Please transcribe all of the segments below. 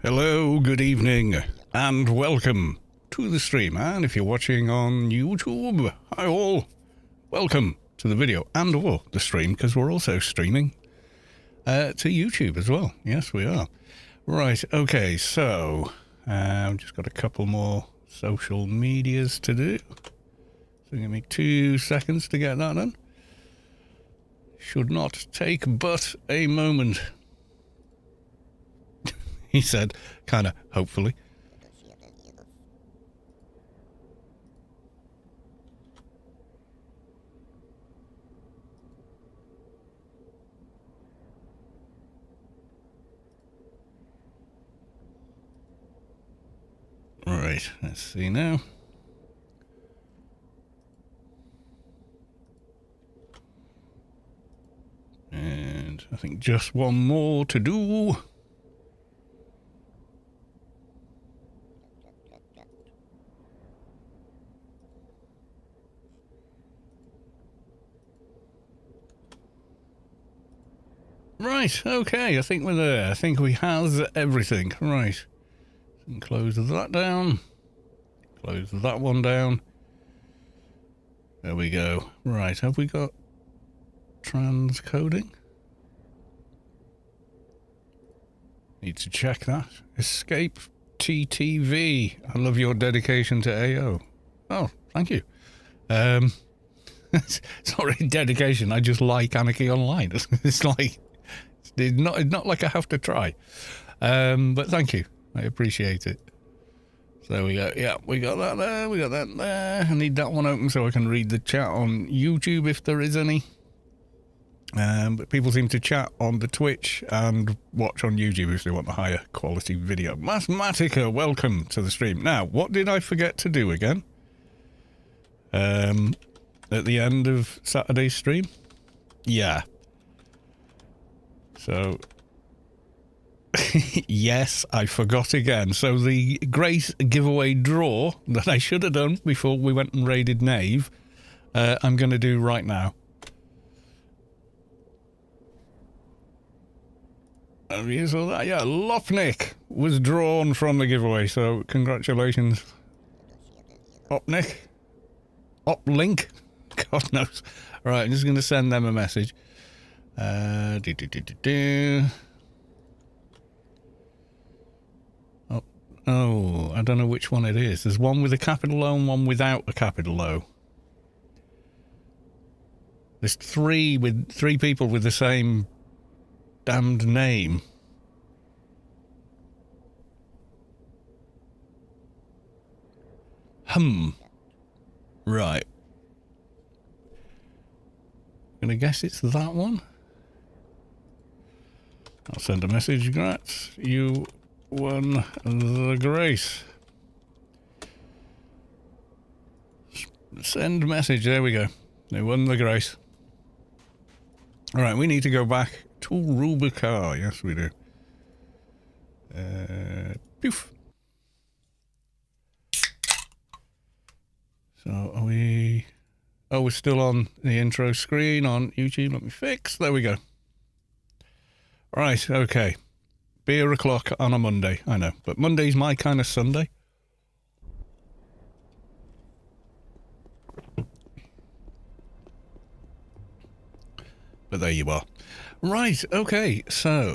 Hello, good evening, and welcome to the stream. And if you're watching on YouTube, hi all, welcome to the video and or the stream, because we're also streaming to YouTube as well. Yes, we are. Right, okay, so I've just got a couple more social medias to do. So give me 2 seconds to get that done. Should not take but a moment. He said, kind of, hopefully. Right, let's see now. And I think just one more to do. Right, okay, I think we're there. I think we has everything. Right. And close that down. Close that one down. There we go. Right, have we got transcoding? Need to check that. Escape TTV. I love your dedication to AO. Oh, thank you. It's not really dedication. I just like Anarchy Online. It's like it's not like I have to try. But thank you. I appreciate it. So we got that there. We got that there. I need that one open so I can read the chat on YouTube if there is any. But people seem to chat on the Twitch and watch on YouTube if they want the higher quality video. Mathematica, welcome to the stream. Now, what did I forget to do again? At the end of Saturday's stream? Yeah. So, yes, I forgot again. So the Grace giveaway draw that I should have done before we went and raided Nave, I'm going to do right now. You saw that? Yeah, Lopnik was drawn from the giveaway, so congratulations. Opnik? Oplink? God knows. Alright, I'm just going to send them a message. Oh, I don't know which one it is. There's one with a capital O and one without a capital O. There's three people with the same damned name. Right. I'm gonna guess it's that one. I'll send a message. Grats, you won the Grace. Send message. There we go. They won the Grace. All right, we need to go back to Rubicar. Yes, we do. Poof. So are we... Oh, we're still on the intro screen on YouTube. Let me fix. There we go. Right, okay. Beer o'clock on a Monday. I know, but Monday's my kind of Sunday. But there you are. Right, okay, so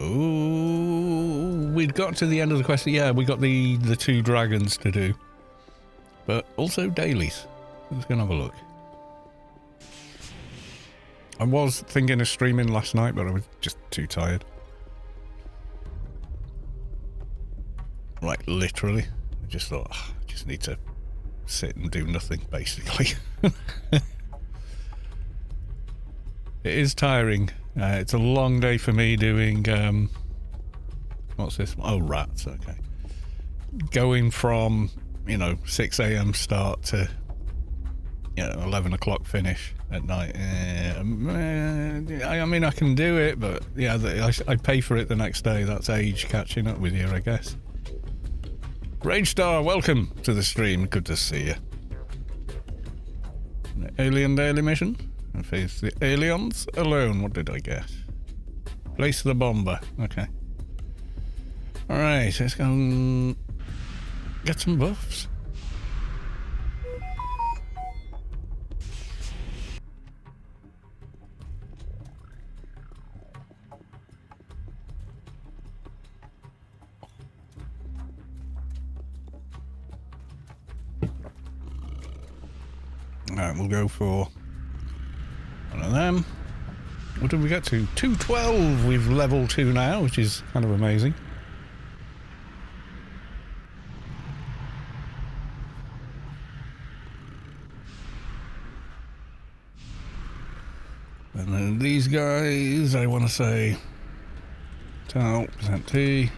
we'd got to the end of the quest. Yeah, we got the 2 dragons to do, but also dailies. Let's go and have a look. I was thinking of streaming last night, but I was just too tired. Like, literally. I just thought, I just need to sit and do nothing, basically. It is tiring. It's a long day for me doing, what's this? Oh, rats, okay. Going from, 6 a.m. start to, 11 o'clock finish at night. I mean, I can do it, but yeah, I pay for it the next day. That's age catching up with you, I guess. Rage Star, welcome to the stream. Good to see you. Alien Daily Mission. I face the aliens alone. What did I get? Place the bomber. Okay. Alright, let's go and get some buffs. Alright, we'll go for one of them. What did we get to? 212 we've level 2 now, which is kind of amazing. And then these guys, I want to say 10% T,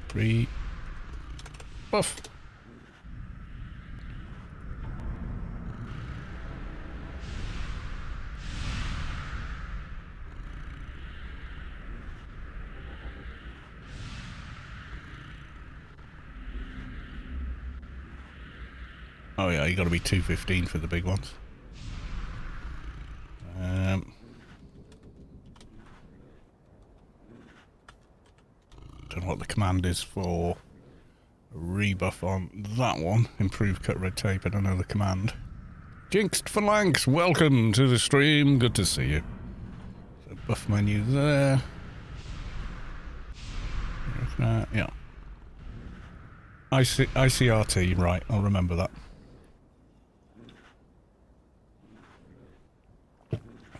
3 buff. Oh yeah, you got to be 215 for the big ones. Don't know what the command is for a rebuff on that one. Improve cut red tape. I don't know the command. Jinxed Phalanx, welcome to the stream. Good to see you. So buff menu there. Yeah. ICRT, right, I'll remember that.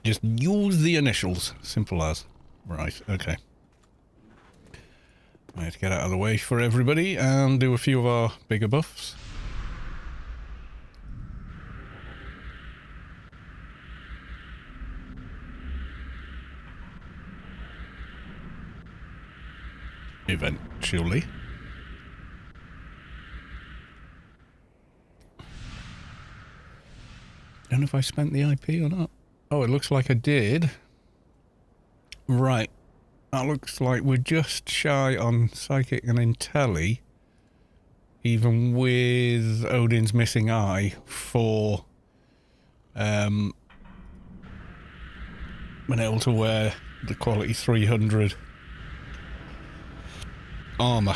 Just use the initials. Simple as. Right, okay. I have to get out of the way for everybody and do a few of our bigger buffs. Eventually. Don't know if I spent the IP or not. Oh, it looks like I did. Right. That looks like we're just shy on Psychic and Intelli, even with Odin's missing eye, for being able to wear the quality 300 armour.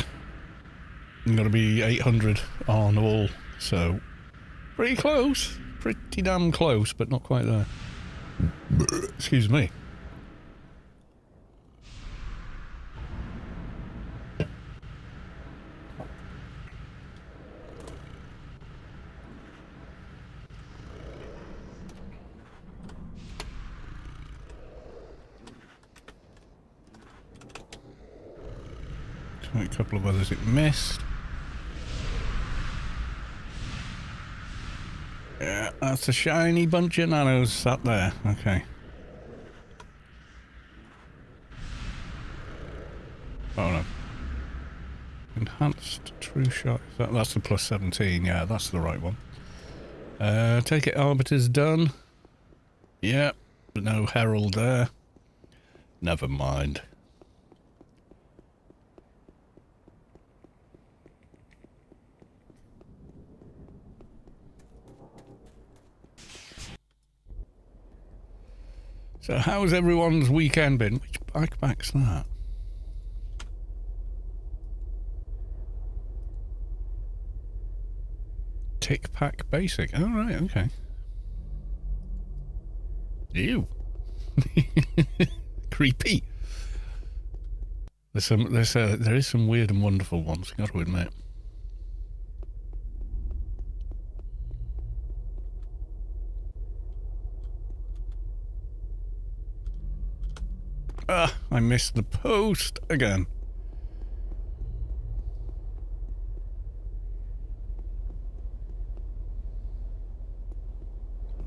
You've got to be 800 on all, so pretty close. Pretty damn close, but not quite there. Excuse me. A couple of others it missed. Yeah, that's a shiny bunch of nanos sat there. Okay. Oh no. Enhanced true shot. That's the plus 17. Yeah, that's the right one. Take it Arbiter's done. Yeah, but no Herald there. Never mind. So how's everyone's weekend been? Which backpack's that? Tick Pack Basic. Oh, right, okay. Ew. Creepy. There is some weird and wonderful ones, got to admit. Ah, I missed the post again.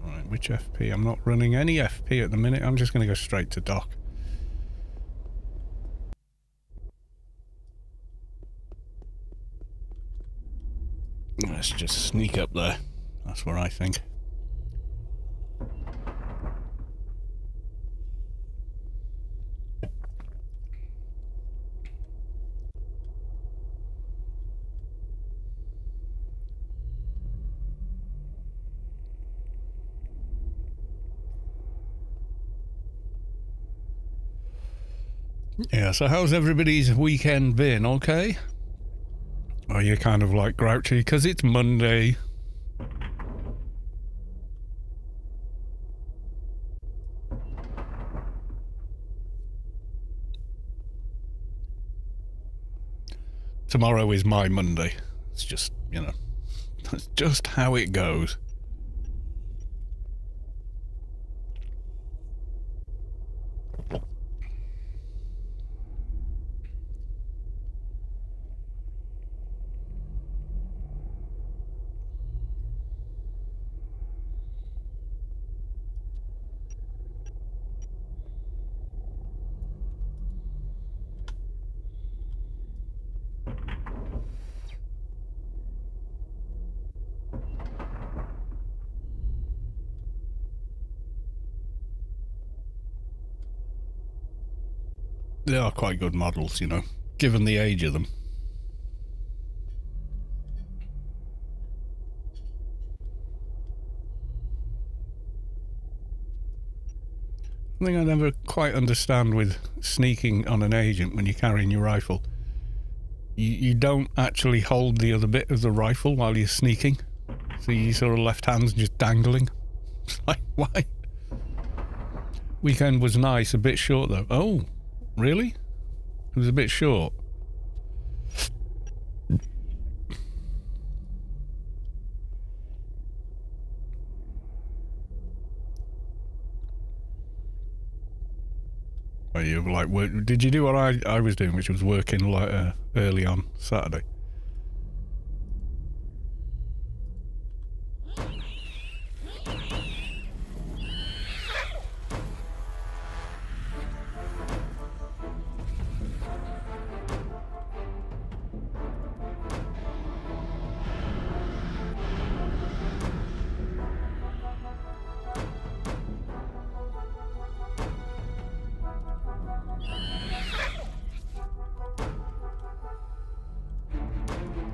Right, which FP? I'm not running any FP at the minute. I'm just going to go straight to dock. Let's just sneak up there. That's where I think. Yeah, so how's everybody's weekend been? Okay? Oh, you're kind of like grouchy because it's Monday. Tomorrow is my Monday. It's just, you know, that's just how it goes. They are quite good models, you know, given the age of them. I think I never quite understand with sneaking on an agent when you're carrying your rifle. You don't actually hold the other bit of the rifle while you're sneaking. So your sort of left hand's just dangling. It's like, why? Weekend was nice, a bit short though. Oh, really? It was a bit short. Well, you were like, did you do what I was doing, which was working like early on Saturday?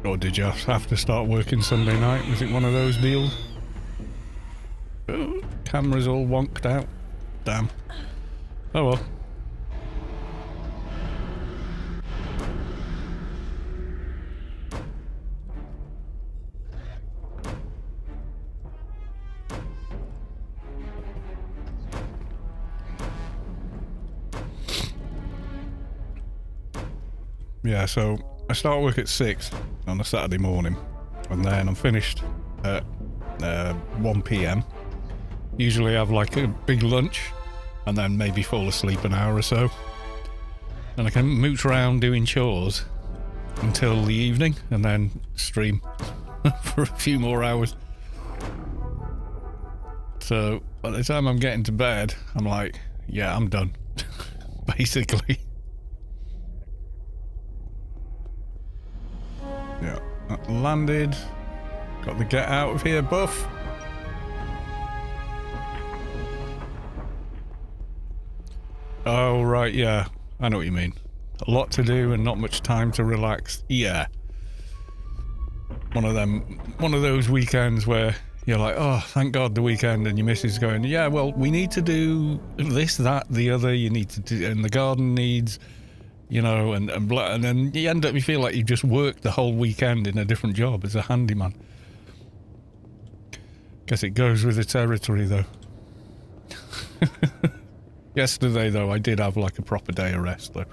Or did you have to start working Sunday night? Was it one of those deals? Oh, camera's all wonked out. Damn. Oh well. Yeah, so I start work at 6 on a Saturday morning, and then I'm finished at 1 p.m. Usually have like a big lunch, and then maybe fall asleep an hour or so. And I can mooch around doing chores until the evening, and then stream for a few more hours. So by the time I'm getting to bed, I'm like, yeah, I'm done, basically. Yeah, landed. Got the get out of here buff. Oh, right, yeah. I know what you mean. A lot to do and not much time to relax. Yeah. One of those weekends where you're like, oh, thank God the weekend, and your missus is going, yeah, well, we need to do this, that, the other, you need to do, and the garden needs, you know, and then you end up, you feel like you've just worked the whole weekend in a different job as a handyman. Guess it goes with the territory, though. Yesterday, though, I did have like a proper day of rest, though.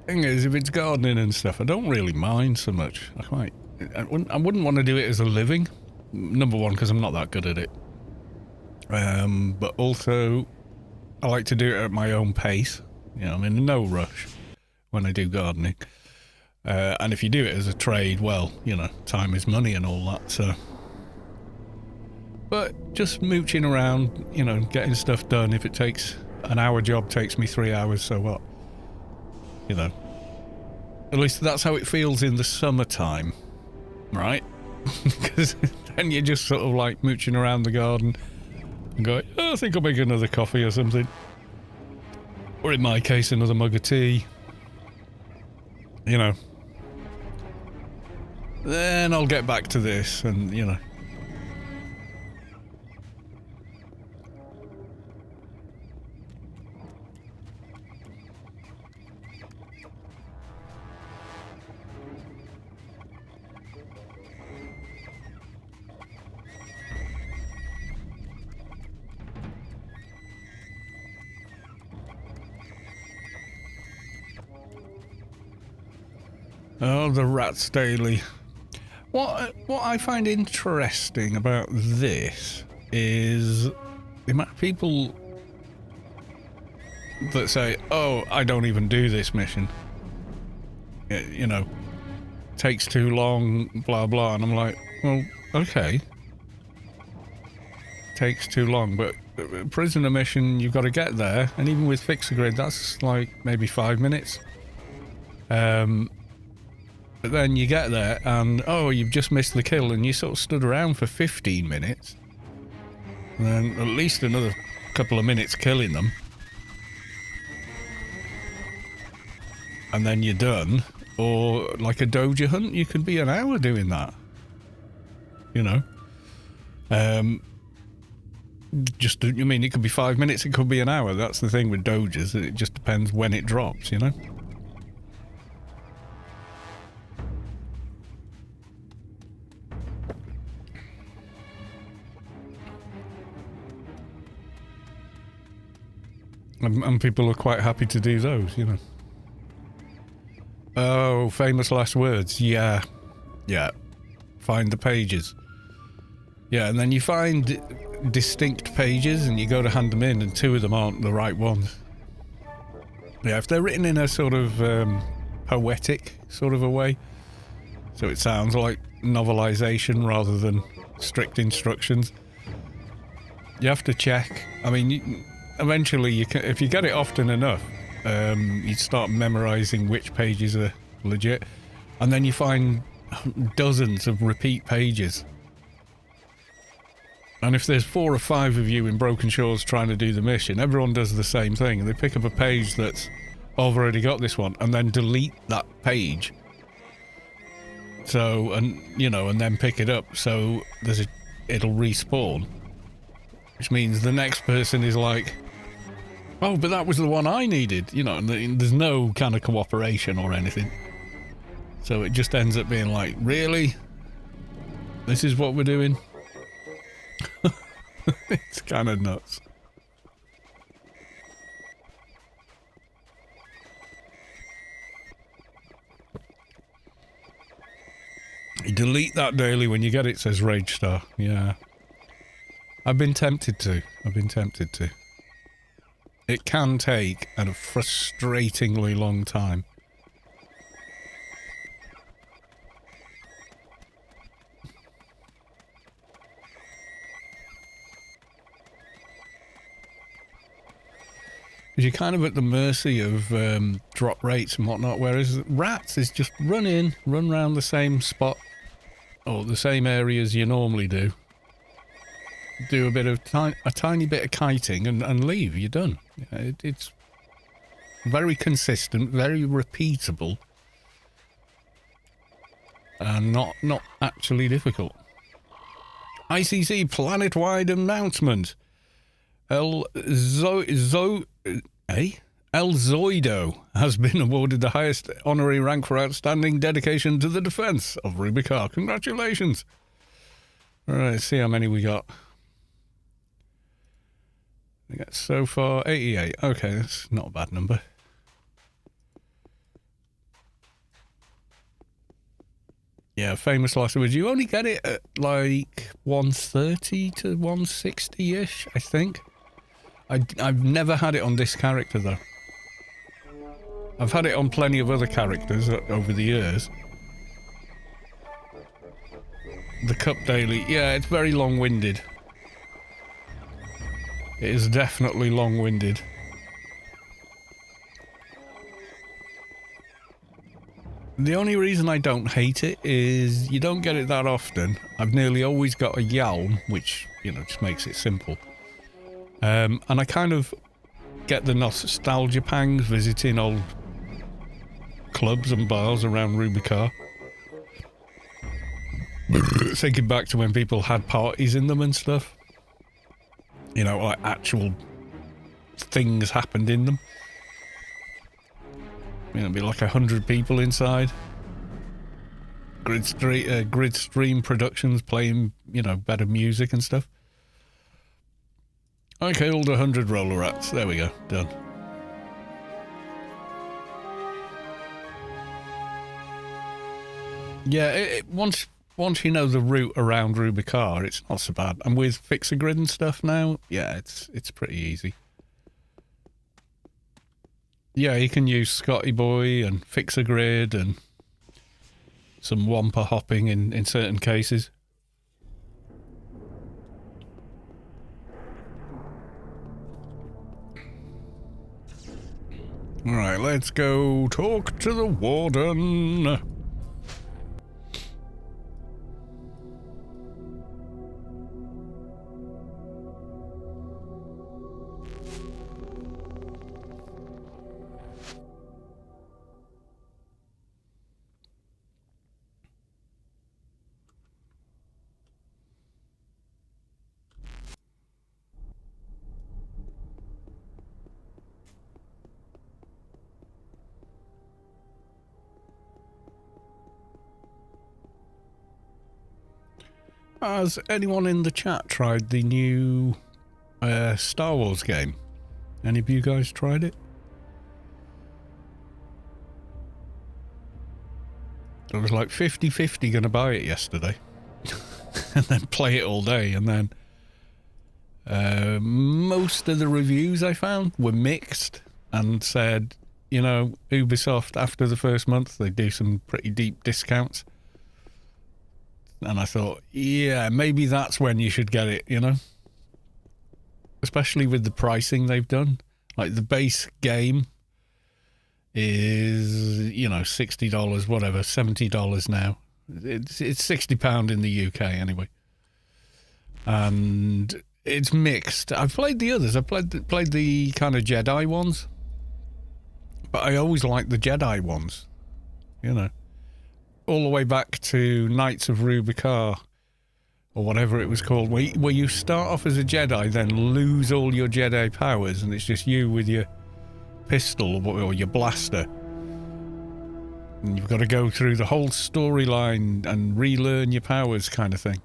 Thing is, if it's gardening and stuff, I don't really mind so much. I wouldn't want to do it as a living. Number one, because I'm not that good at it. But also, I like to do it at my own pace. You know, I'm in no rush when I do gardening. And if you do it as a trade, well, you know, time is money and all that, so. But just mooching around, you know, getting stuff done. If it takes an hour job, takes me 3 hours, so what? You know. At least that's how it feels in the summertime, right? Because then you're just sort of like mooching around the garden and going, oh, I think I'll make another coffee or something. Or in my case, another mug of tea. You know. Then I'll get back to this and, you know. Oh, the Rats Daily. What I find interesting about this is the amount of people that say, oh, I don't even do this mission. You know, takes too long, blah, blah. And I'm like, well, okay. Takes too long, but prisoner mission, you've got to get there. And even with Fixer Grid, that's like maybe 5 minutes. But then you get there and, oh, you've just missed the kill and you sort of stood around for 15 minutes. And then at least another couple of minutes killing them. And then you're done. Or like a Doja hunt, you could be an hour doing that. You know? I mean, it could be 5 minutes, it could be an hour. That's the thing with Dojas, it just depends when it drops, you know? And people are quite happy to do those, you know. Oh, famous last words. Yeah. Yeah. Find the pages. Yeah, and then you find distinct pages and you go to hand them in and 2 of them aren't the right ones. Yeah, if they're written in a sort of poetic sort of a way, so it sounds like novelization rather than strict instructions, you have to check. I mean, eventually, you can, if you get it often enough, you start memorizing which pages are legit, and then you find dozens of repeat pages. And if there's 4 or 5 of you in Broken Shores trying to do the mission, everyone does the same thing, and they pick up a page that's, oh, I've already got this one, and then delete that page. So, and you know, and then pick it up, so it'll respawn. Which means the next person is like, oh, but that was the one I needed, you know, and there's no kind of cooperation or anything. So it just ends up being like, really? This is what we're doing? It's kind of nuts. You delete that daily when you get it, says Rage Star. Yeah. I've been tempted to. It can take a frustratingly long time. You're kind of at the mercy of drop rates and whatnot, whereas Rats is just run around the same spot or the same areas you normally do. Do a bit of a tiny bit of kiting and leave. You're done. It's very consistent, very repeatable, and not actually difficult. ICC planet-wide announcement. El Zoido has been awarded the highest honorary rank for outstanding dedication to the defense of Rubicon. Congratulations. All right, let's see how many we got. We got so far 88. Okay, that's not a bad number. Yeah, famous last words. You only get it at like 130 to 160-ish, I think. I've never had it on this character, though. I've had it on plenty of other characters over the years. The Cup Daily, yeah, it's very long-winded. It is definitely long-winded. The only reason I don't hate it is you don't get it that often. I've nearly always got a Yalm, which, you know, just makes it simple. And I kind of get the nostalgia pangs visiting old clubs and bars around Rubicon. Thinking back to when people had parties in them and stuff. You know, like actual things happened in them. You know, it'd be like 100 people inside. Gridstream Productions playing, you know, better music and stuff. I killed 100 roller rats. There we go. Done. Yeah, once you know the route around Rubicar, it's not so bad. And with Fix-A-Grid and stuff now, yeah, it's pretty easy. Yeah, you can use Scotty Boy and Fix-A-Grid and some Wampa hopping in certain cases. Alright, let's go talk to the warden. Has anyone in the chat tried the new Star Wars game? Any of you guys tried it? I was like 50-50 going to buy it yesterday. And then play it all day. And then most of the reviews I found were mixed and said, you know, Ubisoft, after the first month, they do some pretty deep discounts. And I thought, yeah, maybe that's when you should get it, you know? Especially with the pricing they've done. Like, the base game is, you know, $60, whatever, $70 now. It's £60 in the UK, anyway. And it's mixed. I've played the others. I've played the kind of Jedi ones. But I always liked the Jedi ones, you know. All the way back to Knights of Rubicar, or whatever it was called, where you start off as a Jedi, then lose all your Jedi powers, and it's just you with your pistol or your blaster. And you've got to go through the whole storyline and relearn your powers, kind of thing.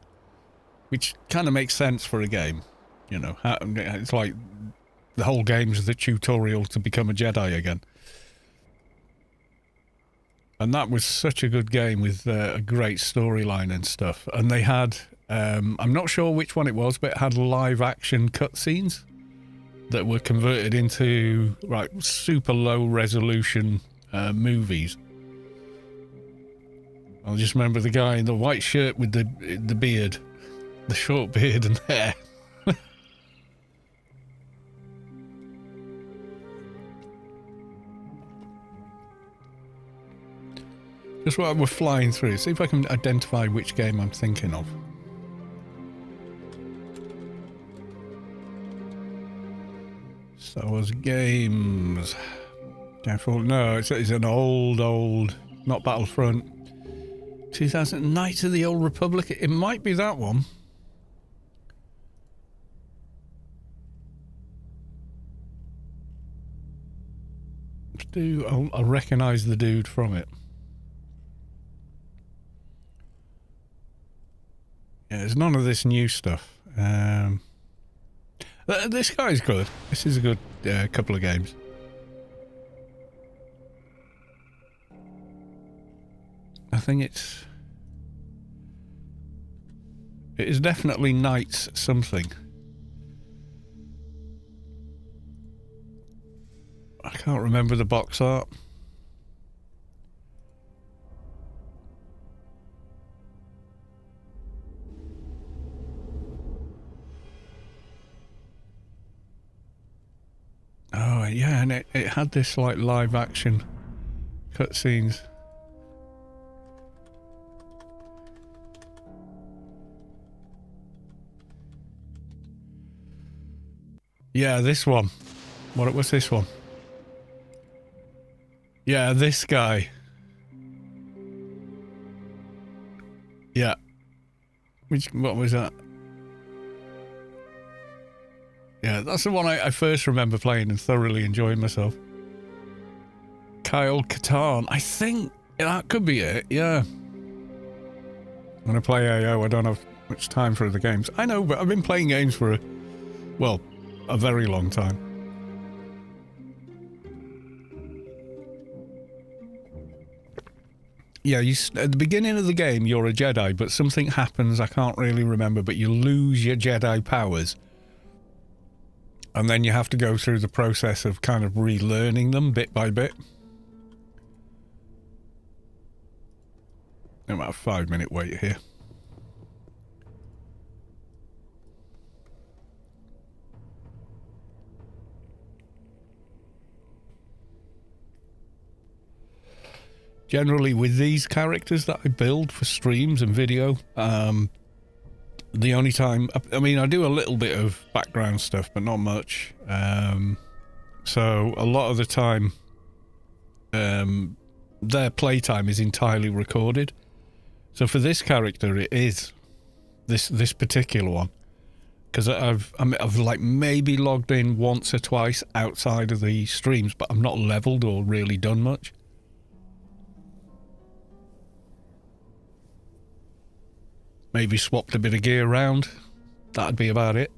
Which kind of makes sense for a game, you know. It's like the whole game's the tutorial to become a Jedi again. And that was such a good game with a great storyline and stuff. And they had, I'm not sure which one it was, but it had live action cutscenes that were converted into like super low resolution movies. I just remember the guy in the white shirt with the beard, the short beard and hair. Just while we're flying through, see if I can identify which game I'm thinking of. Star Wars games. Careful, no, it's an old, not Battlefront. 2000 Knights of the Old Republic. It might be that one. I'll recognise the dude from it. Yeah, there's none of this new stuff. This guy's good. This is a good couple of games. I think it is definitely Knights something. I can't remember the box art. Oh, yeah, and it had this, like, live-action cutscenes. Yeah, this one. What's this one? Yeah, this guy. Yeah, What was that? Yeah, that's the one I first remember playing and thoroughly enjoying myself. Kyle Katarn. I think that could be it, yeah. When I play AO, I don't have much time for the games. I know, but I've been playing games for, a very long time. Yeah, at the beginning of the game, you're a Jedi, but something happens, I can't really remember, but you lose your Jedi powers. And then you have to go through the process of kind of relearning them bit by bit. About a 5-minute wait here. Generally, with these characters that I build for streams and video, the only time... I mean, I do a little bit of background stuff, but not much. So, a lot of the time, their playtime is entirely recorded. So for this character, it is this particular one, because I've like maybe logged in once or twice outside of the streams, but I'm not leveled or really done much. Maybe swapped a bit of gear around. That'd be about it.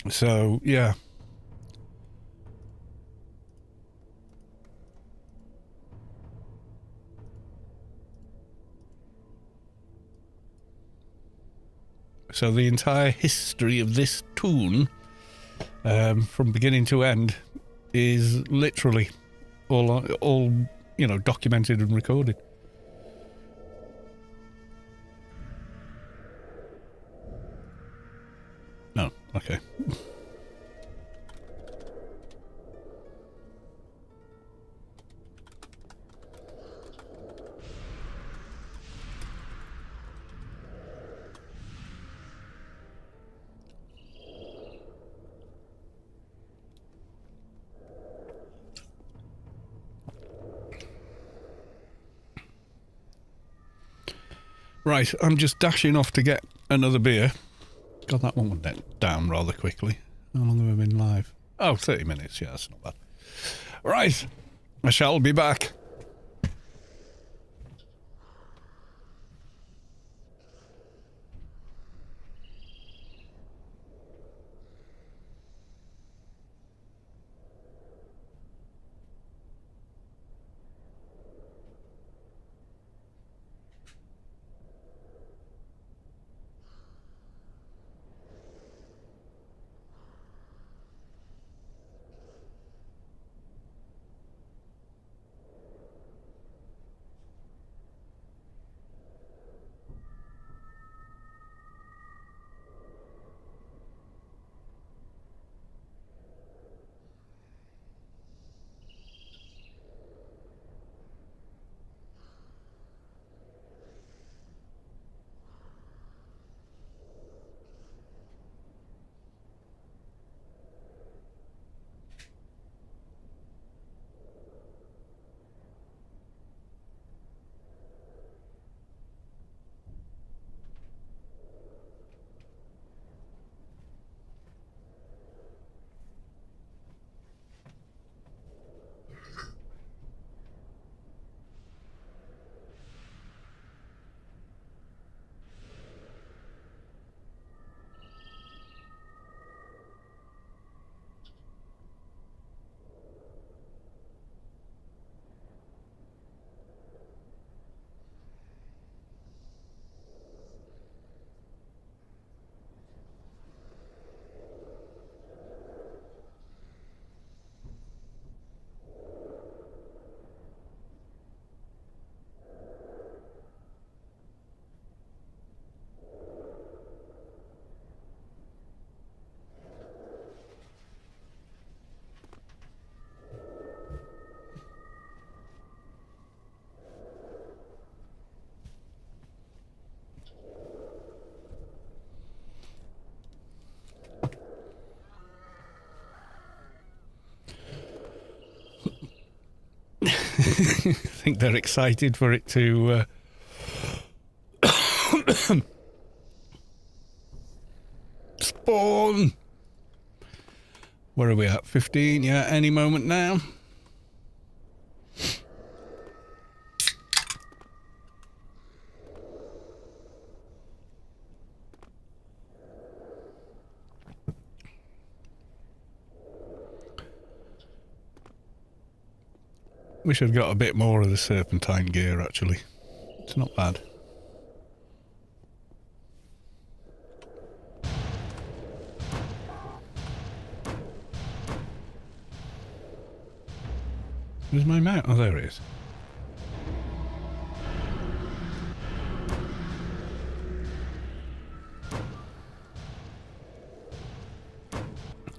So yeah. So the entire history of this toon, from beginning to end, is literally all documented and recorded. No, okay. Right, I'm just dashing off to get another beer. God, that one went down rather quickly. How long have I been live? Oh, 30 minutes. Yeah, that's not bad. Right, I shall be back. I think they're excited for it to Spawn! Where are we at? 15? Yeah, any moment now. Wish I'd got a bit more of the serpentine gear, actually. It's not bad. Where's my mount? Oh, there it is.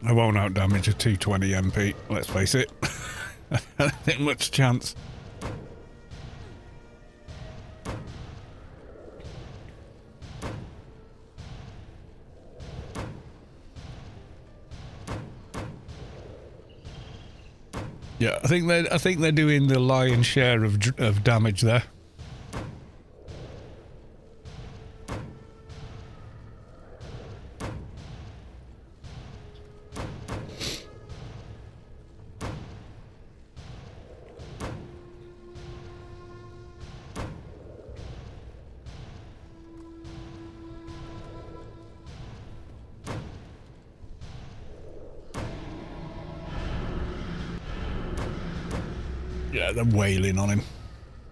I won't outdamage a 220 MP, let's face it. I don't think much chance. Yeah, I think they're doing the lion's share of damage there. Yeah, they're wailing on him.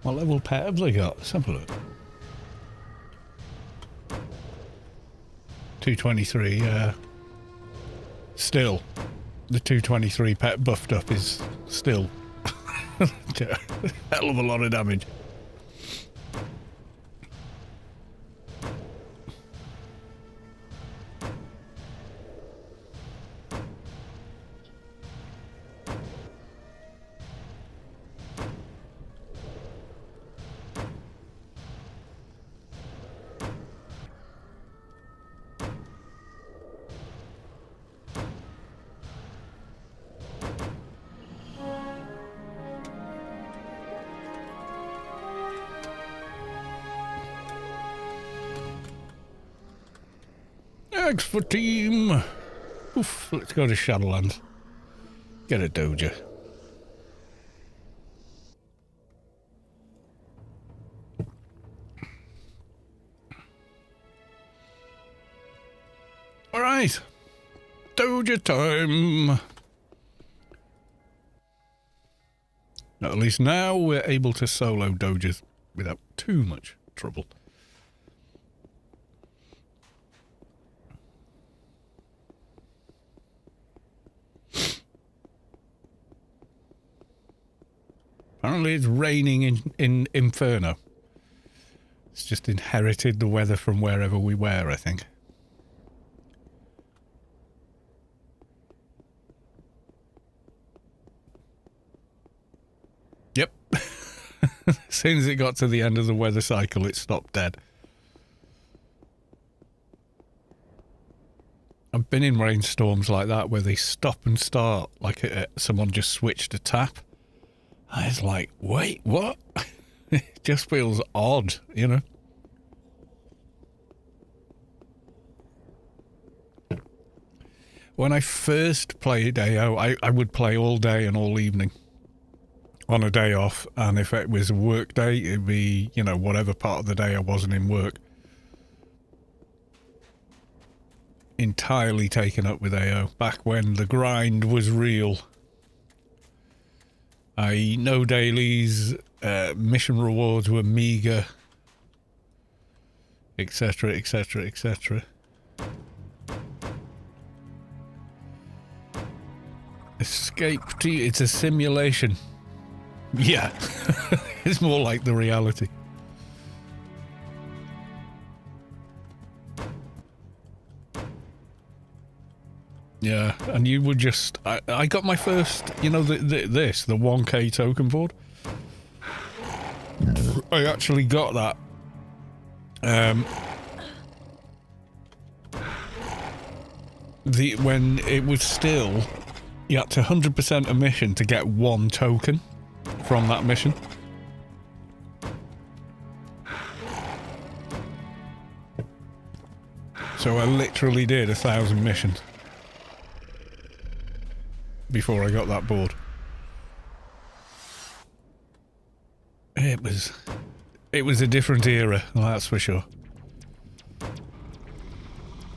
What level pet have they got? Let's have a look. 223, yeah. Still, the 223 pet buffed up is still a hell of a lot of damage. Thanks for team. Oof, let's go to Shadowlands. Get a doja. Alright. Doja time. At least now we're able to solo dojas without too much trouble. Apparently it's raining in Inferno. It's just inherited the weather from wherever we were, I think. Yep. As soon as it got to the end of the weather cycle, it stopped dead. I've been in rainstorms like that where they stop and start, like someone just switched a tap. I was like, wait, what? It just feels odd, you know? When I first played AO, I would play all day and all evening on a day off. And if it was a work day, it'd be, you know, whatever part of the day I wasn't in work. Entirely taken up with AO, back when the grind was real. No dailies, mission rewards were meager, etc, etc, etc. Escape to, it's a simulation. Yeah, it's more like the reality. Yeah, and you would just... I got my first, you know, the 1K token board. I actually got that. When it was still... You had to 100% a mission to get one token from that mission. So I literally did 1,000 missions before I got that bored. It was a different era, that's for sure.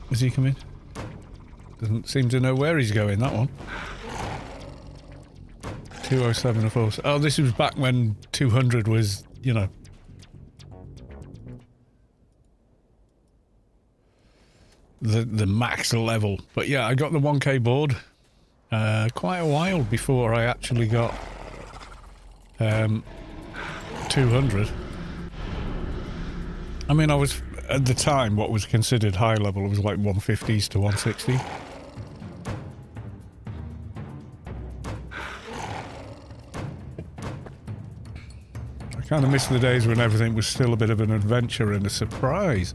Is he coming? Doesn't seem to know where he's going, that one. 207 of course. Oh, this was back when 200 was, you know. The max level. But yeah, I got the 1K board quite a while before I actually got 200. I mean, I was, at the time, what was considered high level, it was like 150s to 160. I kind of miss the days when everything was still a bit of an adventure and a surprise.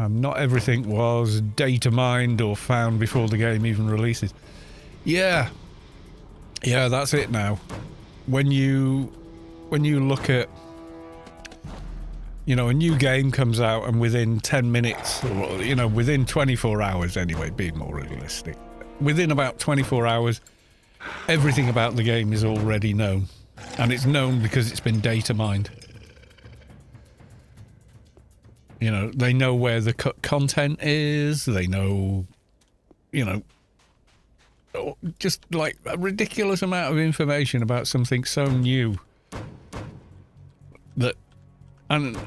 Not everything was data mined or found before the game even releases. Yeah. Yeah, that's it now. When you look at, you know, a new game comes out and within 10 minutes, or, you know, within 24 hours anyway, being more realistic, within about 24 hours, everything about the game is already known. And it's known because it's been data mined. You know, they know where the content is, they know, you know, just like a ridiculous amount of information about something so new that, and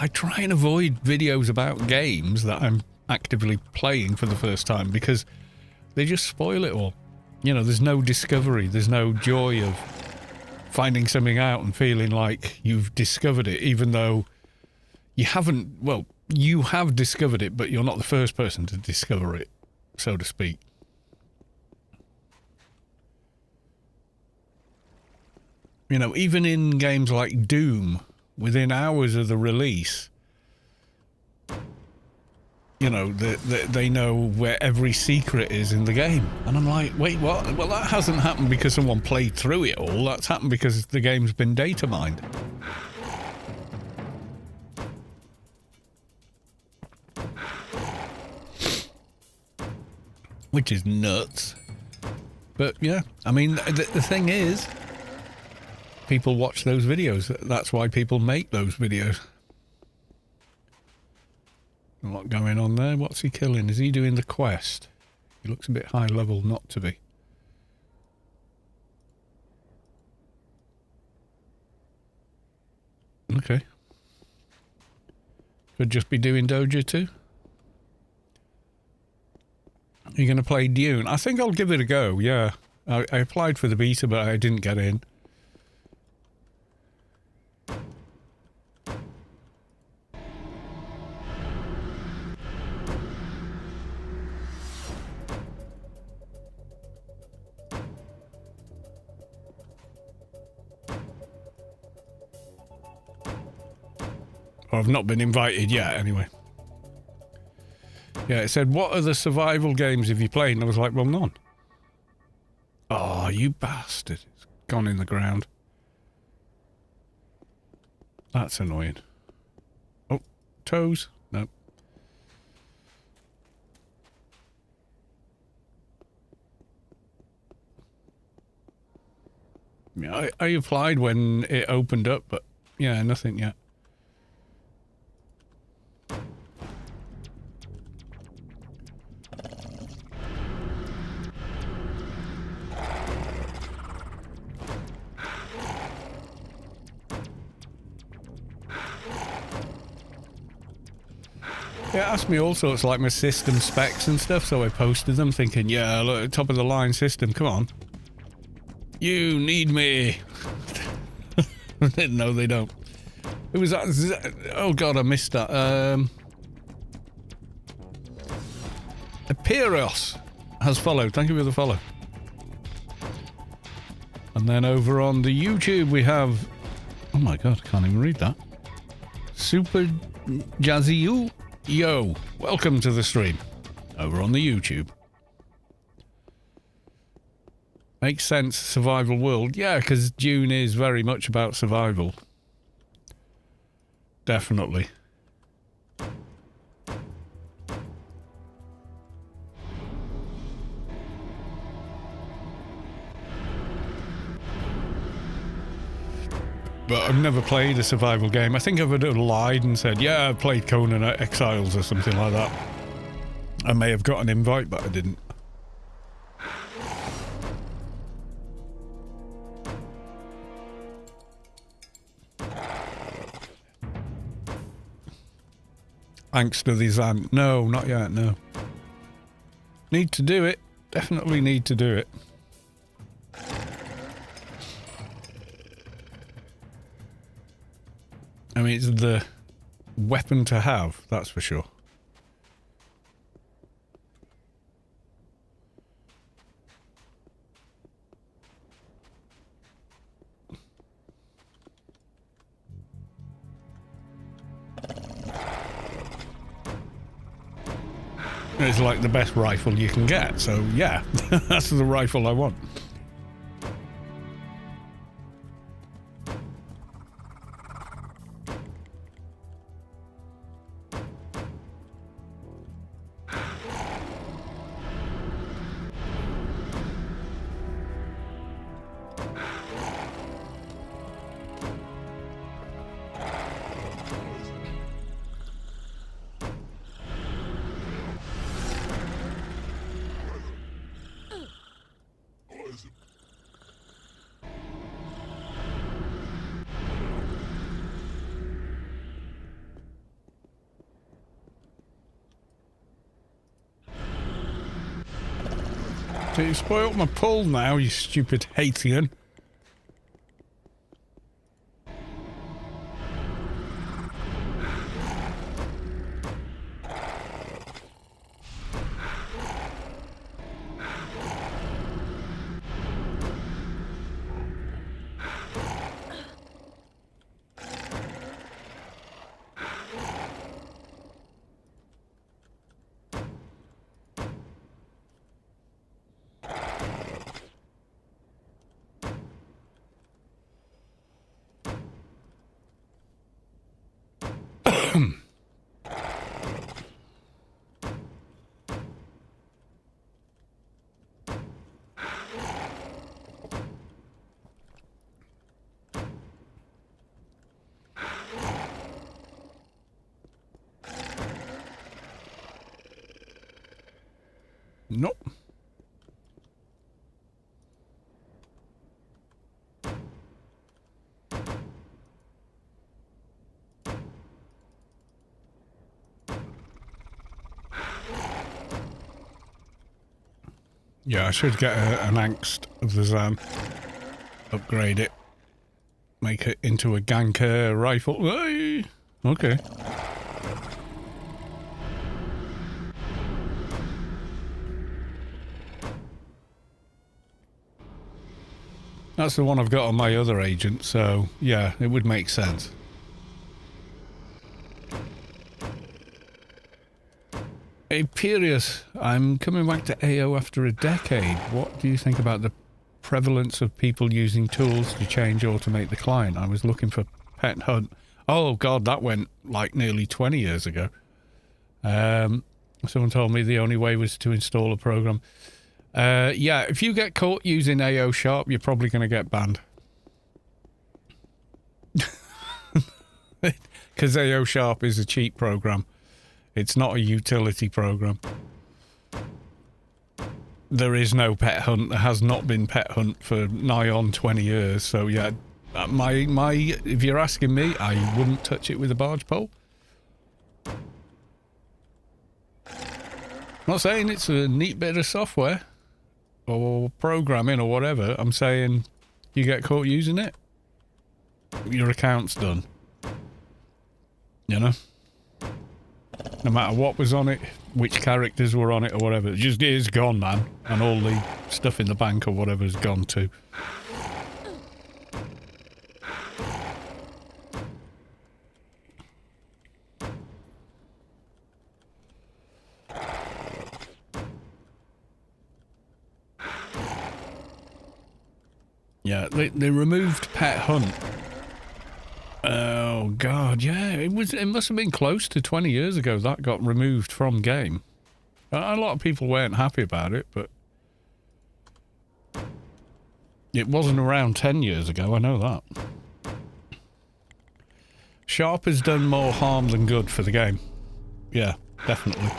I try and avoid videos about games that I'm actively playing for the first time because they just spoil it all. You know, there's no discovery, there's no joy of finding something out and feeling like you've discovered it, even though you haven't, well, you have discovered it, but you're not the first person to discover it, so to speak. You know, even in games like Doom, within hours of the release, you know, they know where every secret is in the game. And I'm like, wait, what? Well, that hasn't happened because someone played through it all. That's happened because the game's been data mined. Which is nuts. But yeah, I mean, the thing is, people watch those videos. That's why people make those videos. What going on there? What's he killing? Is he doing the quest? He looks a bit high level not to be. Okay. Could just be doing Doja too. You're going to play Dune? I think I'll give it a go, yeah. I applied for the beta, but I didn't get in. I've not been invited yet, anyway. Yeah, it said, what other survival games have you played? And I was like, well, none. Oh, you bastard. It's gone in the ground. That's annoying. Oh, toes? No. Yeah, I applied when it opened up, but yeah, nothing yet. Yeah, asked me all sorts, like my system specs and stuff, so I posted them thinking, yeah, look, top of the line system, come on. You need me. No, they don't. It was that, oh god, I missed that. Epiros has followed, thank you for the follow. And then over on the YouTube we have, oh my god, I can't even read that. Super Jazzy Yo, welcome to the stream over on the YouTube. Makes sense, survival world. Yeah, because Dune is very much about survival. Definitely. but I've never played a survival game. I think I've lied and said, yeah, I played Conan Exiles or something like that. I may have got an invite, but I didn't. Thanks to the Zan. No, not yet, no. Need to do it. Definitely need to do it. I mean, it's the weapon to have, that's for sure. It's like the best rifle you can get, so yeah, that's the rifle I want. So you spoiled my pull now, you stupid Haitian. Nope. Yeah, I should get an angst of the Zan. Upgrade it. Make it into a ganker rifle. Hey! Okay. That's the one I've got on my other agent, so yeah, it would make sense. Hey, Pirius, I'm coming back to AO after a decade. What do you think about the prevalence of people using tools to change or automate the client? I was looking for Pet Hunt. Oh god, that went like nearly 20 years ago. Someone told me the only way was to install a program. Yeah, if you get caught using AO Sharp, you're probably going to get banned. Because AO Sharp is a cheap program. It's not a utility program. There is no Pet Hunt. There has not been Pet Hunt for nigh on 20 years. So yeah, if you're asking me, I wouldn't touch it with a barge pole. I'm not saying it's a neat bit of software or programming or whatever. I'm saying you get caught using it, your account's done. You know? No matter what was on it, which characters were on it or whatever, it just is gone, man. And all the stuff in the bank or whatever is gone too. Yeah, they removed Pet Hunt. Oh god, yeah, it must have been close to 20 years ago that got removed from game. A lot of people weren't happy about it, but it wasn't around 10 years ago, I know that. Sharp has done more harm than good for the game. Yeah, definitely.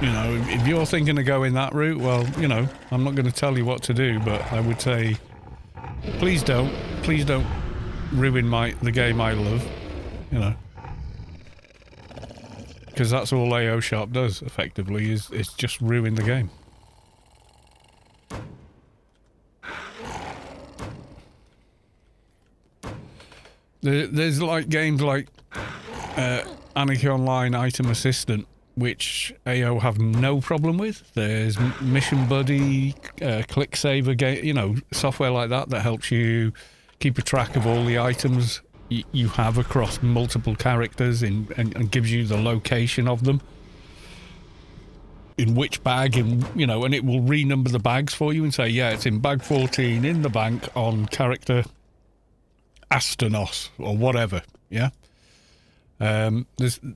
You know, if you're thinking of going that route, well, you know, I'm not going to tell you what to do, but I would say, please don't ruin the game I love, you know. Because that's all AO Sharp does, effectively, is just ruin the game. There's like games like Anarchy Online Item Assistant, which AO have no problem with. There's Mission Buddy, Click Saver, you know, software like that helps you keep a track of all the items you have across multiple characters and gives you the location of them. In which bag, you know, and it will renumber the bags for you and say, yeah, it's in bag 14 in the bank on character Astanos or whatever, yeah? Funcom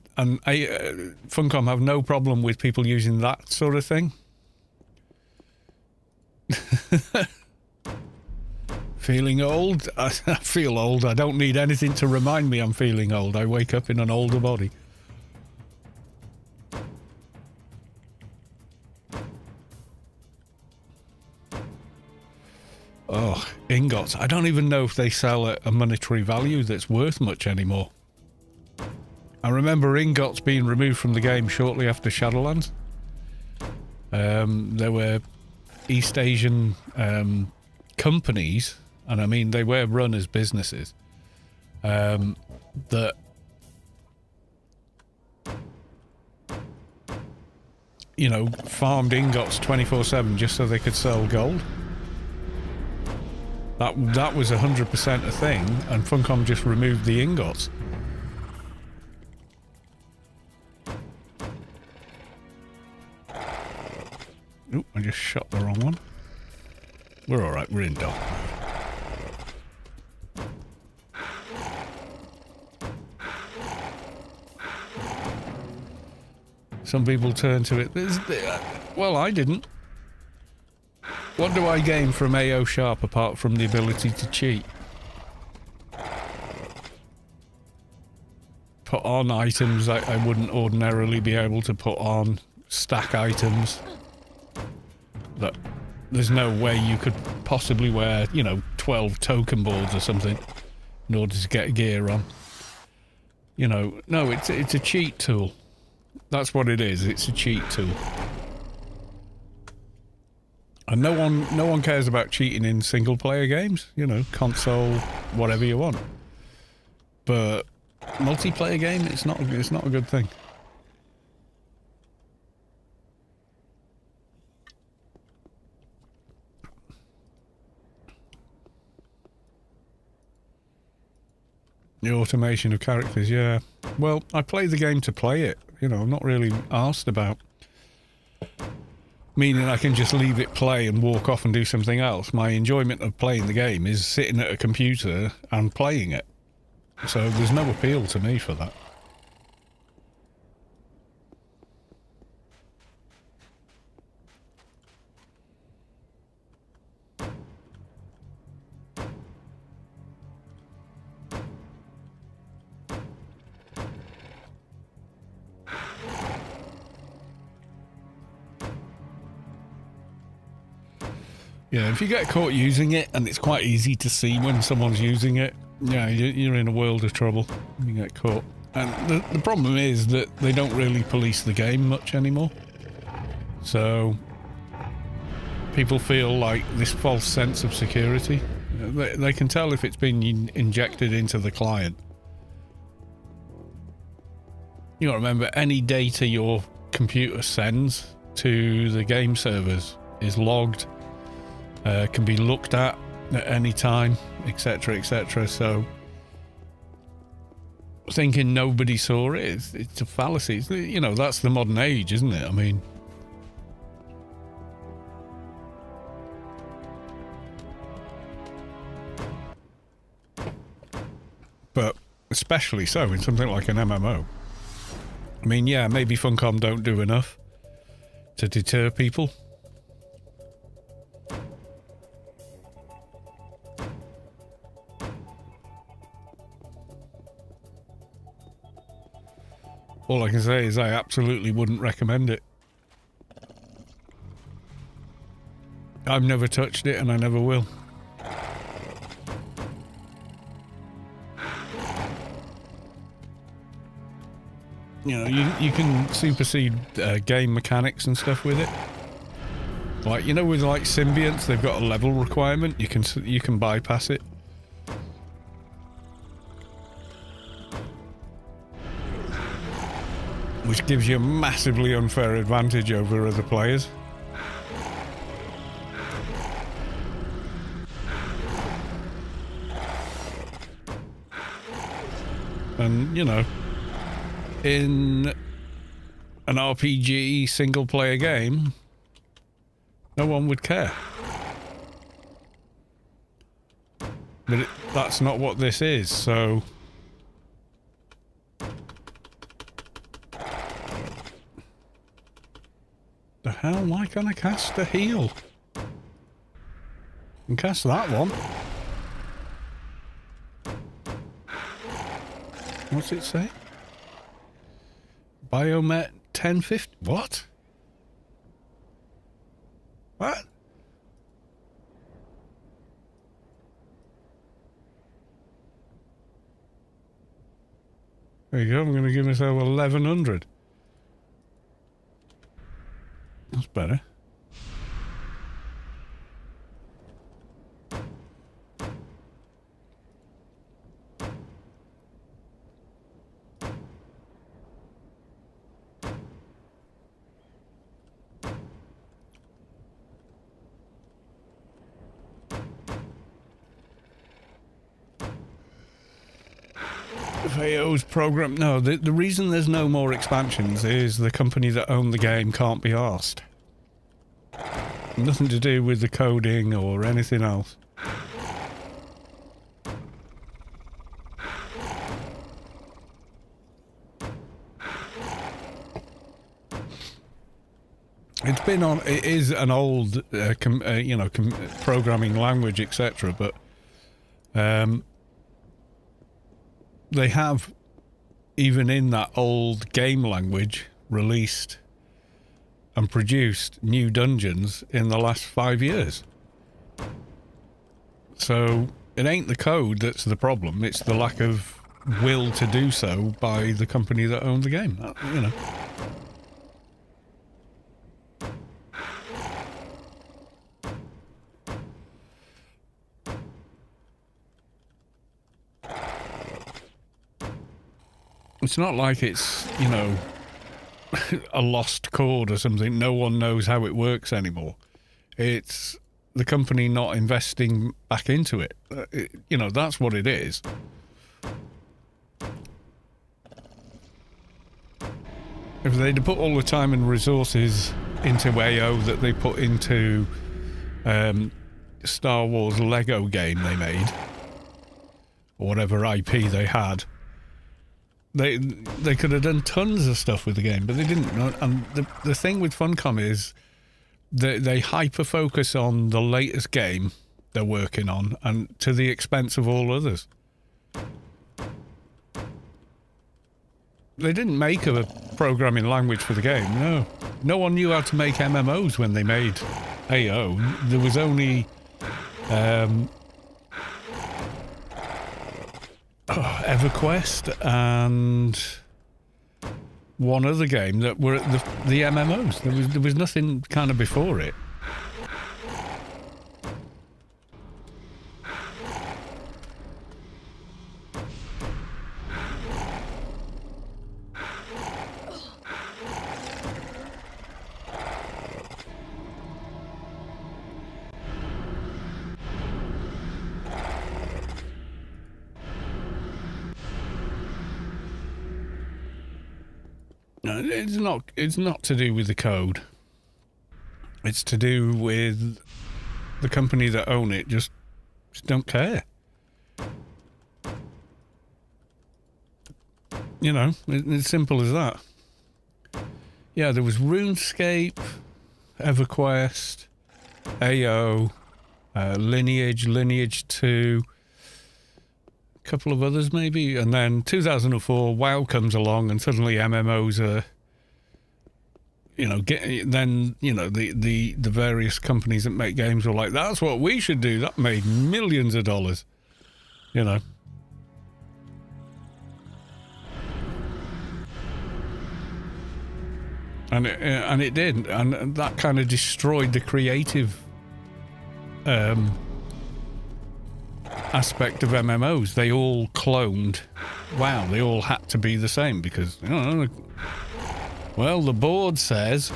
have no problem with people using that sort of thing. Feeling old? I feel old. I don't need anything to remind me I'm feeling old. I wake up in an older body. Oh, ingots. I don't even know if they sell at a monetary value that's worth much anymore. I remember ingots being removed from the game shortly after Shadowlands. There were East Asian companies, and I mean they were run as businesses, that you know farmed ingots 24/7 just so they could sell gold. That was 100% a thing, and Funcom just removed the ingots. Oop, I just shot the wrong one. We're alright, we're in dock. Some people turn to it. Well, I didn't. What do I gain from AO Sharp apart from the ability to cheat? Put on items I wouldn't ordinarily be able to put on. Stack items that there's no way you could possibly wear, you know, 12 token boards or something in order to get gear on. You know, no, it's a cheat tool. That's what it is. It's a cheat tool. And no one cares about cheating in single player games, you know, console, whatever you want. But multiplayer game, it's not a good thing. The automation of characters, yeah. Well, I play the game to play it. You know, I'm not really asked about. Meaning I can just leave it play and walk off and do something else. My enjoyment of playing the game is sitting at a computer and playing it. So there's no appeal to me for that. Yeah, if you get caught using it, and it's quite easy to see when someone's using it, yeah, you're in a world of trouble. You get caught. And the problem is that they don't really police the game much anymore. So people feel like this false sense of security. They can tell if it's been injected into the client. You gotta remember, any data your computer sends to the game servers is logged. Can be looked at any time, etc., etc. So thinking nobody saw it, it's a fallacy. You know, that's the modern age, isn't it? I mean, but especially so in something like an MMO. I mean, yeah, maybe Funcom don't do enough to deter people. All I can say is I absolutely wouldn't recommend it. I've never touched it and I never will. You know, you can supersede game mechanics and stuff with it. Like, you know, with like symbionts, they've got a level requirement. You can bypass it. Which gives you a massively unfair advantage over other players. And, you know, in an RPG single-player game, no one would care. But that's not what this is, so... The hell? Why can't I cast a heal? I can cast that one. What's it say? Biomet 1050. What? What? There you go. I'm going to give myself 1100. That's better. FAO's program. No, the reason there's no more expansions is the company that own the game can't be arsed. Nothing to do with the coding or anything else. It's been on. It is an old, you know, programming language, etc. But they have, even in that old game language, released and produced new dungeons in the last 5 years. So it ain't the code that's the problem, it's the lack of will to do so by the company that owned the game, you know. It's not like it's, you know, a lost code or something. No one knows how it works anymore. It's the company not investing back into it. You know, that's what it is. If they'd put all the time and resources into AO that they put into Star Wars Lego game they made, or whatever IP they had, They could have done tons of stuff with the game, but they didn't. And the thing with Funcom is they hyper-focus on the latest game they're working on, and to the expense of all others. They didn't make a programming language for the game, no. No one knew how to make MMOs when they made AO. There was only... EverQuest and one other game that were the MMOs. There was nothing kind of before it. No, it's not to do with the code. It's to do with the company that own it just don't care. You know, it's simple as that. Yeah, there was RuneScape, EverQuest, AO, Lineage 2, couple of others maybe, and then 2004 WoW comes along, and suddenly MMOs are, the various companies that make games were like, that's what we should do. That made millions of dollars, And it did, and that kind of destroyed the creative aspect of MMOs. They all cloned WoW. They all had to be the same because, well, the board says,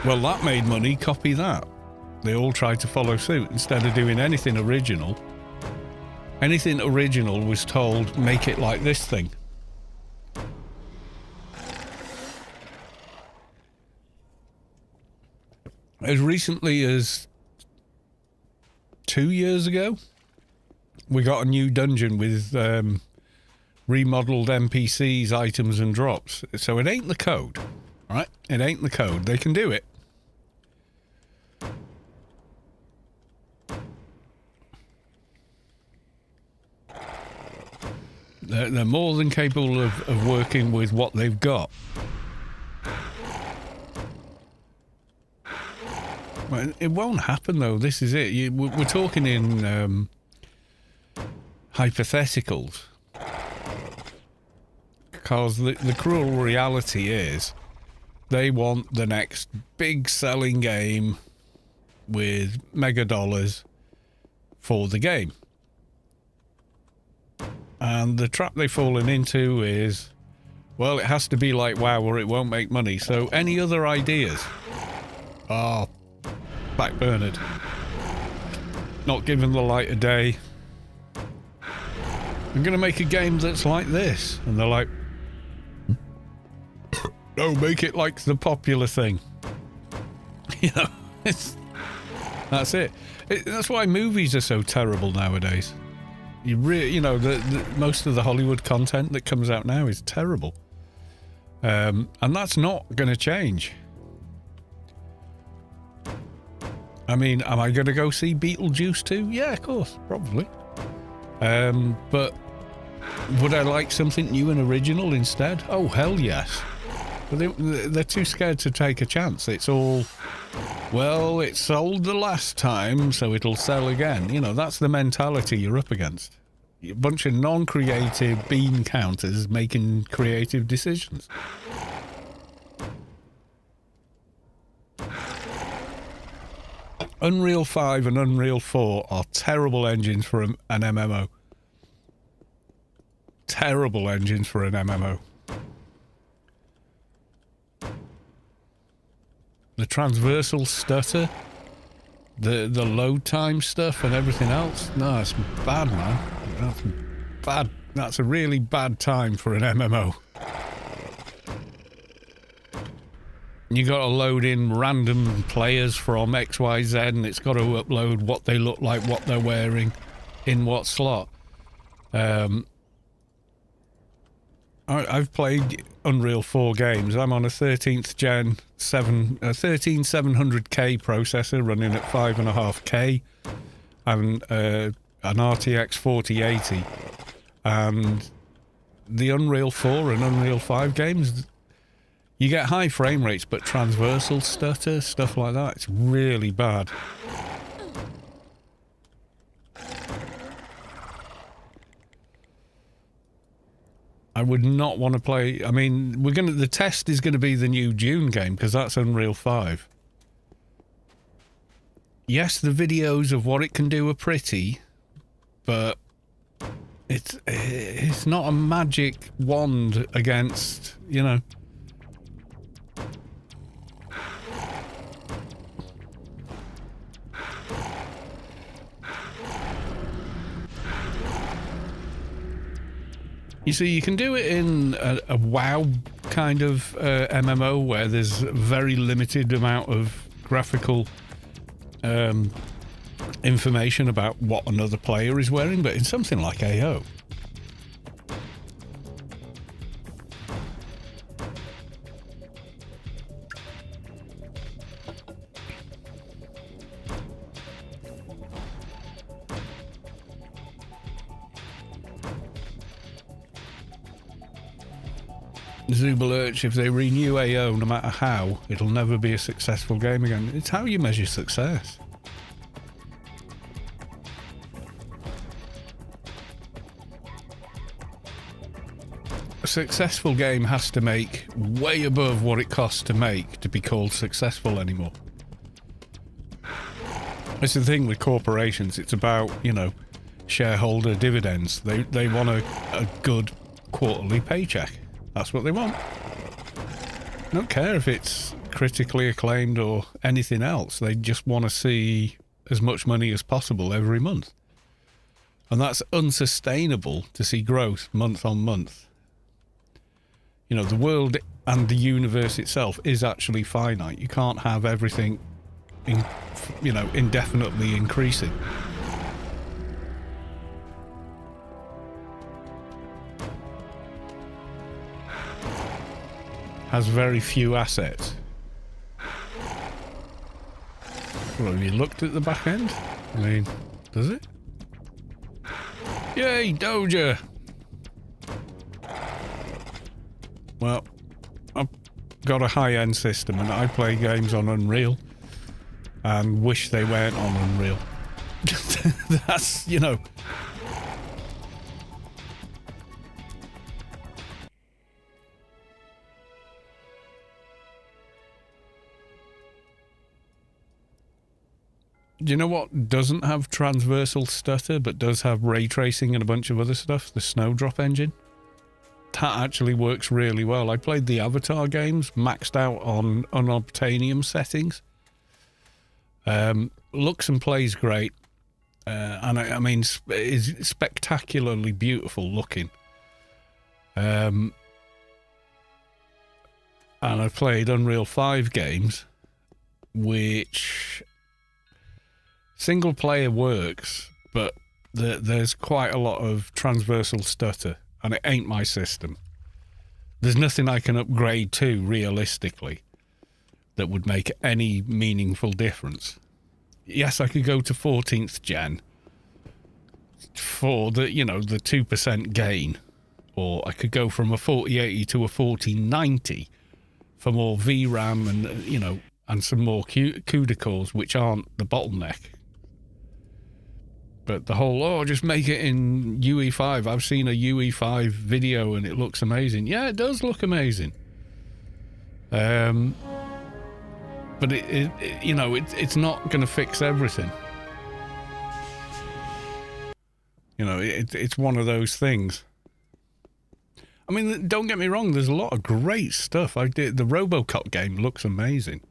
well, that made money, copy that. They all tried to follow suit instead of doing anything original. Anything original was told, make it like this thing. As recently as 2 years ago, we got a new dungeon with remodeled NPCs, items, and drops. So it ain't the code, right? It ain't the code. They can do it. They're more than capable of working with what they've got. Well, it won't happen, though. This is it. We're talking in hypotheticals. Because the cruel reality is they want the next big selling game with mega dollars for the game. And the trap they've fallen into is, well, it has to be like WoW or it won't make money. So any other ideas are backburnered. Not given the light of day. I'm going to make a game that's like this. And they're like, no, make it like the popular thing. That's it. That's why movies are so terrible nowadays. Most of the Hollywood content that comes out now is terrible. And that's not going to change. I mean, am I going to go see Beetlejuice 2? Yeah, of course, probably. But would I like something new and original instead? Oh, hell yes. But they're too scared to take a chance. It's all, well, it sold the last time, so it'll sell again. That's the mentality you're up against. A bunch of non-creative bean counters making creative decisions. Unreal 5 and Unreal 4 are terrible engines for an MMO. Terrible engines for an MMO. The transversal stutter, the load time stuff and everything else. No, it's bad, man. That's bad. That's a really bad time for an MMO. You got to load in random players from XYZ, and it's got to upload what they look like, what they're wearing, in what slot. I've played Unreal 4 games. I'm on a 13th gen 13700K processor running at 5.5K, and an RTX 4080. And the Unreal 4 and Unreal 5 games, you get high frame rates, but transversal stutter, stuff like that, it's really bad. I would not want to play. I mean, the test is going to be the new Dune game, because that's Unreal 5. Yes, the videos of what it can do are pretty, but it's not a magic wand against, You see, you can do it in a WoW kind of MMO where there's a very limited amount of graphical information about what another player is wearing, but in something like AO, Zubalurch, if they renew AO, no matter how, it'll never be a successful game again. It's how you measure success. A successful game has to make way above what it costs to make to be called successful anymore. It's the thing with corporations. It's about, you know, shareholder dividends. They want a good quarterly paycheck. That's what they want. I don't care if it's critically acclaimed or anything else. They just want to see as much money as possible every month. And that's unsustainable to see growth month on month. You know, the world and the universe itself is actually finite. You can't have everything, indefinitely increasing. Has very few assets. Well, have you looked at the back end? I mean, does it? Yay, Doja! Well, I've got a high-end system and I play games on Unreal and wish they weren't on Unreal. That's, you know... Do you know what doesn't have transversal stutter but does have ray tracing and a bunch of other stuff? The Snowdrop engine. That actually works really well. I played the Avatar games maxed out on unobtainium settings. Looks and plays great. And I mean, is spectacularly beautiful looking. And I've played Unreal 5 games, which... Single player works, but there's quite a lot of transversal stutter, and it ain't my system. There's nothing I can upgrade to, realistically, that would make any meaningful difference. Yes, I could go to 14th gen for the 2% gain, or I could go from a 4080 to a 4090 for more VRAM and, and some more CUDA cores, which aren't the bottleneck. But the whole, just make it in UE5. I've seen a UE5 video and it looks amazing. Yeah, it does look amazing. But it's not going to fix everything. It's one of those things. I mean, don't get me wrong. There's a lot of great stuff. The RoboCop game looks amazing.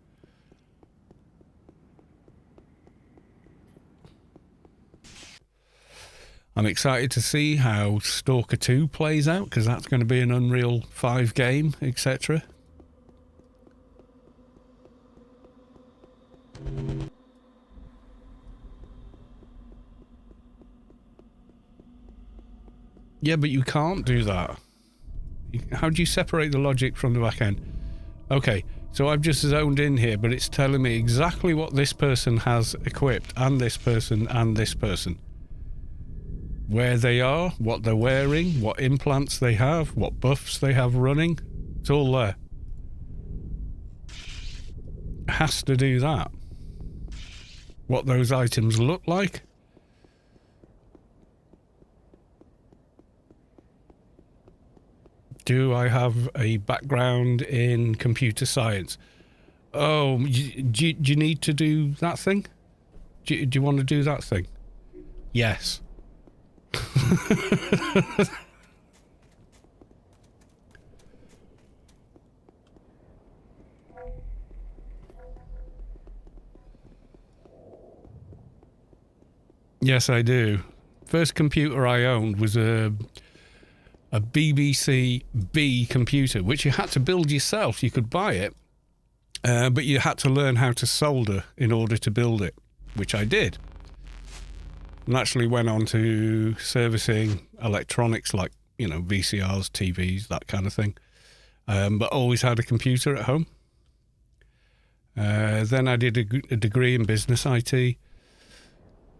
I'm excited to see how Stalker 2 plays out, because that's going to be an Unreal 5 game, etc. Yeah, but you can't do that. How do you separate the logic from the back end? Okay, so I've just zoned in here, but it's telling me exactly what this person has equipped, and this person, and this person. Where they are, what they're wearing, what implants they have, what buffs they have running. It's all there. Has to do that. What those items look like. Do I have a background in computer science? Oh, do you need to do that thing? Do you want to do that thing? Yes. Yes, I do. First computer I owned was a BBC B computer, which you had to build yourself. You could buy it, but you had to learn how to solder in order to build it, which I did. And actually went on to servicing electronics like, VCRs, TVs, that kind of thing. But always had a computer at home. Then I did a degree in business IT,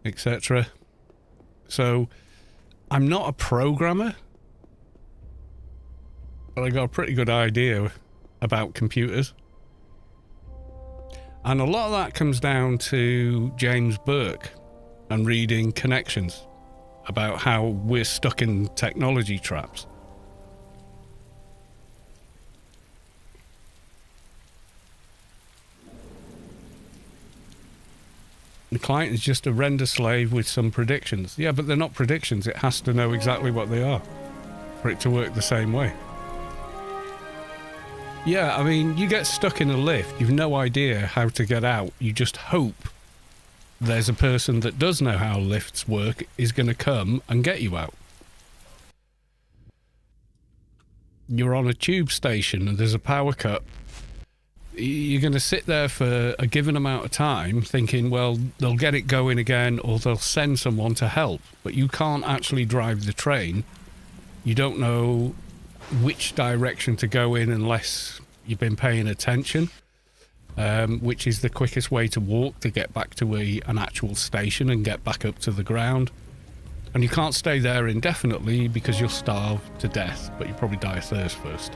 etc. So I'm not a programmer, but I got a pretty good idea about computers. And a lot of that comes down to James Burke and reading Connections about how we're stuck in technology traps. The client is just a render slave with some predictions. Yeah, but they're not predictions. It has to know exactly what they are for it to work the same way. Yeah, I mean, you get stuck in a lift. You've no idea how to get out. You just hope there's a person that does know how lifts work is going to come and get you out. You're on a tube station and there's a power cut. You're going to sit there for a given amount of time thinking, well, they'll get it going again or they'll send someone to help. But you can't actually drive the train. You don't know which direction to go in unless you've been paying attention, which is the quickest way to walk to get back to an actual station and get back up to the ground. And you can't stay there indefinitely because you'll starve to death, but you'll probably die of thirst first.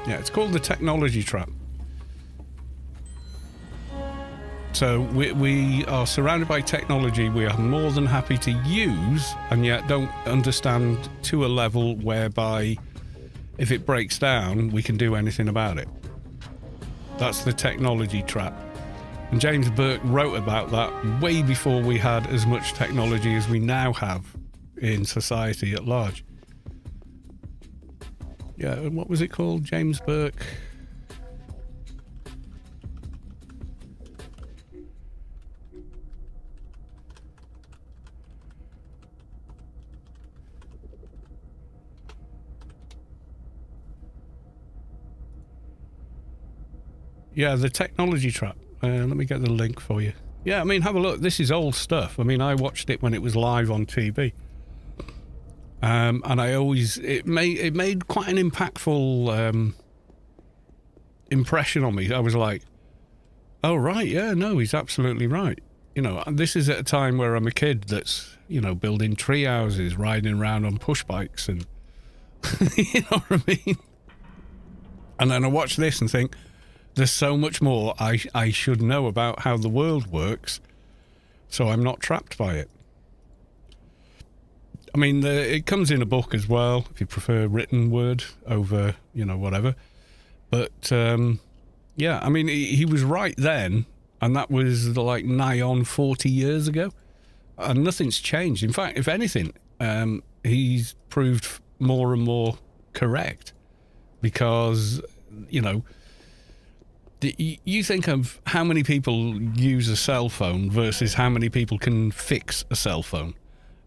Yeah, it's called the technology trap. So we are surrounded by technology we are more than happy to use, and yet don't understand to a level whereby if it breaks down, we can do anything about it. That's the technology trap. And James Burke wrote about that way before we had as much technology as we now have in society at large. Yeah, and what was it called? James Burke. Yeah, the technology trap. Let me get the link for you. Yeah, I mean, have a look. This is old stuff. I mean, I watched it when it was live on TV. And it made quite an impactful impression on me. I was like, oh, right, yeah, no, he's absolutely right. You know, this is at a time where I'm a kid that's, you know, building tree houses, riding around on push bikes and, you know what I mean? And then I watch this and think, there's so much more I should know about how the world works, so I'm not trapped by it. I mean, it comes in a book as well, if you prefer written word over, you know, whatever. But, yeah, I mean, he was right then, and that was like nigh on 40 years ago, and nothing's changed. In fact, if anything, he's proved more and more correct, because, you know, you think of how many people use a cell phone versus how many people can fix a cell phone.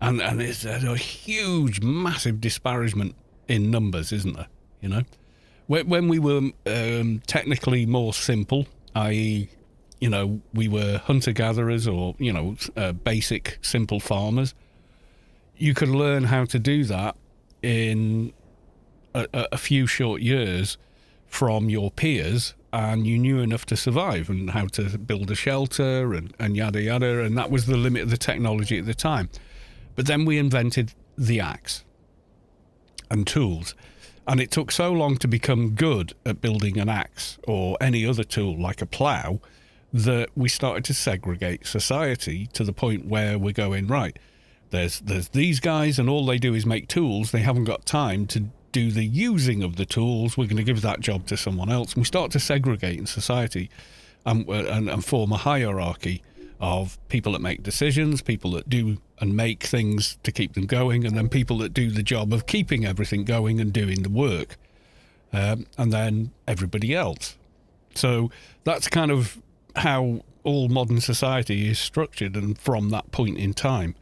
And there's a huge, massive disparagement in numbers, isn't there? You know, when we were technically more simple, i.e., you know, we were hunter-gatherers or, you know, basic, simple farmers, you could learn how to do that in a few short years from your peers, and you knew enough to survive and how to build a shelter and yada yada, and that was the limit of the technology at the time. But then we invented the axe and tools, and it took so long to become good at building an axe or any other tool like a plough that we started to segregate society to the point where we're going, right, there's these guys and all they do is make tools. They haven't got time to do the using of the tools. We're going to give that job to someone else. And we start to segregate in society and form a hierarchy of people that make decisions, people that do and make things to keep them going, and then people that do the job of keeping everything going and doing the work, and then everybody else. So that's kind of how all modern society is structured, and from that point in time.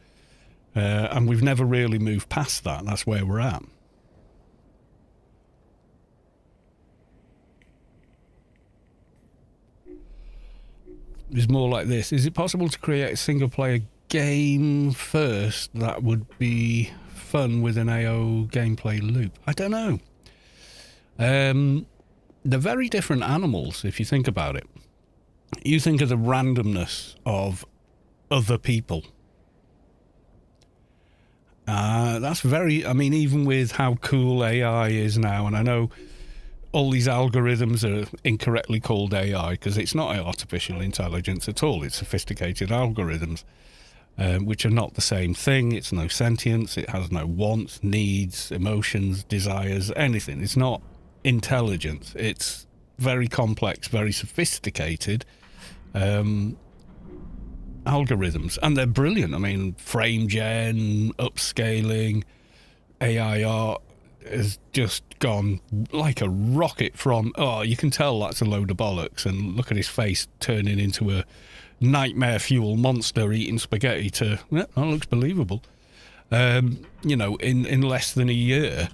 And we've never really moved past that. That's where we're at. Is more like this. Is it possible to create a single player game first that would be fun with an AO gameplay loop? I don't know. They're very different animals if you think about it. You think of the randomness of other people That's very, I mean, even with how cool AI is now, and I know all these algorithms are incorrectly called AI because it's not artificial intelligence at all. It's sophisticated algorithms, which are not the same thing. It's no sentience. It has no wants, needs, emotions, desires, anything. It's not intelligence. It's very complex, very sophisticated algorithms, and they're brilliant. I mean, frame gen, upscaling, AI art has just gone like a rocket from, oh, you can tell that's a load of bollocks, and look at his face turning into a nightmare fuel monster eating spaghetti, to, yeah, that looks believable. You know, in less than a year.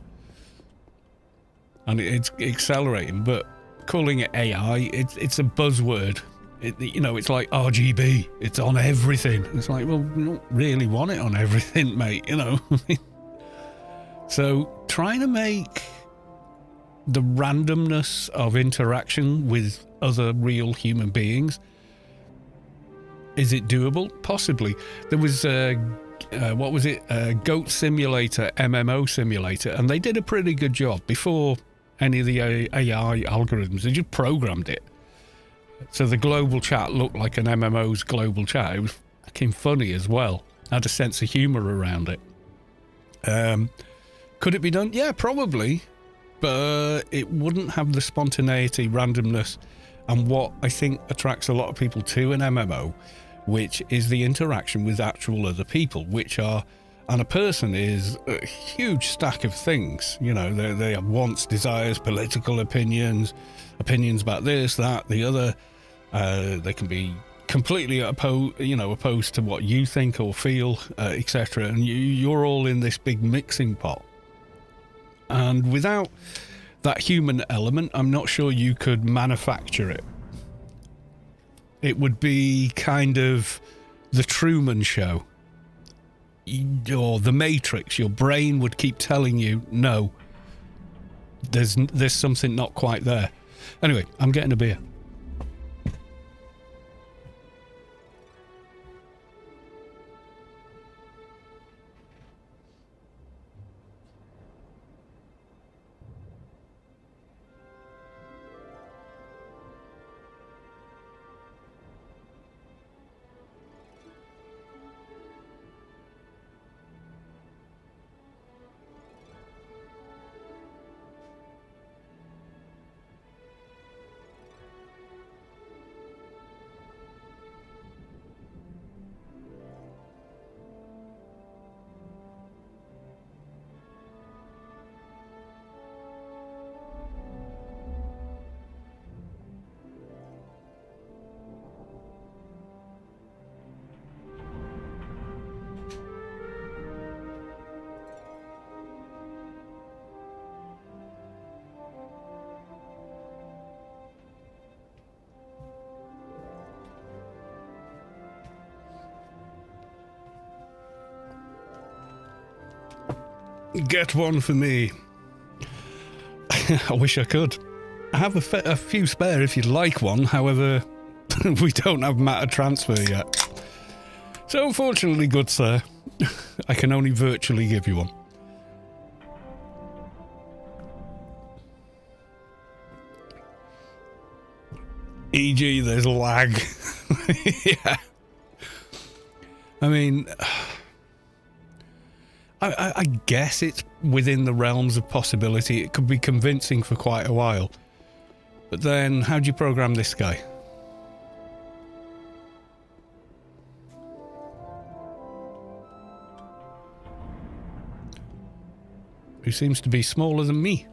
And it's accelerating, but calling it AI, it's a buzzword. You know, it's like RGB. It's on everything. It's like, well, we don't really want it on everything, mate, you know. So trying to make the randomness of interaction with other real human beings, is it doable? Possibly. There was what was it? Goat Simulator, MMO Simulator, and they did a pretty good job before any of the AI algorithms. They just programmed it. So the global chat looked like an MMO's global chat. It was fucking funny as well. Had a sense of humour around it. Could it be done? Yeah, probably. But it wouldn't have the spontaneity, randomness, and what I think attracts a lot of people to an MMO, which is the interaction with actual other people, which are, and a person is a huge stack of things. You know, they have wants, desires, political opinions about this, that, the other. They can be completely opposed to what you think or feel, etc. And you're all in this big mixing pot. And without that human element, I'm not sure you could manufacture it. It would be kind of the Truman Show or the Matrix. Your brain would keep telling you, no, there's something not quite there. Anyway, I'm getting a beer. Get one for me. I wish I could. I have a few spare if you'd like one. However, we don't have matter transfer yet. So unfortunately, good sir, I can only virtually give you one. E.g., there's lag. Yeah. I mean, I guess it's within the realms of possibility. It could be convincing for quite a while. But then, how do you program this guy? Who seems to be smaller than me.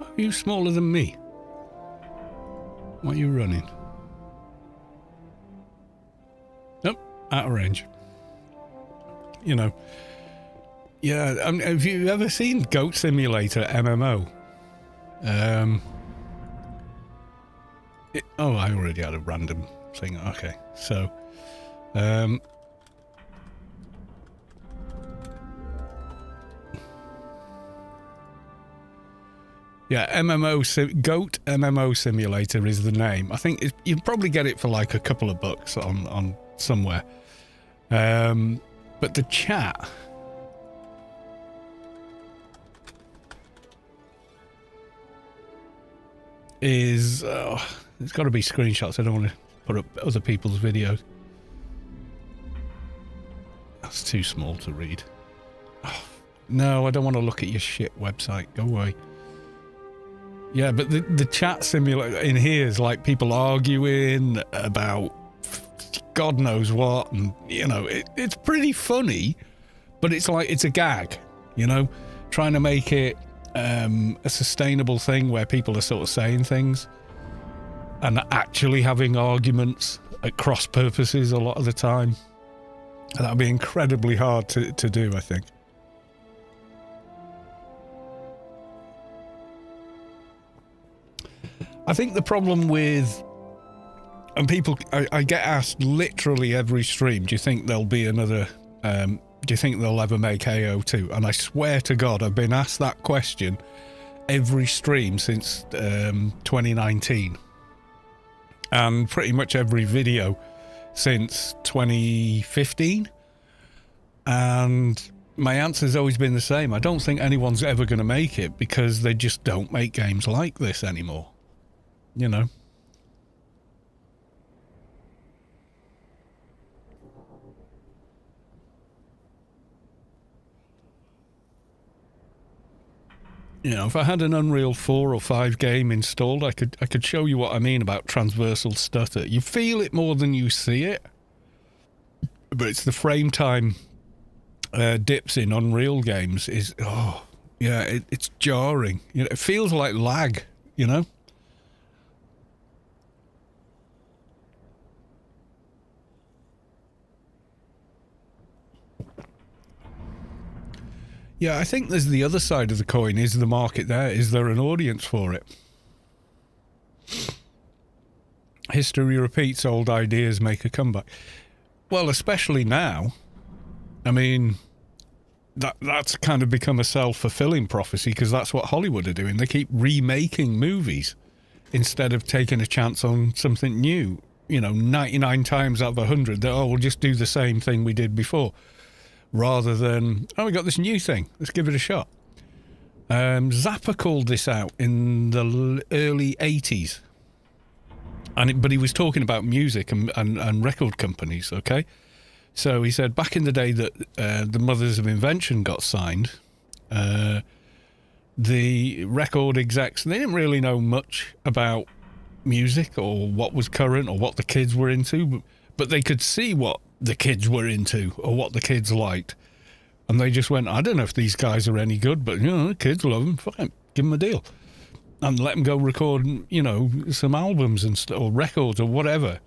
Are you smaller than me? Why are you running? Nope, out of range. You know. Yeah, have you ever seen Goat Simulator MMO? Oh, I already had a random thing. Okay, so Yeah, Goat MMO Simulator is the name. I think you can probably get it for like a couple of bucks on somewhere. But the chat is it's got to be screenshots. I don't want to put up other people's videos. That's too small to read. Oh, no, I don't want to look at your shit website. Go away. Yeah, but the chat simulator in here is like people arguing about God knows what, and you know it's pretty funny, but it's like it's a gag, you know, trying to make it a sustainable thing where people are sort of saying things and actually having arguments at cross purposes a lot of the time. And that'd be incredibly hard to do, I think. I think the problem with, and people, I get asked literally every stream, do you think there'll be another, do you think they'll ever make AO2? And I swear to God, I've been asked that question every stream since 2019. And pretty much every video since 2015. And my answer's always been the same. I don't think anyone's ever going to make it because they just don't make games like this anymore. You know. You know, if I had an Unreal 4 or 5 game installed, I could show you what I mean about transversal stutter. You feel it more than you see it, but it's the frame time dips in Unreal games is, oh, yeah, it's jarring. You know, it feels like lag, you know? Yeah, I think there's the other side of the coin. Is the market there? Is there an audience for it? History repeats, old ideas make a comeback. Well, especially now. I mean, that's kind of become a self-fulfilling prophecy because that's what Hollywood are doing. They keep remaking movies instead of taking a chance on something new. You know, 99 times out of 100, we'll just do the same thing we did before. Rather than, we got this new thing, let's give it a shot. Zappa called this out in the early 80s. But he was talking about music and record companies, okay? So he said back in the day that the Mothers of Invention got signed, the record execs, they didn't really know much about music or what was current or what the kids were into, but they could see what the kids were into or what the kids liked. And they just went, I don't know if these guys are any good, but, you know, the kids love them, fine, give them a deal. And let them go record, you know, some albums and or records or whatever.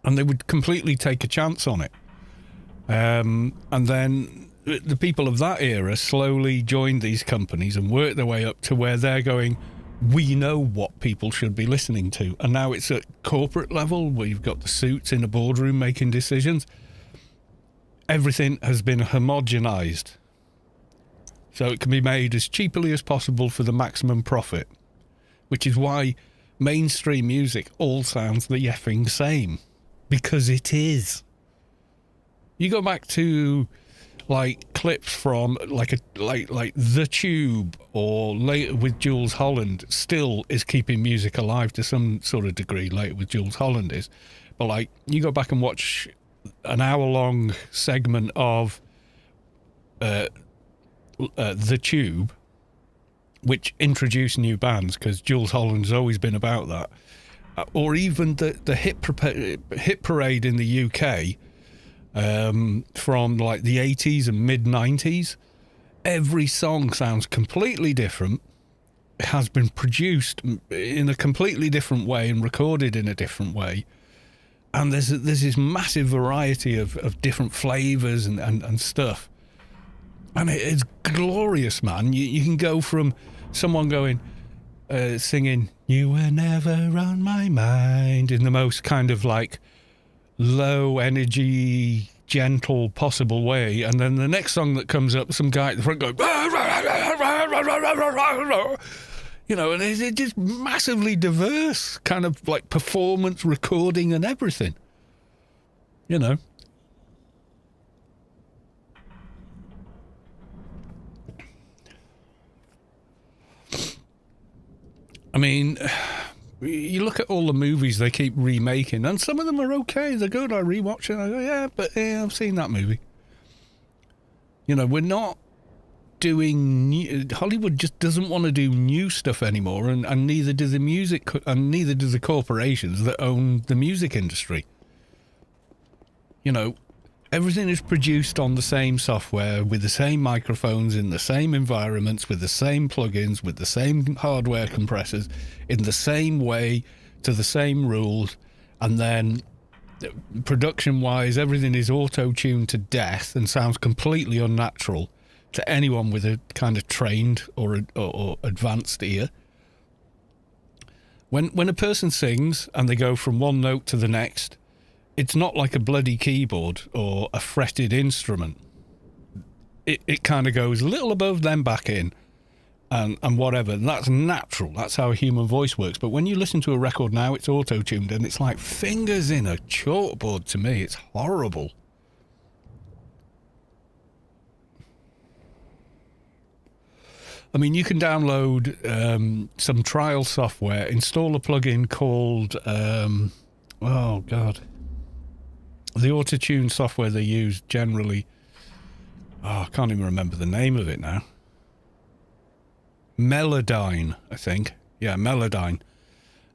And they would completely take a chance on it. And then the people of that era slowly joined these companies and worked their way up to where they're going, we know what people should be listening to. And now it's at corporate level where you've got the suits in a boardroom making decisions. Everything has been homogenized. So it can be made as cheaply as possible for the maximum profit. Which is why mainstream music all sounds the effing same. Because it is. You go back to like clips from like The Tube or Later with Jules Holland still is keeping music alive to some sort of degree. Later with Jules Holland is, but like you go back and watch an hour-long segment of The Tube, which introduced new bands because Jules Holland's always been about that, or even the hit parade in the UK. From like the 80s and mid 90s, every song sounds completely different. It has been produced in a completely different way and recorded in a different way. And there's this massive variety of different flavors and stuff. And it's glorious, man. You can go from someone going, singing, "You were never on my mind," in the most kind of like low energy, gentle possible way, and then the next song that comes up, some guy at the front going, You know, and it's just massively diverse, kind of like performance, recording, and everything. You know. I mean, you look at all the movies they keep remaking, and some of them are okay. They're good. I rewatch it. I go, yeah, but I've seen that movie. You know, we're not doing new, Hollywood just doesn't want to do new stuff anymore, and neither do the music, and neither do the corporations that own the music industry. You know, everything is produced on the same software, with the same microphones, in the same environments, with the same plugins, with the same hardware compressors, in the same way, to the same rules, and then production-wise, everything is auto-tuned to death and sounds completely unnatural to anyone with a kind of trained or advanced ear. When a person sings and they go from one note to the next, it's not like a bloody keyboard or a fretted instrument. It kind of goes a little above, then back in, and whatever. And that's natural. That's how a human voice works. But when you listen to a record now, it's auto-tuned, and it's like fingers in a chalkboard to me. It's horrible. I mean, you can download some trial software, install a plugin called, oh, God. The auto-tune software they use generally, I can't even remember the name of it now. Melodyne, I think. Yeah, Melodyne.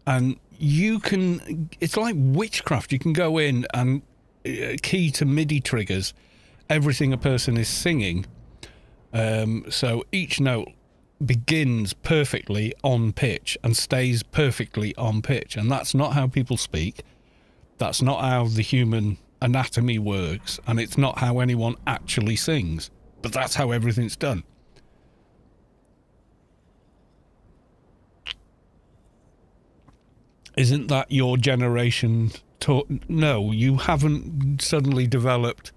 And you can, it's like witchcraft. You can go in and key to MIDI triggers everything a person is singing. So each note begins perfectly on pitch and stays perfectly on pitch. And that's not how people speak. That's not how the human anatomy works, and it's not how anyone actually sings, but that's how everything's done. Isn't that your generation taught? No, you haven't suddenly developed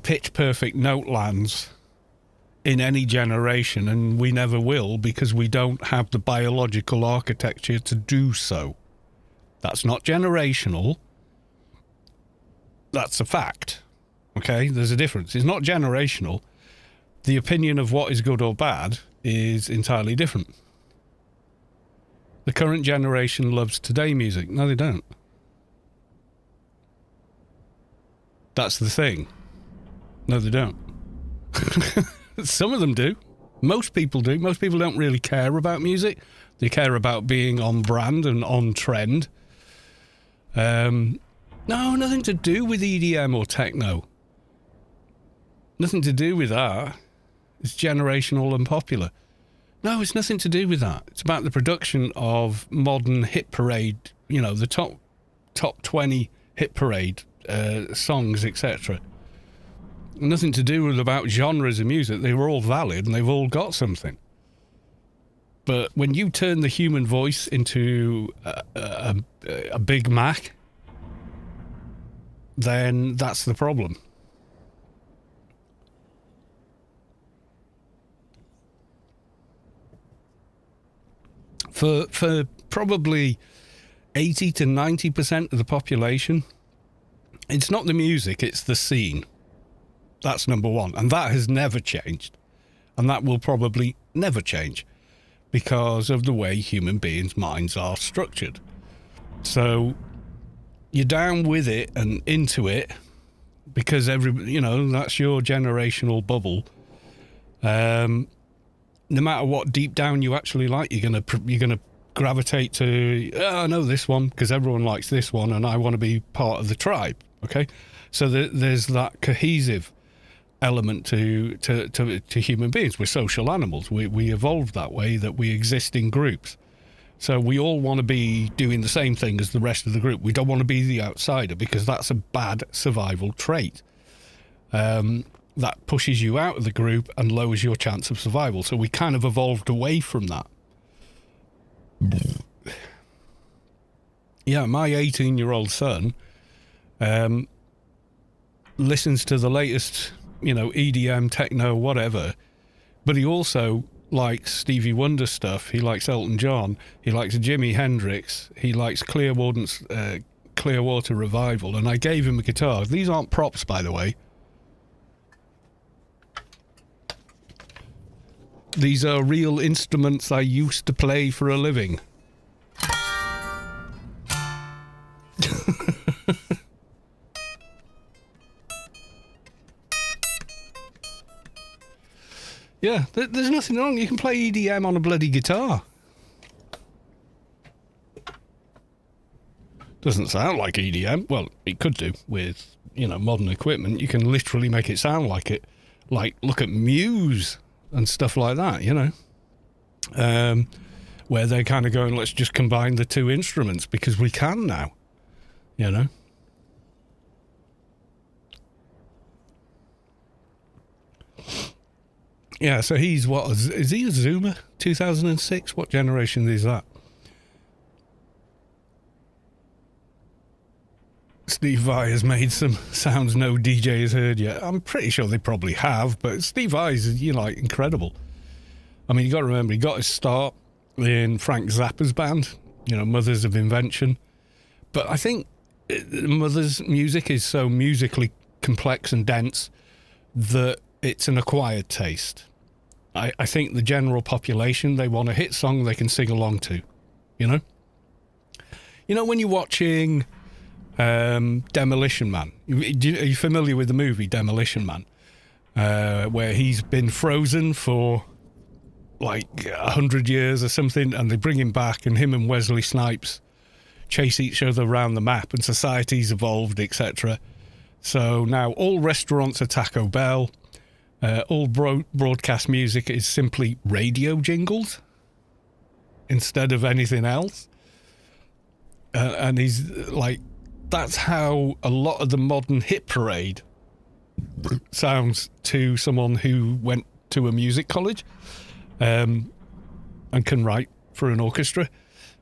pitch perfect note lands in any generation, and we never will, because we don't have the biological architecture to do so. That's not generational. That's a fact. Okay? There's a difference. It's not generational. The opinion of what is good or bad is entirely different. The current generation loves today music. No, they don't. That's the thing. No, they don't. Some of them do. Most people do. Most people don't really care about music. They care about being on brand and on trend. No, nothing to do with EDM or techno. Nothing to do with that. It's generational and popular. No, it's nothing to do with that. It's about the production of modern hit parade, you know, the top 20 hit parade songs, etc. Nothing to do with about genres of music. They were all valid and they've all got something. But when you turn the human voice into a Big Mac, then that's the problem. For probably 80 to 90% of the population, it's not the music, it's the scene. That's number one. And that has never changed. And that will probably never change, because of the way human beings' minds are structured. So you're down with it and into it because that's your generational bubble. No matter what deep down you actually like, you're gonna gravitate to, I know this one because everyone likes this one and I want to be part of the tribe. Okay, so there's that cohesive element to human beings. We're social animals. We evolved that way, that we exist in groups. So we all want to be doing the same thing as the rest of the group. We don't want to be the outsider, because that's a bad survival trait. That pushes you out of the group and lowers your chance of survival. So we kind of evolved away from that. Yeah, my 18-year-old son listens to the latest, EDM, techno, whatever, but he also likes Stevie Wonder stuff. He likes Elton John. He likes Jimi Hendrix. He likes Clearwater Revival. And I gave him a guitar. These aren't props, by the way. These are real instruments I used to play for a living. Yeah, there's nothing wrong. You can play EDM on a bloody guitar. Doesn't sound like EDM. Well, it could do with, modern equipment. You can literally make it sound like it. Like, look at Muse and stuff like that, where they're kind of going, let's just combine the two instruments because we can now, Yeah, so he's what? Is he a Zoomer? 2006? What generation is that? Steve Vai has made some sounds no DJ has heard yet. I'm pretty sure they probably have, but Steve Vai is, incredible. I mean, you got to remember, he got his start in Frank Zappa's band, Mothers of Invention. But I think Mother's music is so musically complex and dense that it's an acquired taste. I think the general population, they want a hit song they can sing along to, when you're watching Demolition Man, are you familiar with the movie Demolition Man, where he's been frozen for like 100 years or something, and they bring him back, and him and Wesley Snipes chase each other around the map, and society's evolved, etc. So now all restaurants are Taco Bell. All broadcast music is simply radio jingles instead of anything else. And he's like, that's how a lot of the modern hit parade sounds to someone who went to a music college and can write for an orchestra.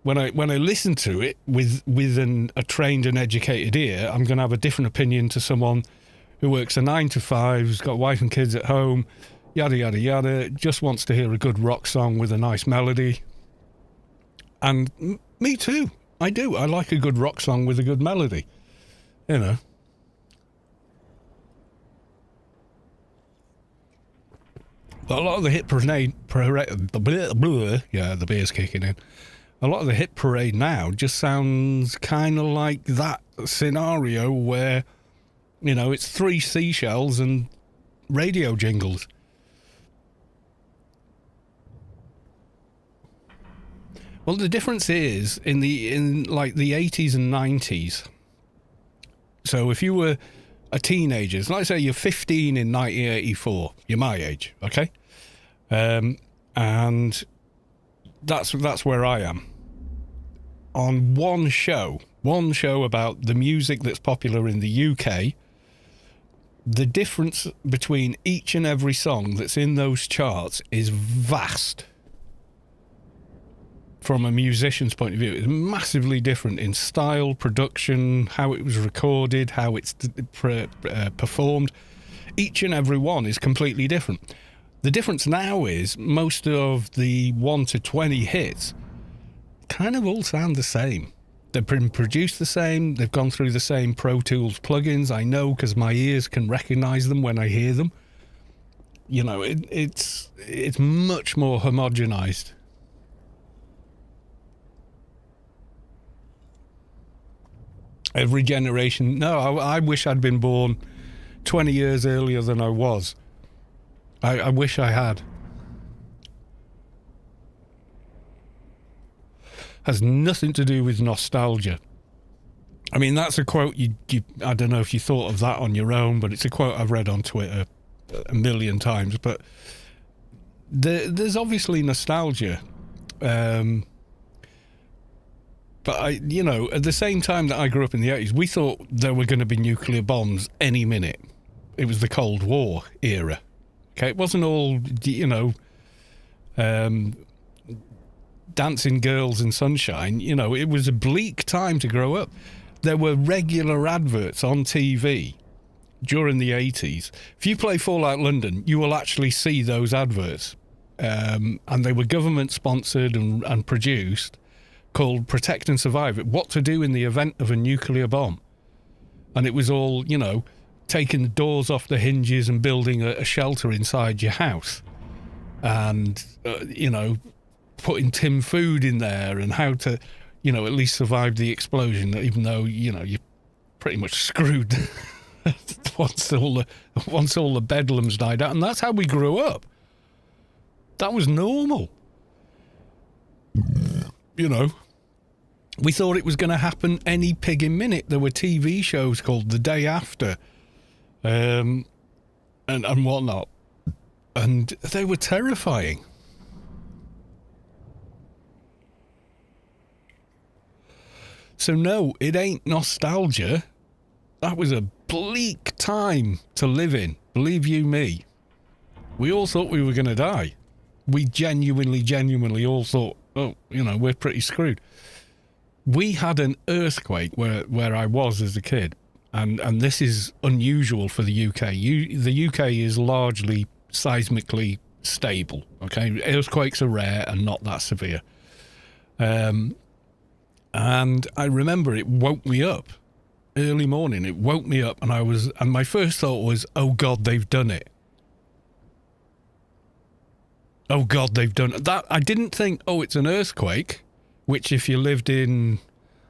When I listen to it with a trained and educated ear, I'm going to have a different opinion to someone who works a 9 to 5, who's got a wife and kids at home, yada, yada, yada, just wants to hear a good rock song with a nice melody. And me too. I do. I like a good rock song with a good melody. But a lot of the hit parade, the beer's kicking in. A lot of the hit parade now just sounds kind of like that scenario where, it's 3 seashells and radio jingles. Well, the difference is in the 80s and 90s. So if you were a teenager, let's say you're 15 in 1984, you're my age, okay? And that's where I am. On one show about the music that's popular in the UK, the difference between each and every song that's in those charts is vast. From a musician's point of view, it's massively different in style, production, how it was recorded, how it's performed. Each and every one is completely different. The difference now is most of the 1 to 20 hits kind of all sound the same. They've been produced the same. They've gone through the same Pro Tools plugins. I know because my ears can recognize them when I hear them. It's much more homogenized. Every generation. No, I wish I'd been born 20 years earlier than I was. I wish I had. Has nothing to do with nostalgia. I mean, that's a quote you I don't know if you thought of that on your own, but it's a quote I've read on Twitter a million times. But there's obviously nostalgia. But at the same time that I grew up in the 80s, we thought there were going to be nuclear bombs any minute. It was the Cold War era. Okay, it wasn't all, dancing girls in sunshine. It was a bleak time to grow up. There were regular adverts on TV during the 80s. If you play Fallout London, you will actually see those adverts and they were government sponsored and produced, called Protect and Survive. What to do in the event of a nuclear bomb. And it was all, you know, taking the doors off the hinges and building a shelter inside your house. And, you know, putting tin food in there and how to, you know, at least survive the explosion, even though, you know, you're pretty much screwed once all the bedlams died out. And that's how we grew up. That was normal. You know, we thought it was going to happen any pigging minute. There were TV shows called The Day After, and whatnot, and they were terrifying. So no, it ain't nostalgia. That was a bleak time to live in, believe you me. We all thought we were going to die. We genuinely all thought, oh, you know, we're pretty screwed. We had an earthquake where I was as a kid, and this is unusual for the UK. The UK is largely seismically stable, okay? Earthquakes are rare and not that severe. And I remember it woke me up early morning. It woke me up, and my first thought was, oh God, they've done it. Oh God, they've done it. That I didn't think, oh, it's an earthquake. Which if you lived in,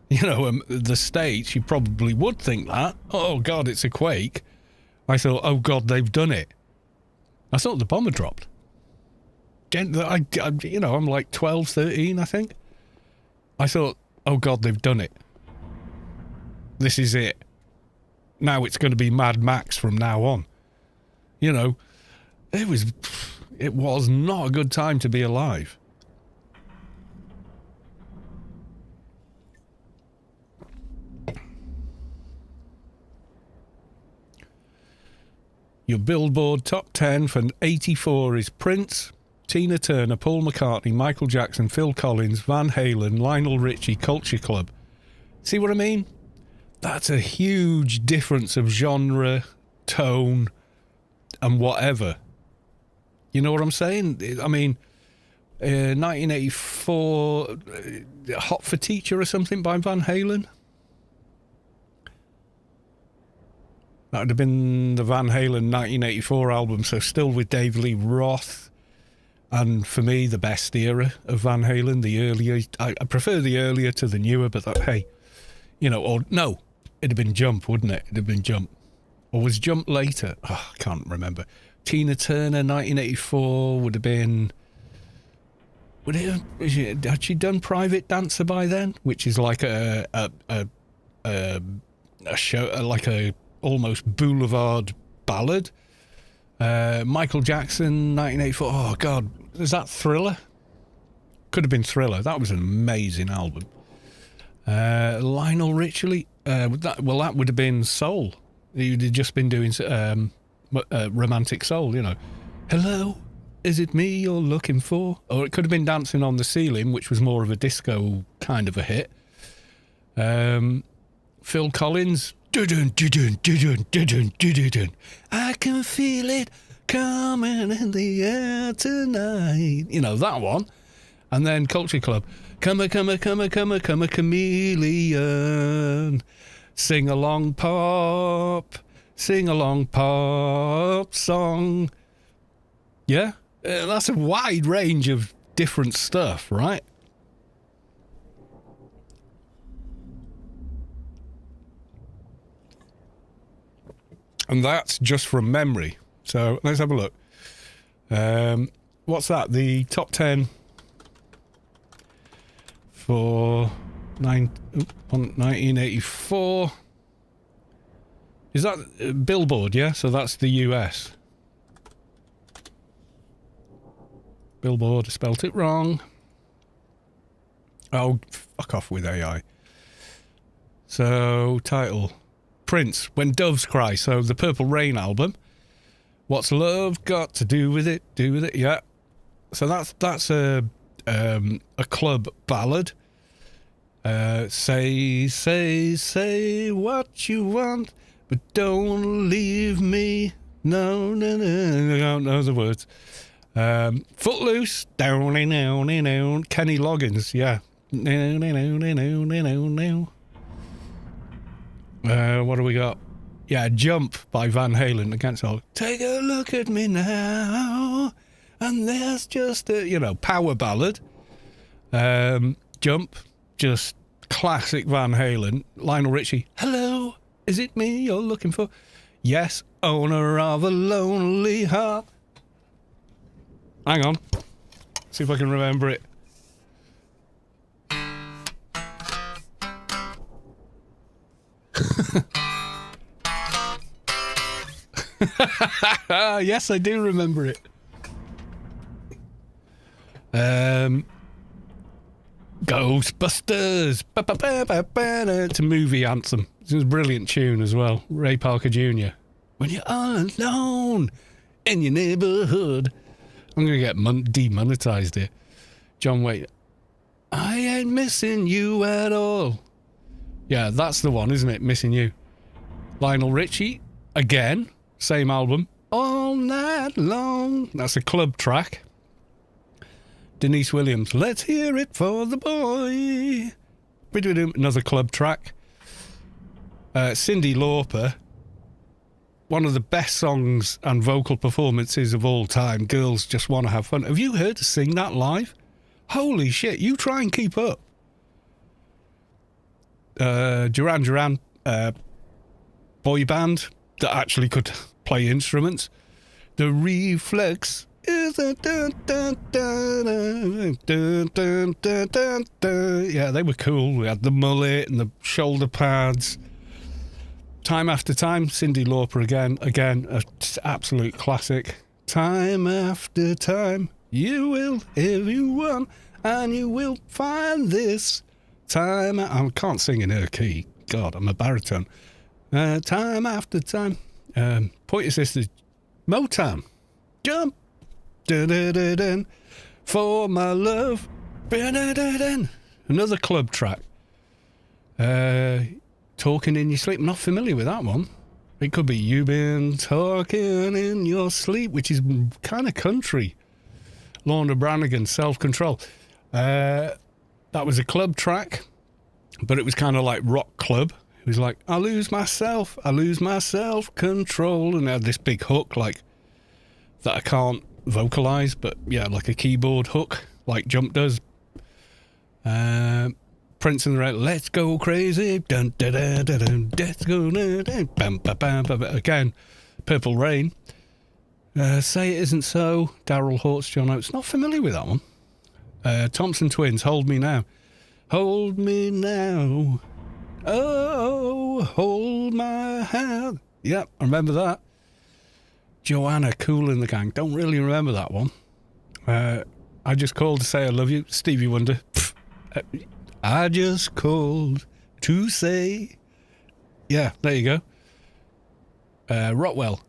you know, the States, you probably would think that. Oh, God, it's a quake. I thought, oh, God, they've done it. I thought the bomb had dropped. You know, I'm like 12, 13, I think. I thought, oh, God, they've done it. This is it. Now it's going to be Mad Max from now on. You know, it was not a good time to be alive. Your Billboard top 10 for 84 is Prince, Tina Turner, Paul McCartney, Michael Jackson, Phil Collins, Van Halen, Lionel Richie, Culture Club. See what I mean? That's a huge difference of genre, tone, and whatever. You know what I'm saying? I mean, 1984, Hot for Teacher or something by Van Halen. That would have been the Van Halen 1984 album, so still with Dave Lee Roth. And for me, the best era of Van Halen, the earlier. I prefer the earlier to the newer, but that, hey, you know, or no, it'd have been Jump, wouldn't it? It'd have been Jump. Or was Jump later? Oh, I can't remember. Tina Turner, 1984, would have been... had she done Private Dancer by then? Which is like a show, like a almost boulevard ballad. Michael Jackson, 1984. Oh, God. Is that Thriller? Could have been Thriller. That was an amazing album. Lionel Richie, that would have been Soul. He'd just been doing romantic soul, you know. Hello, is it me you're looking for? Or it could have been Dancing on the Ceiling, which was more of a disco kind of a hit. Phil Collins, dun, dun, dun, dun, dun, dun, dun. I can feel it coming in the air tonight. You know, that one. And then Culture Club, come a chameleon. Sing along pop song. Yeah, that's a wide range of different stuff, right? And that's just from memory. So let's have a look. What's that? The top 10 for 1984. Is that Billboard, yeah? So that's the US. Billboard, spelt it wrong. Oh, fuck off with AI. So, title. Prince, When Doves Cry. So the Purple Rain album. What's love got to do with it? Do with it, yeah. So that's a club ballad. Say what you want, but don't leave me. No, I don't know the words. Footloose, down, Kenny Loggins, yeah. What do we got? Yeah, Jump by Van Halen against all. Take a look at me now, and there's just a, power ballad. Jump, just classic Van Halen. Lionel Richie, hello, is it me you're looking for? Yes, owner of a lonely heart. Hang on, see if I can remember it. Yes, I do remember it. Ghostbusters. It's a movie anthem. It's a brilliant tune as well. Ray Parker Jr. When you're all alone in your neighborhood. I'm going to get demonetized here. John Wayne. I ain't missing you at all. Yeah, that's the one, isn't it? Missing You. Lionel Richie, again, same album. All Night Long. That's a club track. Denise Williams, Let's Hear It for the Boy. Another club track. Cyndi Lauper, one of the best songs and vocal performances of all time. Girls Just Want to Have Fun. Have you heard her sing that live? Holy shit, you try and keep up. Duran Duran, boy band that actually could play instruments. The Reflex is a dun dun dun dun dun dun dun dun. Yeah, they were cool. We had the mullet and the shoulder pads. Time After Time, Cyndi Lauper again, an absolute classic. Time after time, you will, everyone, and you will find this. Time, I can't sing in her key. God, I'm a baritone. Time after time. Pointer Sisters, Motown, Jump, dun-dun-dun-dun, For My Love, dun-dun-dun-dun. Another club track. Talking in Your Sleep. I'm not familiar with that one. It could be You've Been Talking in Your Sleep, which is kind of country. Lorna Branigan, Self-Control. That was a club track, but it was kind of like rock club. It was like, I lose my self-control. And it had this big hook, like, that I can't vocalise, but yeah, like a keyboard hook, like Jump does. Prince and the Red, Let's Go Crazy, dun dun dun dun dun, let's go, dun, dun, bam, bam, bam, bam. Again, Purple Rain. Say It Isn't So, Daryl Hortz, John Oates. Not familiar with that one. Thompson Twins, Hold Me Now. Hold me now. Oh, hold my hand. Yep, I remember that. Joanna, Kool and the Gang. Don't really remember that one. I Just Called to Say I Love You. Stevie Wonder. I just called to say. Yeah, there you go. Rockwell.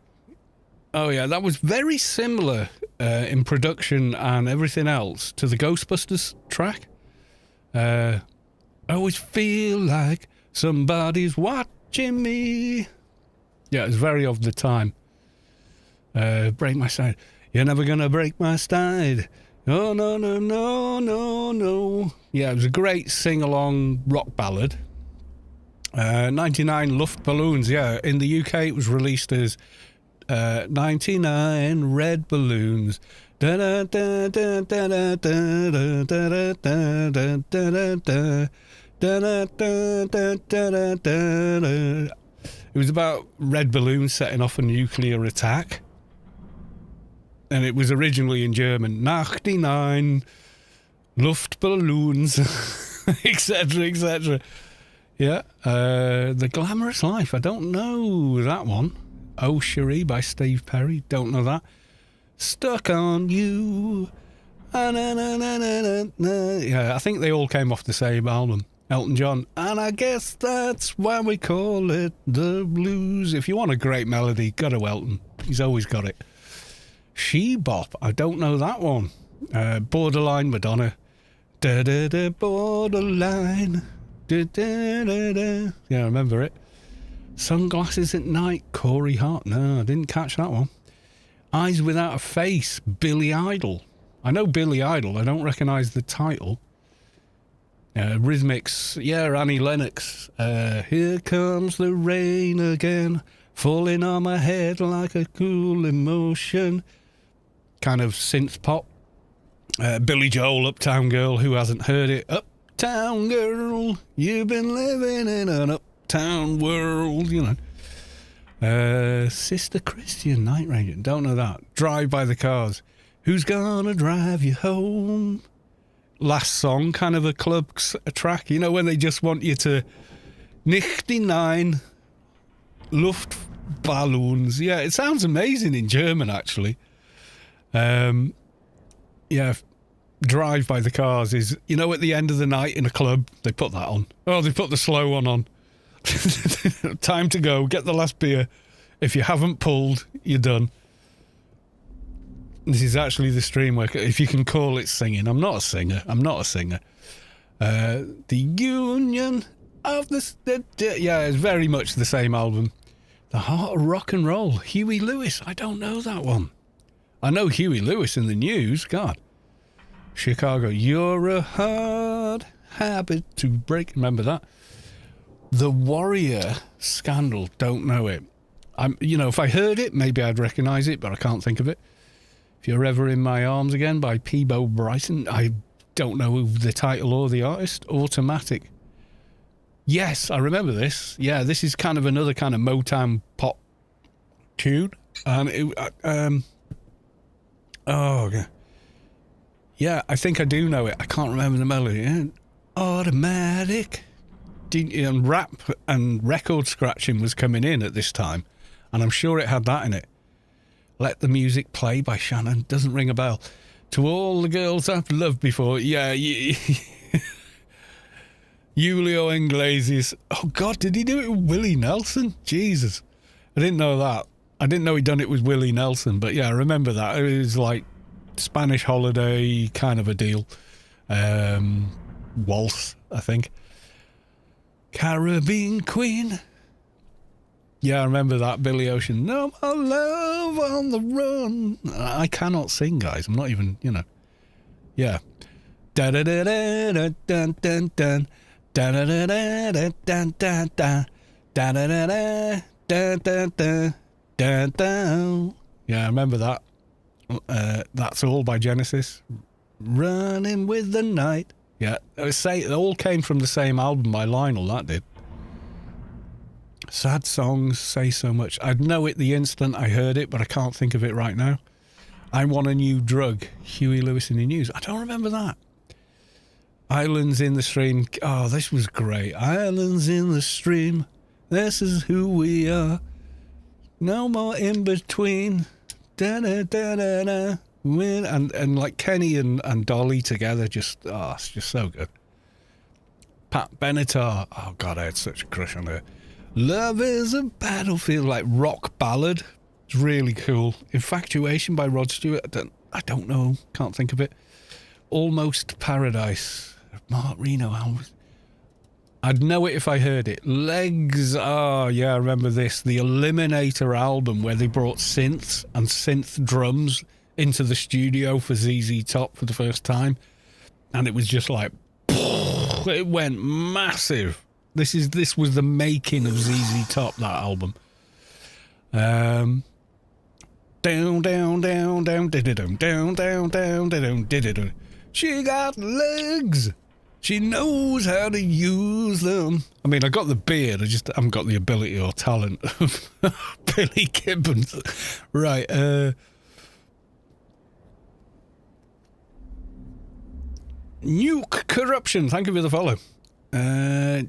Oh yeah, that was very similar in production and everything else to the Ghostbusters track. I always feel like somebody's watching me. Yeah, it was very of the time. Break My Stride. You're never gonna break my stride. Oh, no, no, no, no, no. Yeah, it was a great sing-along rock ballad. 99 Luftballons, yeah. In the UK, it was released as 99 Red Balloons. It was about red balloons setting off a nuclear attack. And it was originally in German. 99 Luftballons, etc., etc. Yeah. The Glamorous Life. I don't know that one. Oh Cherie by Steve Perry. Don't know that. Stuck on You. Yeah, I think they all came off the same album. Elton John. And I guess that's why we call it the blues. If you want a great melody, go to Elton. He's always got it. She Bop. I don't know that one. Borderline, Madonna. Da da da borderline. Da da da da. Yeah, I remember it. Sunglasses at Night, Corey Hart. No, I didn't catch that one. Eyes Without a Face, Billy Idol. I know Billy Idol, I don't recognise the title. Rhythmics, yeah, Annie Lennox. Here comes the rain again, falling on my head like a cool emotion. Kind of synth pop. Billy Joel, Uptown Girl, who hasn't heard it? Uptown Girl, you've been living in an uptown world, you know. Sister Christian, Night Ranger, don't know that. Drive by the Cars, Who's Gonna Drive You Home? Last song, kind of a club track, you know, when they just want you to 99 Luftballons. Yeah, it sounds amazing in German, actually. Yeah, Drive by the Cars is, you know, at the end of the night in a club, they put that on. Oh, they put the slow one on. Time to go, get the last beer. If you haven't pulled, you're done. This is actually the stream where, if you can call it singing. I'm not a singer. The Union of the... Yeah, it's very much the same album. The Heart of Rock and Roll, Huey Lewis. I don't know that one. I know Huey Lewis in the news. God. Chicago, you're a hard habit to break. Remember that? The Warrior, Scandal. Don't know it. You know, if I heard it, maybe I'd recognise it, but I can't think of it. If You're Ever in My Arms Again by Peebo Bryson. I don't know the title or the artist. Automatic. Yes, I remember this. Yeah, this is kind of another kind of Motown pop tune. And it, yeah, I think I do know it. I can't remember the melody. Automatic. And rap and record scratching was coming in at this time. And I'm sure it had that in it. Let the Music Play by Shannon. Doesn't ring a bell. To All the Girls I've Loved Before. Yeah, Julio Iglesias. Oh, God, did he do it with Willie Nelson? Jesus. I didn't know that. I didn't know he'd done it with Willie Nelson. But, yeah, I remember that. It was like Spanish Holiday kind of a deal. Waltz, I think. Caribbean Queen. Yeah, I remember that. Billy Ocean. No more love on the run. I cannot sing, guys. I'm not even, you know. Yeah. Da da da da da dun dun dun. Da da da da da dun dun dun. Da da da da dun dun dun. Dun dun. Yeah, I remember that. That's All by Genesis. Running with the Night. Yeah, it all came from the same album by Lionel, that did. Sad Songs, Say So Much. I'd know it the instant I heard it, but I can't think of it right now. I Want a New Drug, Huey Lewis in the News. I don't remember that. Islands in the Stream. Oh, this was great. Islands in the Stream. This is who we are. No more in between. Da da da da da. And like Kenny and Dolly together, just it's just so good. Pat Benatar. Oh God, I had such a crush on her. Love is a Battlefield, like rock ballad. It's really cool. Infatuation by Rod Stewart. I don't know. Can't think of it. Almost Paradise. Mark Reno. I'd know it if I heard it. Legs. Oh yeah, I remember this. The Eliminator album where they brought synths and synth drums into the studio for ZZ Top for the first time, and it was just like it went massive. This was the making of ZZ Top, that album. Down down down down down down down down down. She got legs. She knows how to use them. I mean, I got the beard. I just haven't got the ability or talent of Billy Gibbons. Right. Nuke Corruption, thank you for the follow.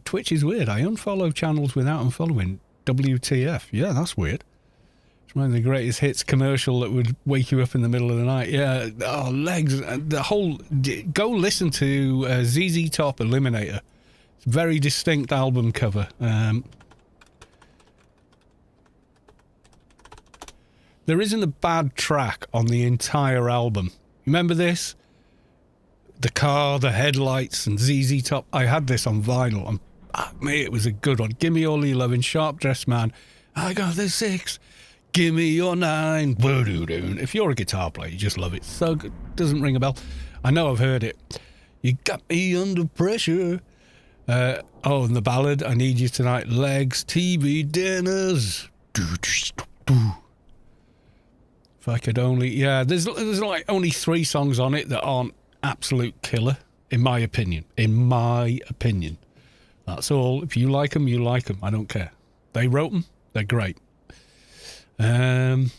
Twitch is weird. I unfollow channels without unfollowing. WTF. Yeah, that's weird. It's one of the greatest hits commercial that would wake you up in the middle of the night. Yeah, oh, legs. The whole... Go listen to ZZ Top Eliminator. It's a very distinct album cover. There isn't a bad track on the entire album. Remember this? The car, the headlights, and ZZ Top. I had this on vinyl. And it was a good one. Give Me All Your Lovin', Sharp Dressed Man. I got the 6. Give me your 9. If you're a guitar player, you just love it. So good. Doesn't ring a bell. I know I've heard it. You got me under pressure. And the ballad, I Need You Tonight. Legs, TV, dinners. If I could only... Yeah, there's like only 3 songs on it that aren't absolute killer, in my opinion. In my opinion. That's all. If you like them, you like them. I don't care. They wrote them. They're great. Come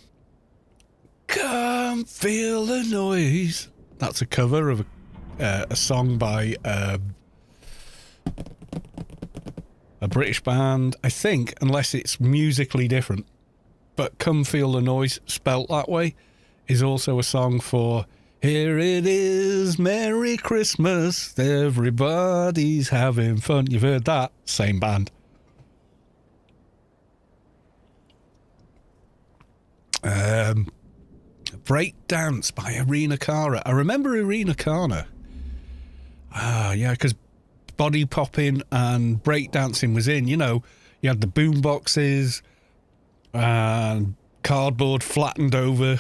feel the noise. That's a cover of a song by a British band, I think, unless it's musically different. But Come Feel the Noise, spelt that way, is also a song for Here It Is, Merry Christmas, everybody's having fun. You've heard that? Same band. Break Dance by Irina Cara. I remember Irina Cara. Yeah, because body popping and break dancing was in. You know, you had the boom boxes and cardboard flattened over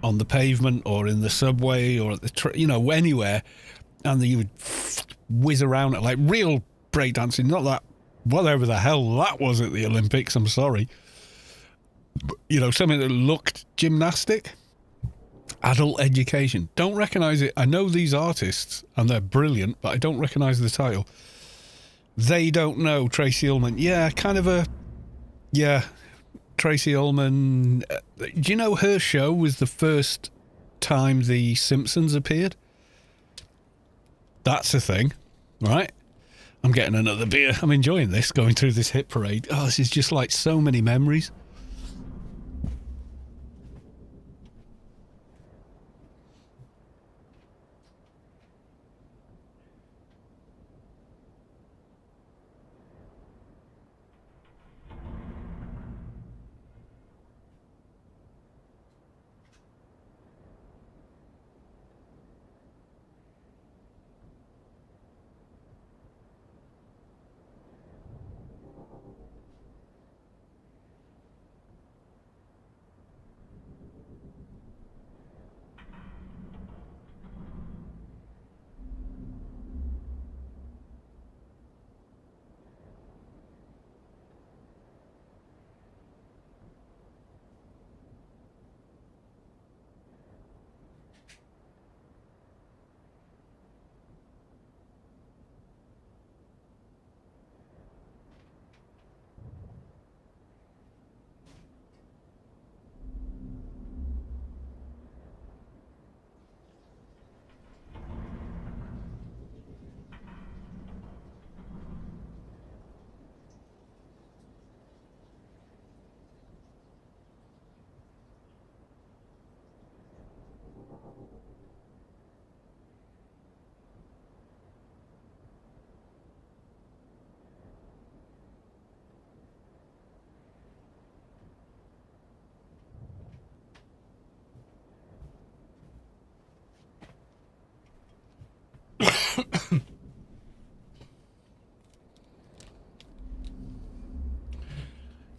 on the pavement or in the subway or at the anywhere, and you would whiz around it like real break dancing. Not that whatever the hell that was at the Olympics. I'm sorry. Something that looked gymnastic. Adult Education. Don't recognise it. I know these artists and they're brilliant, but I don't recognise the title. They Don't Know, Tracy Ullman. Yeah, kind of a... Yeah, Tracy Ullman. Do you know her show was the first time The Simpsons appeared? That's a thing, right? I'm getting another beer. I'm enjoying this, going through this hit parade. Oh, this is just like so many memories.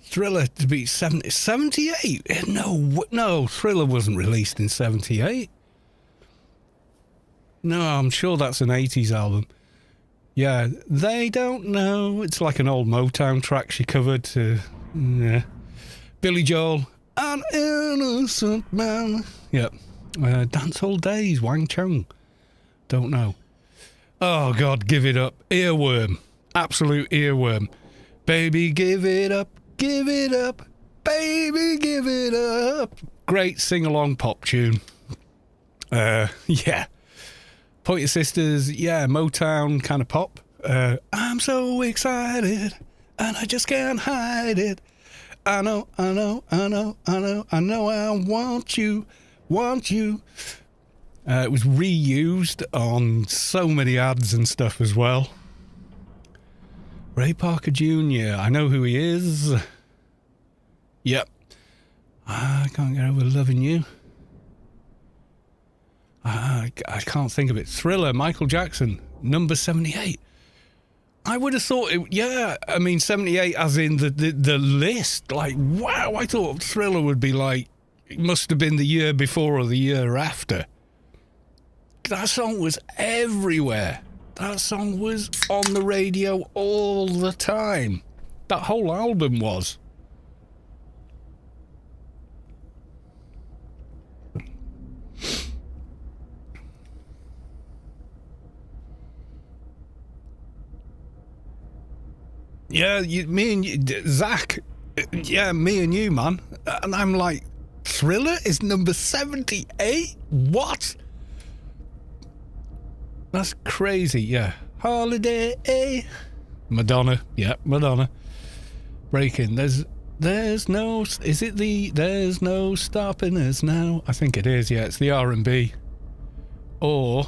Thriller to be 78? No, Thriller wasn't released in 78. No, I'm sure that's an 80s album. Yeah, They Don't Know. It's like an old Motown track she covered to... Yeah. Billy Joel. An Innocent Man. Yep. Dance All Days, Wang Chung. Don't know. Oh, God, give it up. Earworm. Absolute earworm. Baby, give it up. Give it up. Baby, give it up. Great sing-along pop tune. Yeah. Pointer Sisters, yeah, Motown kind of pop. I'm so excited, and I just can't hide it. I know, I want you. It was reused on so many ads and stuff as well. Ray Parker Jr., I know who he is. Yep. I can't get over loving you. I can't think of it. Thriller, Michael Jackson, number 78. I would have thought it, yeah. I mean, 78 as in the list. Like, wow, I thought Thriller would be like, it must have been the year before or the year after. That song was everywhere. That song was on the radio all the time. That whole album was. Yeah, me and you, Zach. Yeah, me and you, man. And I'm like, Thriller is number 78? What? That's crazy, yeah. Holiday. Madonna. Yeah, Madonna. Breaking. There's no... Is it the... There's no stopping us now? I think it is, yeah. It's the R&B. Or...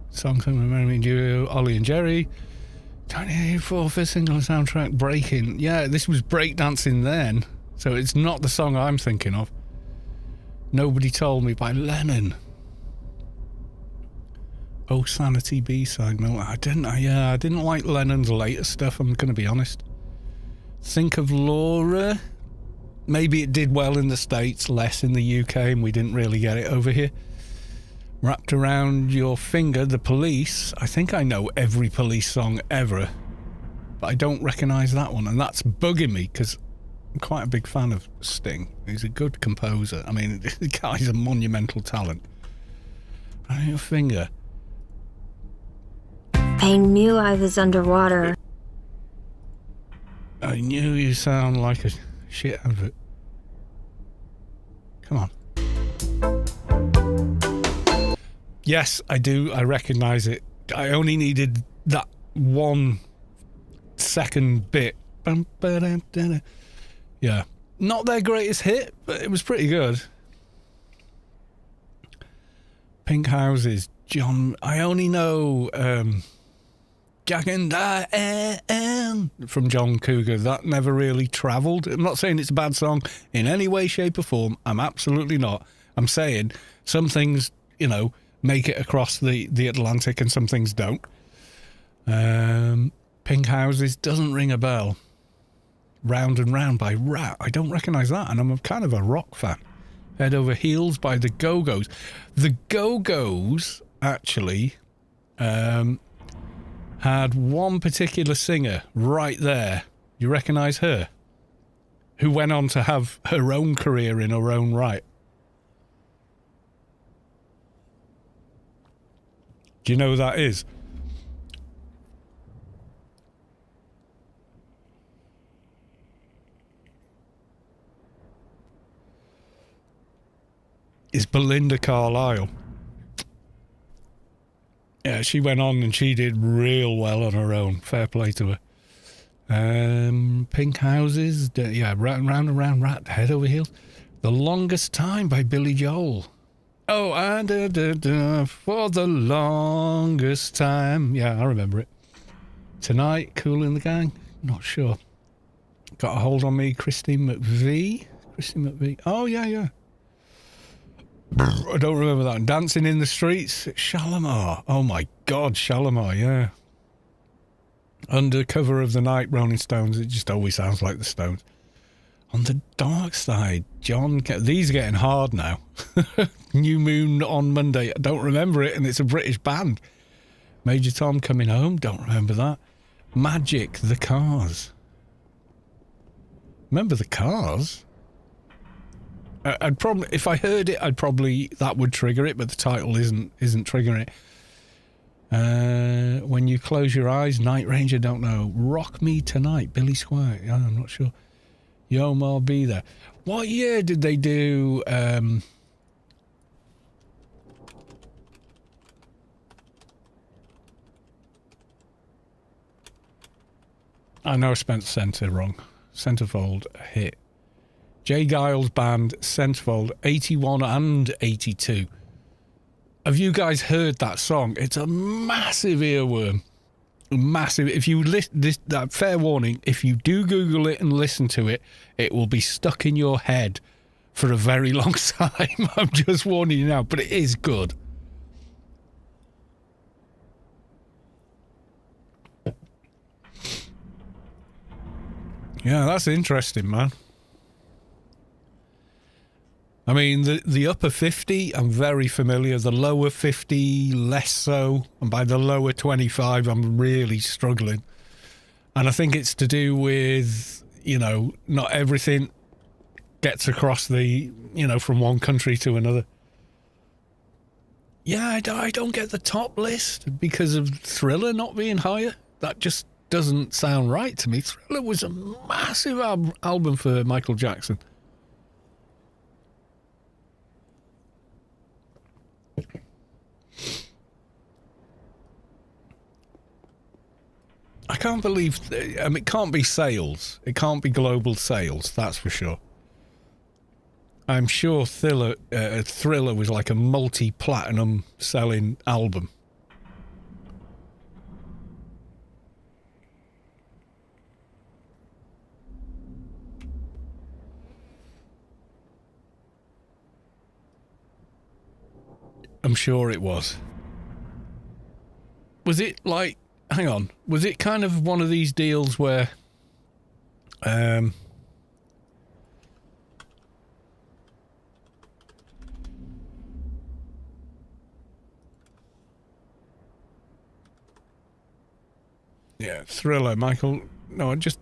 Song from Mermaid Duo, Ollie and Jerry. 24th single soundtrack, Breaking. Yeah, this was breakdancing then, so it's not the song I'm thinking of. Nobody Told Me by Lennon. Oh, Sanity B-side. No, I didn't like Lennon's later stuff, I'm going to be honest. Think of Laura. Maybe it did well in the States, less in the UK, and we didn't really get it over here. Wrapped Around Your Finger, The Police. I think I know every Police song ever, but I don't recognise that one, and that's bugging me because I'm quite a big fan of Sting. He's a good composer. I mean, the guy's a monumental talent. Around Your Finger. I knew I was underwater. I knew you sound like a shit advert. Come on. Yes, I do. I recognise it. I only needed that 1 second bit. Yeah. Not their greatest hit, but it was pretty good. Pink Houses, John... I only know Jack and Diane from John Cougar. That never really travelled. I'm not saying it's a bad song in any way, shape or form. I'm absolutely not. I'm saying some things, you know... make it across the Atlantic and some things don't. Pink Houses doesn't ring a bell. Round and Round by Rat. I don't recognise that, and I'm kind of a rock fan. Head Over Heels by the Go-Go's. The Go-Go's actually had one particular singer right there. You recognise her? Who went on to have her own career in her own right. Do you know who that is? It's Belinda Carlisle. Yeah, she went on and she did real well on her own. Fair play to her. Pink Houses. Yeah, Round and Round, Rat, Head Over Heels. The Longest Time by Billy Joel. Oh, and for the longest time. Yeah, I remember it. Tonight, Kool and the Gang. Not sure. Got a Hold on Me, Christine McVie. Oh, yeah. I don't remember that. Dancing in the Streets, Shalimar. Oh my God, Shalimar, yeah. Under Cover of the Night, Rolling Stones. It just always sounds like the Stones. On the Dark Side, John... These are getting hard now. New Moon on Monday. I don't remember it, and it's a British band. Major Tom Coming Home. Don't remember that. Magic, The Cars. Remember The Cars? I'd probably... If I heard it, I'd probably... That would trigger it, but the title isn't triggering it. When You Close Your Eyes, Night Ranger, don't know. Rock Me Tonight, Billy Squire. Yeah, I'm not sure. Yo Ma Be There. What year did they do I know I spent Centre wrong. Centerfold hit. Jay Giles Band, Centerfold, 81 and 82. Have you guys heard that song? It's a massive earworm. Massive. If you that fair warning, if you do Google it and listen to it, it will be stuck in your head for a very long time. I'm just warning you now, but it is good. Yeah, that's interesting, man. I mean, the upper 50, I'm very familiar. The lower 50, less so. And by the lower 25, I'm really struggling. And I think it's to do with, you know, not everything gets across the, you know, from one country to another. Yeah, I don't get the top list because of Thriller not being higher. That just doesn't sound right to me. Thriller was a massive album for Michael Jackson. I can't believe... I mean, it can't be sales. It can't be global sales, that's for sure. I'm sure Thriller was like a multi-platinum selling album. I'm sure it was. Was it like... Hang on. Was it kind of one of these deals where... yeah, Thriller, Michael... No, just...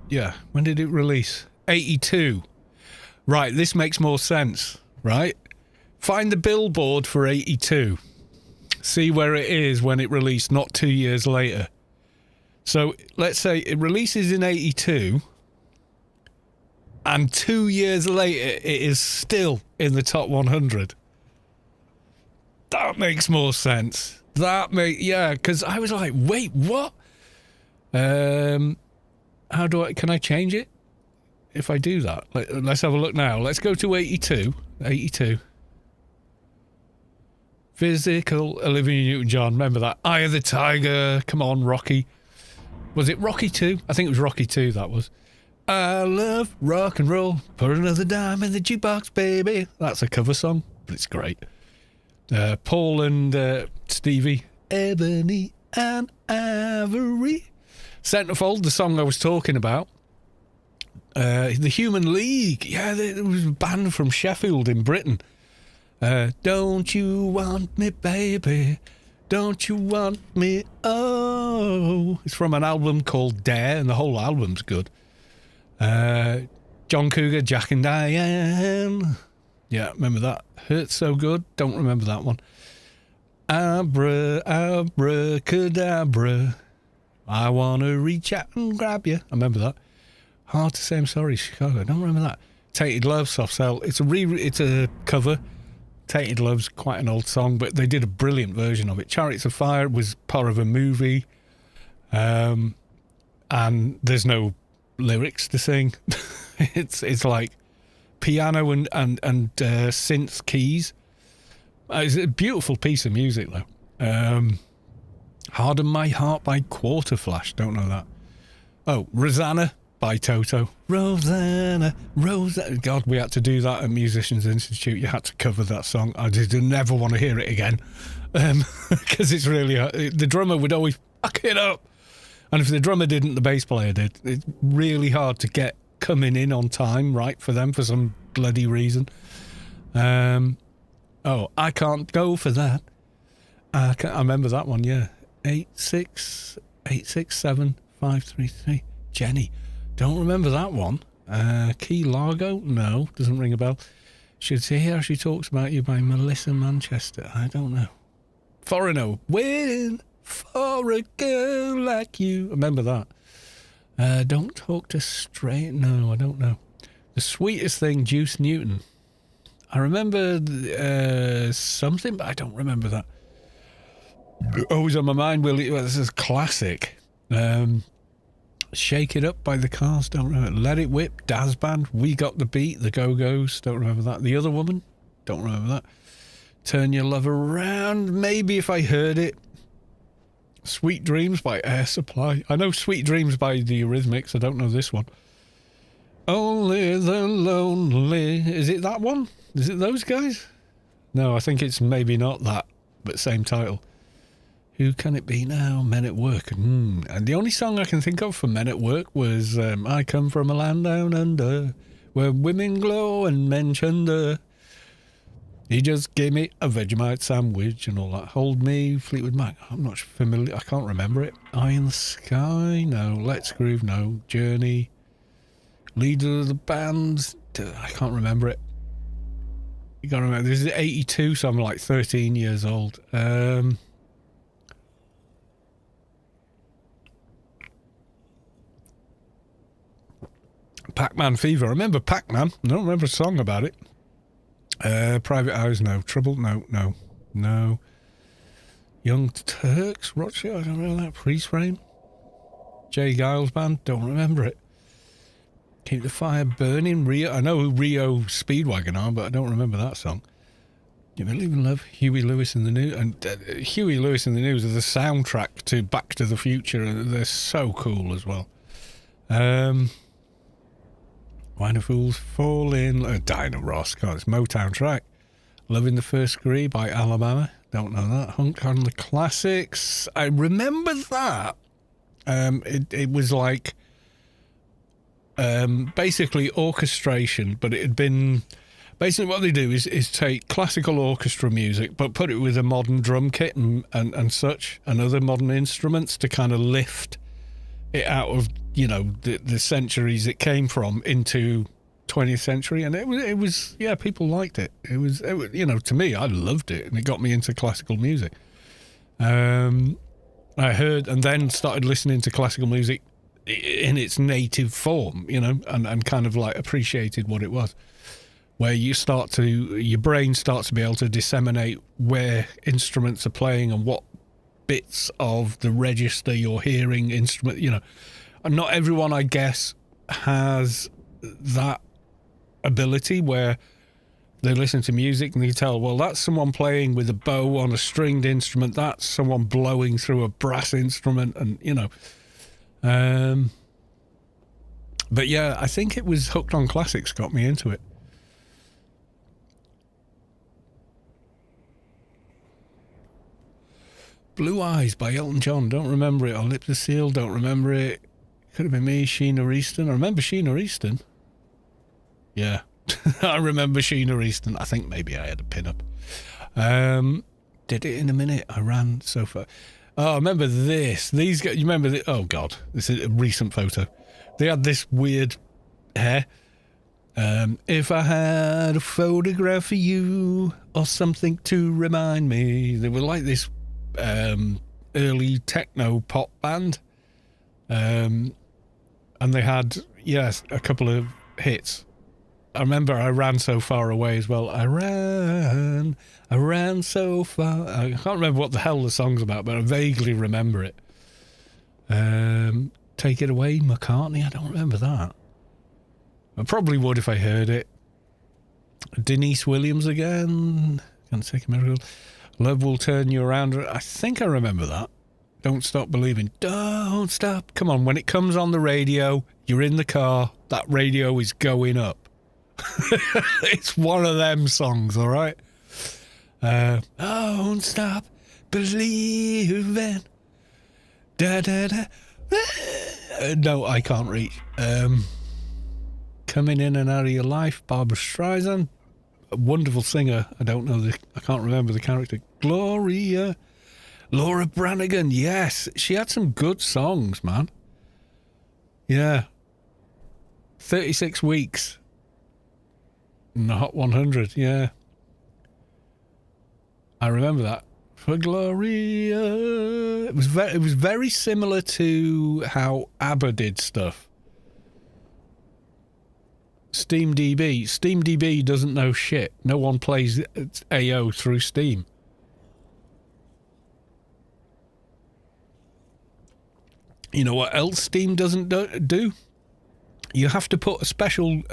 Yeah, when did it release? 82. Right, this makes more sense, right? Find the billboard for 82. See where it is when it released, not 2 years later. So let's say it releases in 82, and 2 years later it is still in the top 100. That makes more sense. Yeah, because I was like, wait, what? How do I? Can I change it? If I do that, let's have a look now. Let's go to 82. 82. Physical, Olivia Newton-John. Remember that? Eye of the Tiger. Come on, Rocky. Was it Rocky 2? I think it was Rocky 2, that was. I love rock and roll. Put another dime in the jukebox, baby. That's a cover song, but it's great. Paul and Stevie. Ebony and Ivory. Centerfold, the song I was talking about. The Human League. Yeah, there was a band from Sheffield in Britain. Don't you want me, baby? Don't you want me? Oh. It's from an album called Dare, and the whole album's good. John Cougar, Jack and Diane. Yeah, remember that? Hurts So Good. Don't remember that one. Abracadabra. I want to reach out and grab you. I remember that. Hard to Say I'm Sorry, Chicago. I don't remember that. Tainted Love, Soft Cell. It's a cover. Tainted Love's quite an old song, but they did a brilliant version of it. Chariots of Fire was part of a movie, and there's no lyrics to sing. it's like piano and synth keys. It's a beautiful piece of music, though. Harden My Heart by Quarterflash. Don't know that. Oh, Rosanna by Toto. Rosanna. God, we had to do that at Musicians Institute. You had to cover that song. I did never want to hear it again. Because it's really... the drummer would always fuck it up. And if the drummer didn't, the bass player did. It's really hard to get coming in on time, right, for them for some bloody reason. I Can't Go For That. I remember that one, yeah. 86867 Jenny. Don't remember that one. Key Largo? No, doesn't ring a bell. Should see how she talks about you by Melissa Manchester. I don't know. Foreigner. Waiting for a girl like you. Remember that. Don't Talk to Straight. No, I don't know. The Sweetest Thing, Juice Newton. I remember something, but I don't remember that. Always on my mind, Willie. Well, this is classic. Shake It Up by the Cars, don't remember. Let It Whip, Daz Band, We Got the Beat, The Go-Go's, don't remember that. The Other Woman, don't remember that. Turn Your Love Around, maybe if I heard it. Sweet Dreams by Air Supply. I know Sweet Dreams by the Eurythmics, I don't know this one. Only the Lonely. Is it that one? Is it those guys? No, I think it's maybe not that, but same title. Who can it be now? Men at Work. And the only song I can think of for Men at Work was I Come From a Land Down Under, where women glow and men chunder. He just gave me a Vegemite sandwich and all that. Hold Me, Fleetwood Mac. I'm not familiar. I can't remember it. Eye in the Sky? No. Let's Groove? No. Journey. Leader of the band? I can't remember it. You gotta remember, this is 82, so I'm like 13 years old. Pac-Man Fever. I remember Pac-Man. I don't remember a song about it. Private Eyes, no. Trouble, no. Young Turks, Rothschild, I don't remember that. Freeze Frame. Jay Giles Band, don't remember it. Keep the Fire Burning, Rio. I know who Rio Speedwagon are, but I don't remember that song. You Believe in Love, Huey Lewis and the News. And Huey Lewis and the News are the soundtrack to Back to the Future, and they're so cool as well. Why Do Fools Fall In? Dinah Ross, God, it's Motown track. Loving the First Degree by Alabama. Don't know that. Hunk on the Classics. I remember that. It was like basically orchestration, but it had been... Basically what they do is take classical orchestra music, but put it with a modern drum kit and such, and other modern instruments to kind of lift it out of, you know, the centuries it came from into 20th century. And it was yeah, people liked it. It was, you know, to me, I loved it, and it got me into classical music. I heard and then started listening to classical music in its native form, you know, and kind of like appreciated what it was, where your brain starts to be able to disseminate where instruments are playing and what bits of the register you're hearing instrument, you know. And not everyone, I guess, has that ability where they listen to music and they tell, well, that's someone playing with a bow on a stringed instrument, that's someone blowing through a brass instrument, and, you know. But yeah, I think it was Hooked on Classics got me into it. Blue Eyes by Elton John, don't remember it. Or Lips Are Sealed, don't remember it. Could have been me, Sheena Easton. I remember Sheena Easton. Yeah, I remember Sheena Easton. I think maybe I had a pin-up. Did it in a minute. I ran so far. Oh, I remember this. These guys, you remember the, oh God, this is a recent photo. They had this weird hair. If I had a photograph of you or something to remind me. They were like this early techno pop band, and they had a couple of hits. I remember I Ran So Far Away as well. I ran so far. I can't remember what the hell the song's about, but I vaguely remember it. Take It Away, McCartney. I don't remember that. I probably would if I heard it. Denise Williams again. Can't Take a Miracle. Love Will Turn You Around. I think I remember that. Don't Stop Believing. Don't stop. Come on, when it comes on the radio, you're in the car, that radio is going up. It's one of them songs, all right? Don't stop believing. Da, da, da. No, I can't reach. Coming In and Out of Your Life, Barbara Streisand. A wonderful singer. I can't remember the character. Gloria. Laura Branigan. Yes, she had some good songs, man. Yeah. 36 Weeks. In the Hot 100, yeah. I remember that. For Gloria. It was very similar to how ABBA did stuff. SteamDB doesn't know shit. No one plays AO through Steam. You know what else Steam doesn't do? You have to put a special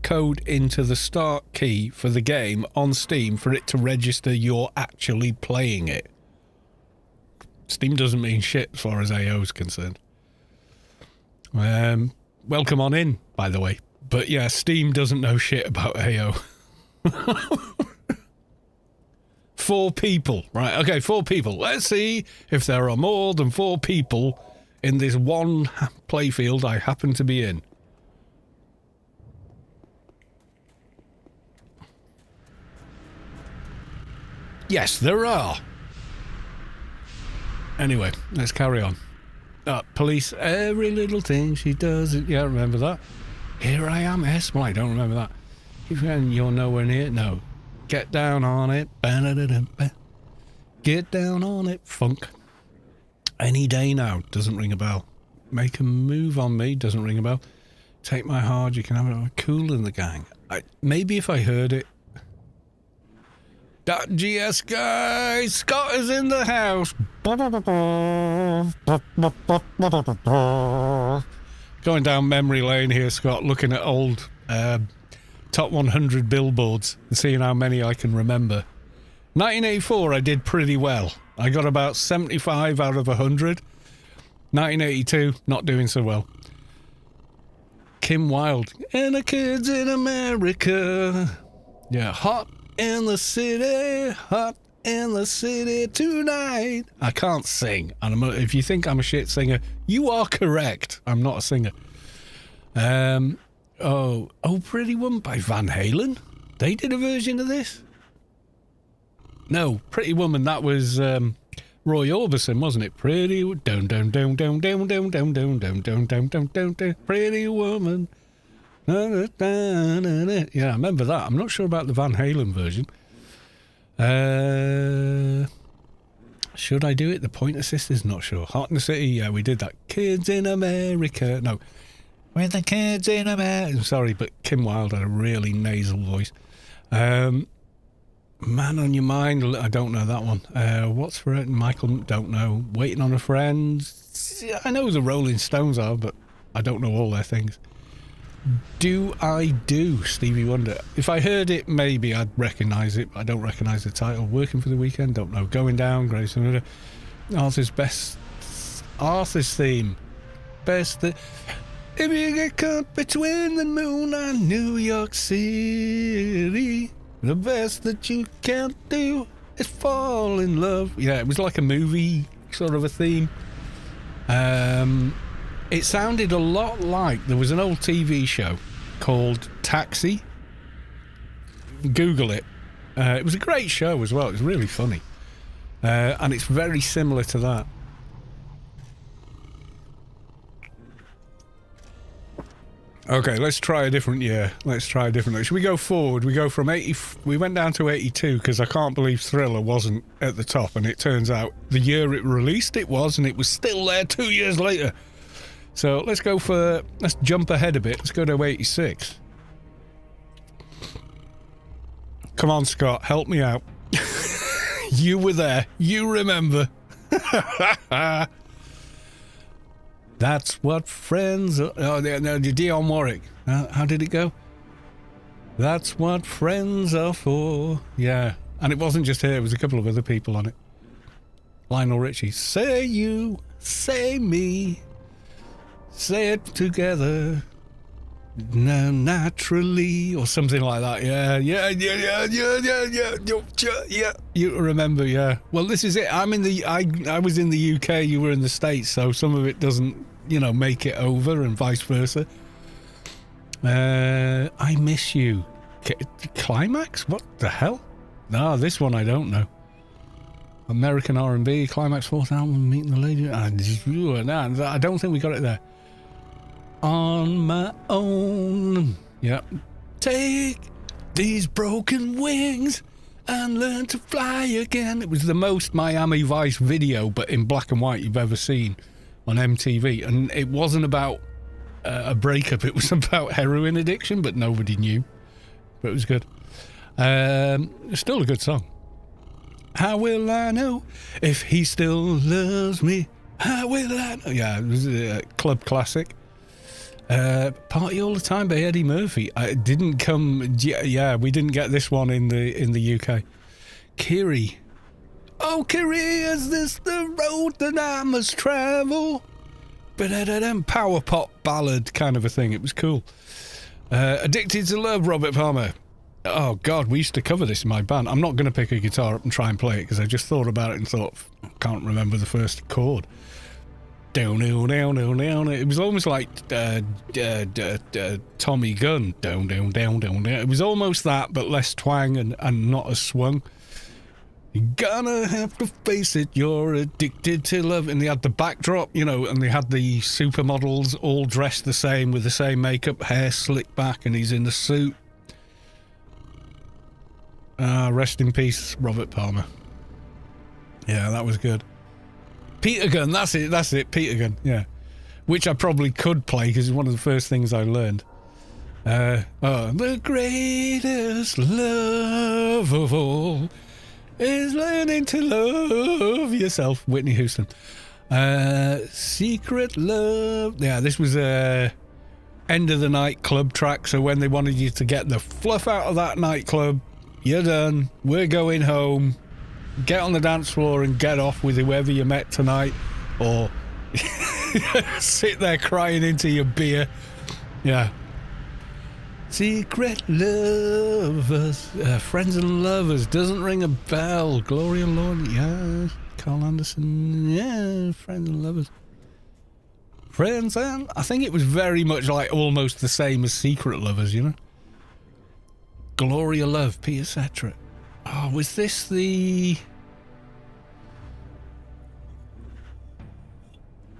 code into the start key for the game on Steam for it to register you're actually playing it. Steam doesn't mean shit as far as AO is concerned. Welcome on in, by the way. But yeah, Steam doesn't know shit about AO. 4 people. Right, okay, 4 people. Let's see if there are more than 4 people in this one playfield I happen to be in. Yes, there are. Anyway, let's carry on. Police, every little thing she does. Yeah, remember that? Here I am, S. Well, I don't remember that. You're nowhere near it. No. Get down on it. Get down on it. Funk. Any day now. Doesn't ring a bell. Make a move on me. Doesn't ring a bell. Take my heart. You can have it. Cool in the gang. Maybe if I heard it. .gs guys, Scott is in the house. Going down memory lane here, Scott, looking at old top 100 billboards and seeing how many I can remember. 1984, I did pretty well. I got about 75 out of 100. 1982, not doing so well. Kim Wilde, and the kids in America. Yeah, hot in the city, hot in the city tonight. I can't sing. And if you think I'm a shit singer, you are correct. I'm not a singer. Oh, Pretty Woman by Van Halen. They did a version of this? No, Pretty Woman, that was Roy Orbison, wasn't it? Pretty down down down down down down down down down down down down down Pretty Woman. Yeah, I remember that. I'm not sure about the Van Halen version. Should I do it? The Pointer Sisters? Not sure. Hot in the City? Yeah, we did that. Kids in America. No. With the kids in America. Sorry, but Kim Wilde had a really nasal voice. Man on Your Mind. I don't know that one. What's for it? Michael? Don't know. Waiting on a Friend. I know who the Rolling Stones are, but I don't know all their things. Do I Do? Stevie Wonder. If I heard it, maybe I'd recognise it. I don't recognise the title. Working for the Weekend? Don't know. Going Down? Grace and Arthur's theme. Best. If you get caught between the moon and New York City, the best that you can do is fall in love. Yeah, it was like a movie sort of a theme. It sounded a lot like there was an old TV show called Taxi. Google it. It was a great show as well. It was really funny. And it's very similar to that. Okay, let's try a different year. Should we go forward? We go from 80... We went down to 82 because I can't believe Thriller wasn't at the top. And it turns out the year it released it was, and it was still there 2 years later. So let's jump ahead a bit. Let's go to 86. Come on, Scott, help me out. You were there. You remember. That's what friends are. Oh, no, Dionne Warwick. How did it go? That's what friends are for. Yeah. And it wasn't just her, it was a couple of other people on it. Lionel Richie. Say you, say me. Say it together, naturally, or something like that. Yeah. You remember? Yeah. Well, this is it. I was in the UK. You were in the States, so some of it doesn't, make it over, and vice versa. I Miss You. Climax? What the hell? No, this one I don't know. American R&B, Climax, 4th album, Meeting the Lady. I don't think we got it there. On My Own. Yep. Take these broken wings and learn to fly again. It was the most Miami Vice video, but in black and white, you've ever seen on MTV. And it wasn't about a breakup. It was about heroin addiction, but nobody knew. But it was good. It's still a good song. How will I know if he still loves me? How will I know? Yeah, it was a club classic. Party All the Time by Eddie Murphy. It didn't come. Yeah, we didn't get this one in the UK. Kiri. Oh, Kiri, is this the road that I must travel? Power pop ballad kind of a thing. It was cool. Addicted to Love, Robert Palmer. oh God, we used to cover this in my band. I'm not going to pick a guitar up and try and play it because I just thought about it and thought, I can't remember the first chord. Down, down, down, down, down. It was almost like Tommy Gunn. Down, down, down, down, down. It was almost that, but less twang and not as swung. You're gonna have to face it, you're addicted to love. And they had the backdrop, you know, and they had the supermodels all dressed the same with the same makeup, hair slicked back, and he's in the suit. Rest in peace, Robert Palmer. Yeah, that was good. Peter Gunn, that's it, Peter Gunn, yeah. Which I probably could play because it's one of the first things I learned. The greatest love of all is learning to love yourself, Whitney Houston. Secret love. Yeah, this was a end of the night club track, so when they wanted you to get the fluff out of that nightclub, you're done, we're going home, get on the dance floor and get off with whoever you met tonight, or sit there crying into your beer. Yeah. Secret lovers, friends and lovers, doesn't ring a bell. Gloria Lord, yeah. Carl Anderson, yeah. Friends and lovers. Friends and, I think it was very much like almost the same as Secret Lovers, you know. Gloria Love, Peter Cetera. Oh, was this the...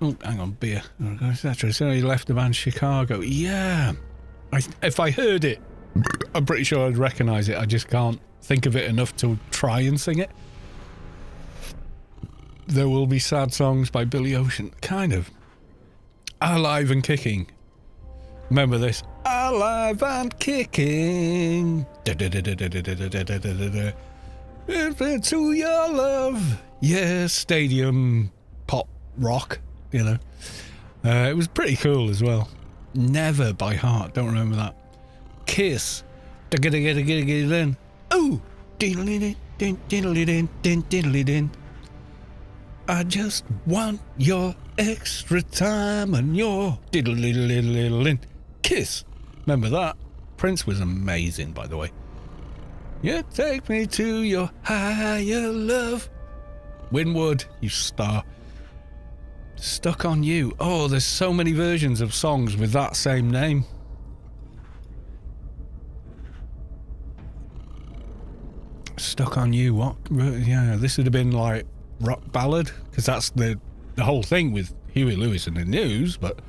Oh, hang on, beer. Cetera. So he left the band Chicago. Yeah. If I heard it, I'm pretty sure I'd recognise it. I just can't think of it enough to try and sing it. There Will Be Sad Songs by Billy Ocean. Kind of. Alive and Kicking. Remember this? Alive and Kicking. To your love. Yeah, stadium pop rock, you know. It was pretty cool as well. Never by heart, don't remember that. Kiss. Oh, I just want your extra time and your kiss. Remember that? Prince was amazing, by the way. You take me to your higher love. Winwood, you star. Stuck on You. Oh, there's so many versions of songs with that same name. Stuck on You, what? Yeah, this would have been like rock ballad, because that's the whole thing with Huey Lewis and the News, but...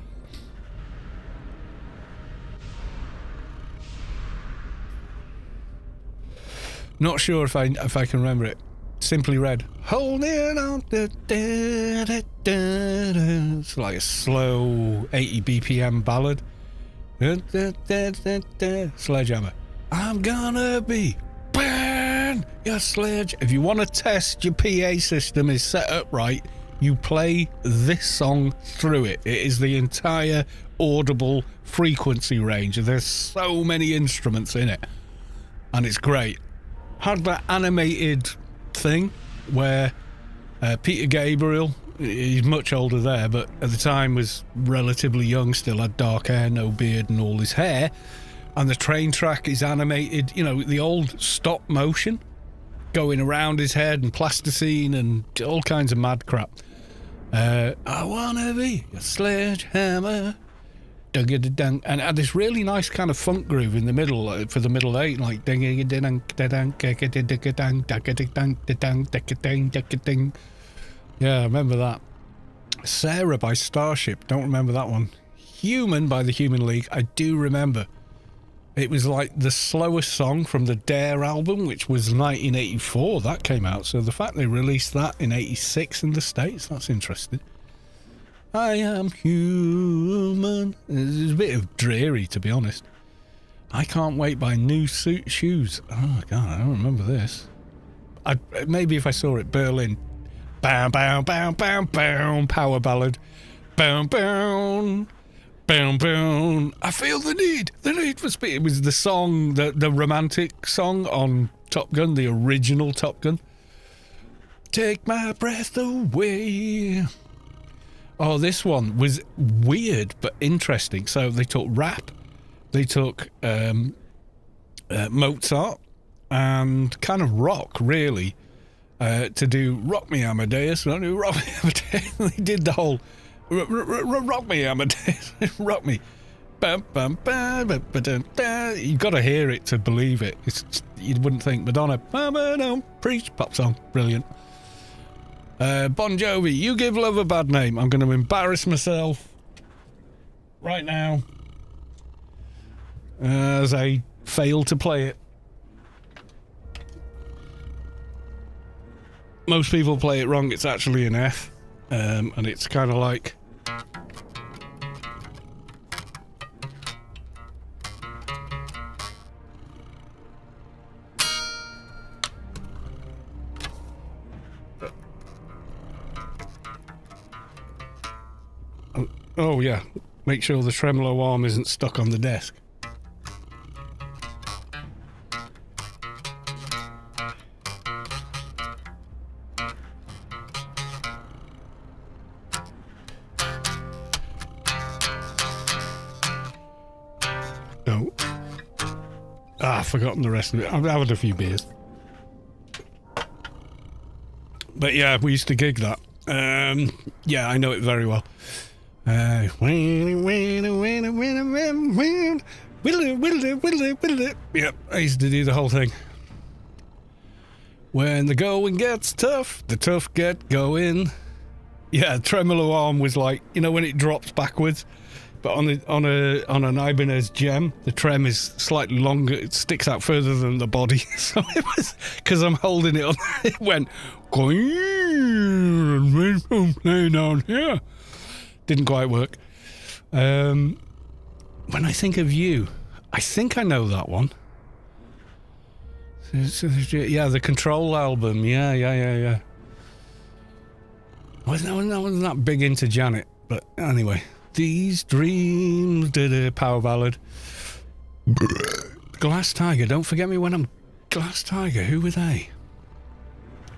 Not sure if I can remember it. Simply Red. Holding on. It's like a slow 80 BPM ballad. Sledgehammer. I'm gonna be burn your sledge. If you want to test your PA system is set up right, you play this song through it. It is the entire audible frequency range. There's so many instruments in it, and it's great. Had that animated thing where Peter Gabriel, he's much older there, but at the time was relatively young, still had dark hair, no beard and all his hair, and the train track is animated, you know, the old stop motion going around his head and plasticine and all kinds of mad crap. I wanna be a sledgehammer. And had this really nice kind of funk groove in the middle for the middle eight, like yeah, I remember that. Sarah by Starship, don't remember that one. Human by the Human League, I do remember. It was like the slowest song from the Dare album, which was 1984 that came out, so the fact they released that in 86 in the States, that's interesting. I am human. It's a bit of dreary, to be honest. I Can't Wait by New Suit Shoes. Oh, God, I don't remember this. Maybe if I saw it, Berlin. Bam, bam, bam, bam, bam. Power ballad. Bam, bam. Bam, bam. I feel the need for speed. It was the song, the romantic song on Top Gun, the original Top Gun. Take my breath away. Oh, this one was weird but interesting. So they took rap, they took Mozart and kind of rock, really, to do Rock Me Amadeus. Rock Me Amadeus. They did the whole Rock Me Amadeus. Rock Me. Bum, bum, bum, bum, ba-dum, da. You've got to hear it to believe it. You wouldn't think Madonna. Preach, pop song. Brilliant. Bon Jovi, You Give Love a Bad Name. I'm going to embarrass myself right now as I fail to play it. Most people play it wrong. It's actually an F, and it's kind of like... Oh yeah, make sure the tremolo arm isn't stuck on the desk. Oh. I've forgotten the rest of it. I've had a few beers. But yeah, we used to gig that. Yeah, I know it very well. Yeah, I used to do the whole thing. When the going gets tough, the tough get going. Yeah, tremolo arm was like, you know, when it drops backwards, but on an Ibanez gem, the trem is slightly longer. It sticks out further than the body. So it was, because I'm holding it on, it went down here. Didn't quite work. When I think of you, I think I know that one. Yeah, the Control album. Yeah. Wasn't that big into Janet, but anyway. These Dreams did a power ballad. Glass Tiger. Don't forget me when I'm Glass Tiger. Who were they?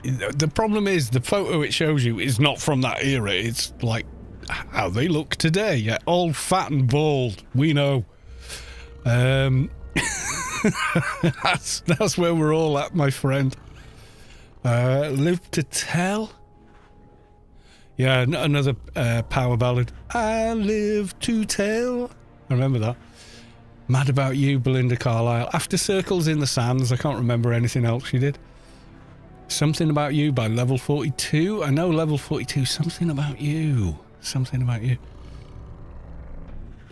The problem is the photo it shows you is not from that era. It's like how they look today. Yeah, all fat and bald. We know. That's where we're all at, my friend. Live to Tell. Yeah, another power ballad. I live to tell. I remember that. Mad About You, Belinda Carlisle. After Circles in the Sands, I can't remember anything else she did. Something About You by Level 42. I know Level 42. Something About You. Something About You.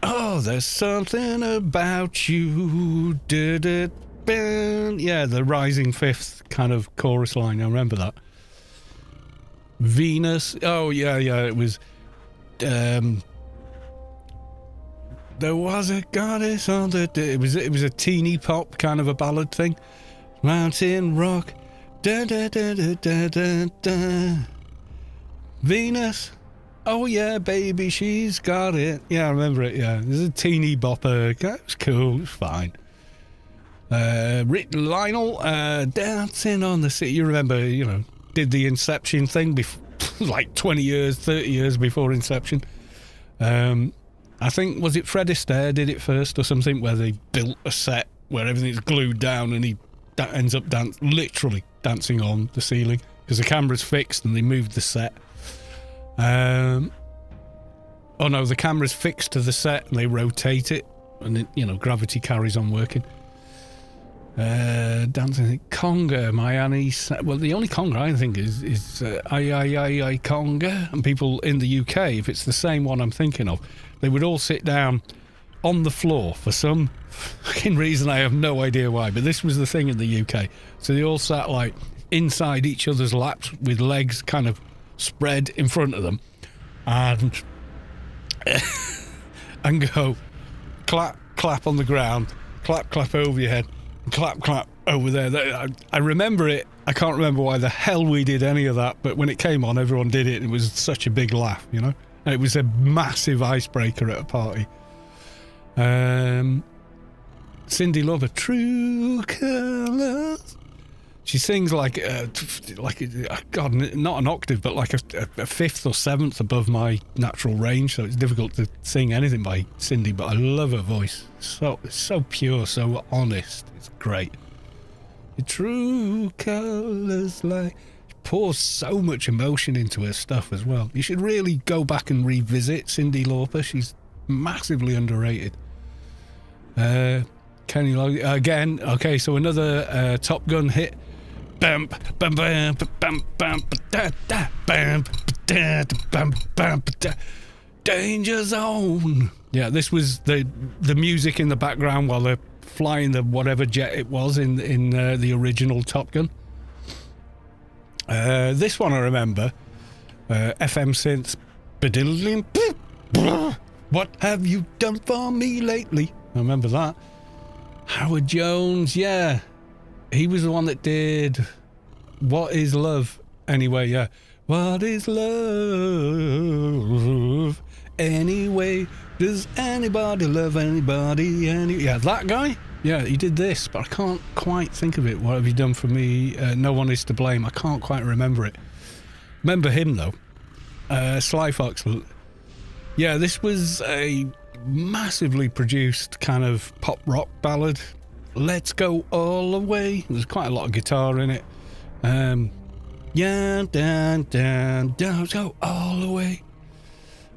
Oh, there's something about you. Yeah, the rising fifth kind of chorus line. I remember that. Venus. Oh, yeah. It was... there was a goddess on the... It was a teeny pop kind of a ballad thing. Mountain Rock. Da, da, da, da, da, da, da. Venus. Oh, yeah, baby, she's got it. Yeah, I remember it, yeah. There's a teeny bopper. It was cool. It was fine. Lionel, Dancing on the Sea. You remember, you know, did the Inception thing like 20 years, 30 years before Inception. I think, was it Fred Astaire did it first or something, where they built a set where everything's glued down and he ends up literally dancing on the ceiling because the camera's fixed and they moved the set. Oh no, the camera's fixed to the set and they rotate it and it, you know, gravity carries on working. Dancing conga, Miami. Well, the only conga I think is I conga, and people in the UK, if it's the same one I'm thinking of, they would all sit down on the floor for some fucking reason. I have no idea why, but this was the thing in the UK. So they all sat like inside each other's laps with legs kind of spread in front of them, and and go clap on the ground, clap over your head. Clap over there. I remember it. I can't remember why the hell we did any of that, but when it came on, everyone did it, and it was such a big laugh, you know? And it was a massive icebreaker at a party. Cyndi Lauper, True Colours. She sings like God, not an octave, but like a fifth or seventh above my natural range. So it's difficult to sing anything by Cindy. But I love her voice. So pure, so honest. It's great. The true colours like pours so much emotion into her stuff as well. You should really go back and revisit Cyndi Lauper. She's massively underrated. Kenny Loggins again. Okay, so another Top Gun hit. Bam, bam, bam, bam, bam, da, da, bam, da, bam, bam, da. Danger Zone. Yeah, this was the music in the background while they're flying the whatever jet it was in the original Top Gun. This one I remember. FM synths. What have you done for me lately? I remember that. Howard Jones, yeah. He was the one that did What Is Love? Anyway, yeah. What is love? Anyway, does anybody love anybody? Yeah, that guy? Yeah, he did this, but I can't quite think of it. What have you done for me? No one is to blame. I can't quite remember it. Remember him, though. Sly Fox. Yeah, this was a massively produced kind of pop rock ballad. Let's Go All the Way. There's quite a lot of guitar in it. Yeah, down, let's go all the way.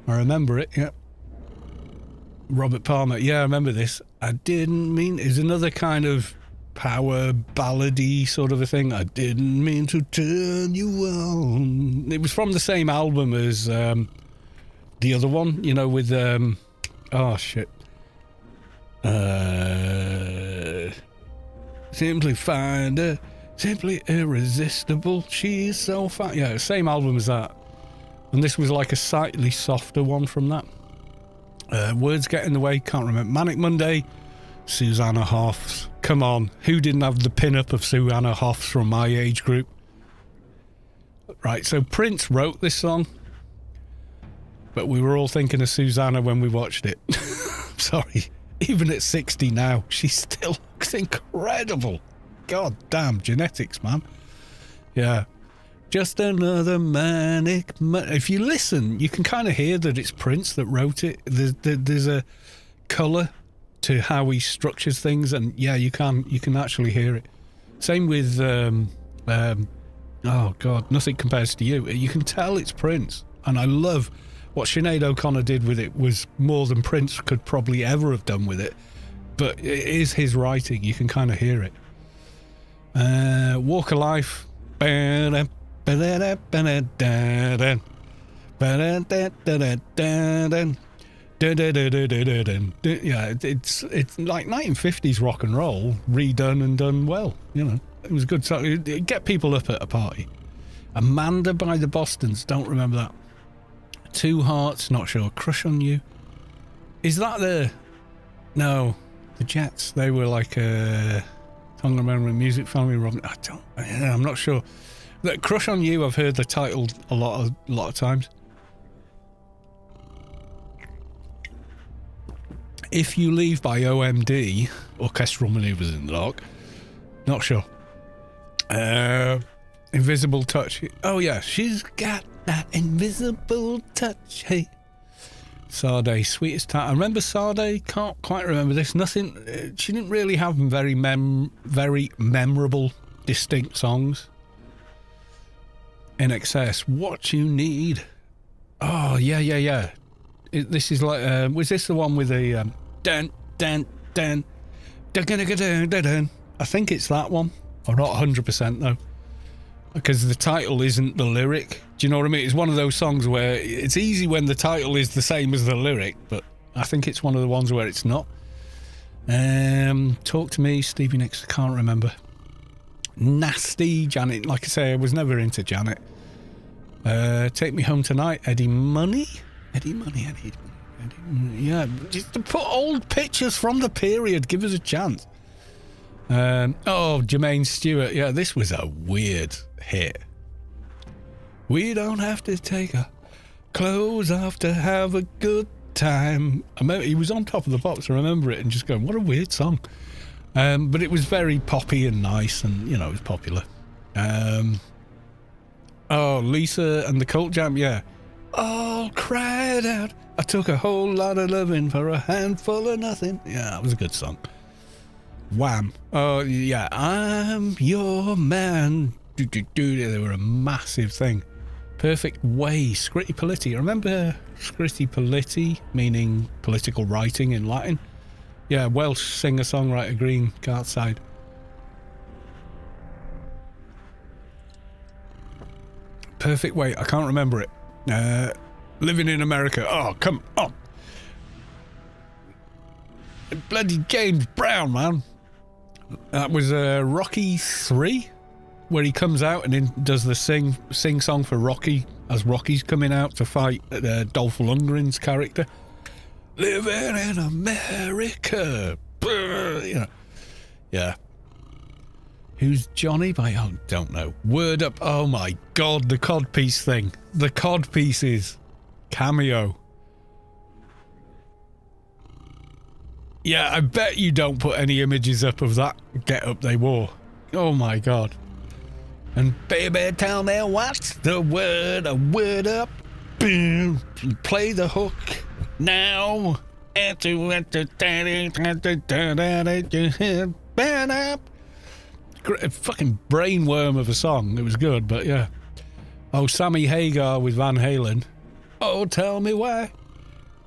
I remember it, yeah. Robert Palmer, yeah, I remember this. I didn't mean, it's another kind of power ballady sort of a thing. I didn't mean to turn you on. It was from the same album as the other one, you know, with oh shit. Simply find her, simply irresistible. She's so fine. Yeah, same album as that. And this was like a slightly softer one from that. Words Get in the Way, can't remember. Manic Monday, Susanna Hoffs. Come on, who didn't have the pin-up of Susanna Hoffs from my age group? Right, so Prince wrote this song, but we were all thinking of Susanna when we watched it. Sorry, even at 60 now, she still looks incredible. God damn, genetics, man. Yeah. Just another manic... If you listen, you can kind of hear that it's Prince that wrote it. There's a colour to how he structures things, and yeah, you can actually hear it. Same with... oh, God, Nothing Compares to You. You can tell it's Prince, and I love... What Sinead O'Connor did with it was more than Prince could probably ever have done with it. But it is his writing. You can kind of hear it. Walk of Life. Yeah, it's like 1950s rock and roll redone and done well. You know, it was a good song. It'd get people up at a party. Amanda by the Bostons. Don't remember that. Two Hearts, not sure. Crush on You. Is that no, the Jets. They were like a Tongue Remembering Music Family. I'm not sure. That Crush on You, I've heard the title a lot of times. If You Leave by OMD, Orchestral Maneuvers in the Dark. Not sure. Invisible Touch. Oh yeah, she's got that invisible touch. Hey, Sade, Sweetest Time. I remember Sade. Can't quite remember this. Nothing. She didn't really have very memorable, distinct songs. In Excess. What You Need. Oh yeah. This is like. Was this the one with the dun dun dun dun dun dun dun dun? I think it's that one. I'm not 100% though. Because the title isn't the lyric. Do you know what I mean? It's one of those songs where it's easy when the title is the same as the lyric, but I think it's one of the ones where it's not. Talk to Me, Stevie Nicks, I can't remember. Nasty, Janet. Like I say, I was never into Janet. Take Me Home Tonight, Eddie Money. Yeah, just to put old pictures from the period, give us a chance. Jermaine Stewart. Yeah, this was a weird hit. We don't have to take our clothes off to have a good time. I remember he was on Top of the Pops. I remember it and just going, what a weird song. But it was very poppy and nice, and you know, it was popular. Oh, Lisa and the Cult Jam, yeah. All cried out, I took a whole lot of loving for a handful of nothing. Yeah, that was a good song. Wham. Oh, yeah, I'm your man. They were a massive thing. Perfect Way, Scritti Politti. Remember Scritti Politti, meaning political writing in Latin? Yeah, Welsh singer-songwriter, Green Cartside. Perfect Way, I can't remember it. Living in America. Oh, come on. Bloody James Brown, man. That was Rocky 3, where he comes out and then does the sing song for Rocky, as Rocky's coming out to fight Dolph Lundgren's character. Living in America. You know. Yeah. Who's Johnny by? Oh, don't know. Word Up. Oh my God, the codpiece thing. The codpieces. Cameo. Yeah, I bet you don't put any images up of that get-up they wore. Oh my God. And baby, tell me what's the word? A word up. Boom. Play the hook now. Fucking brainworm of a song. It was good, but yeah. Oh, Sammy Hagar with Van Halen. Oh, tell me why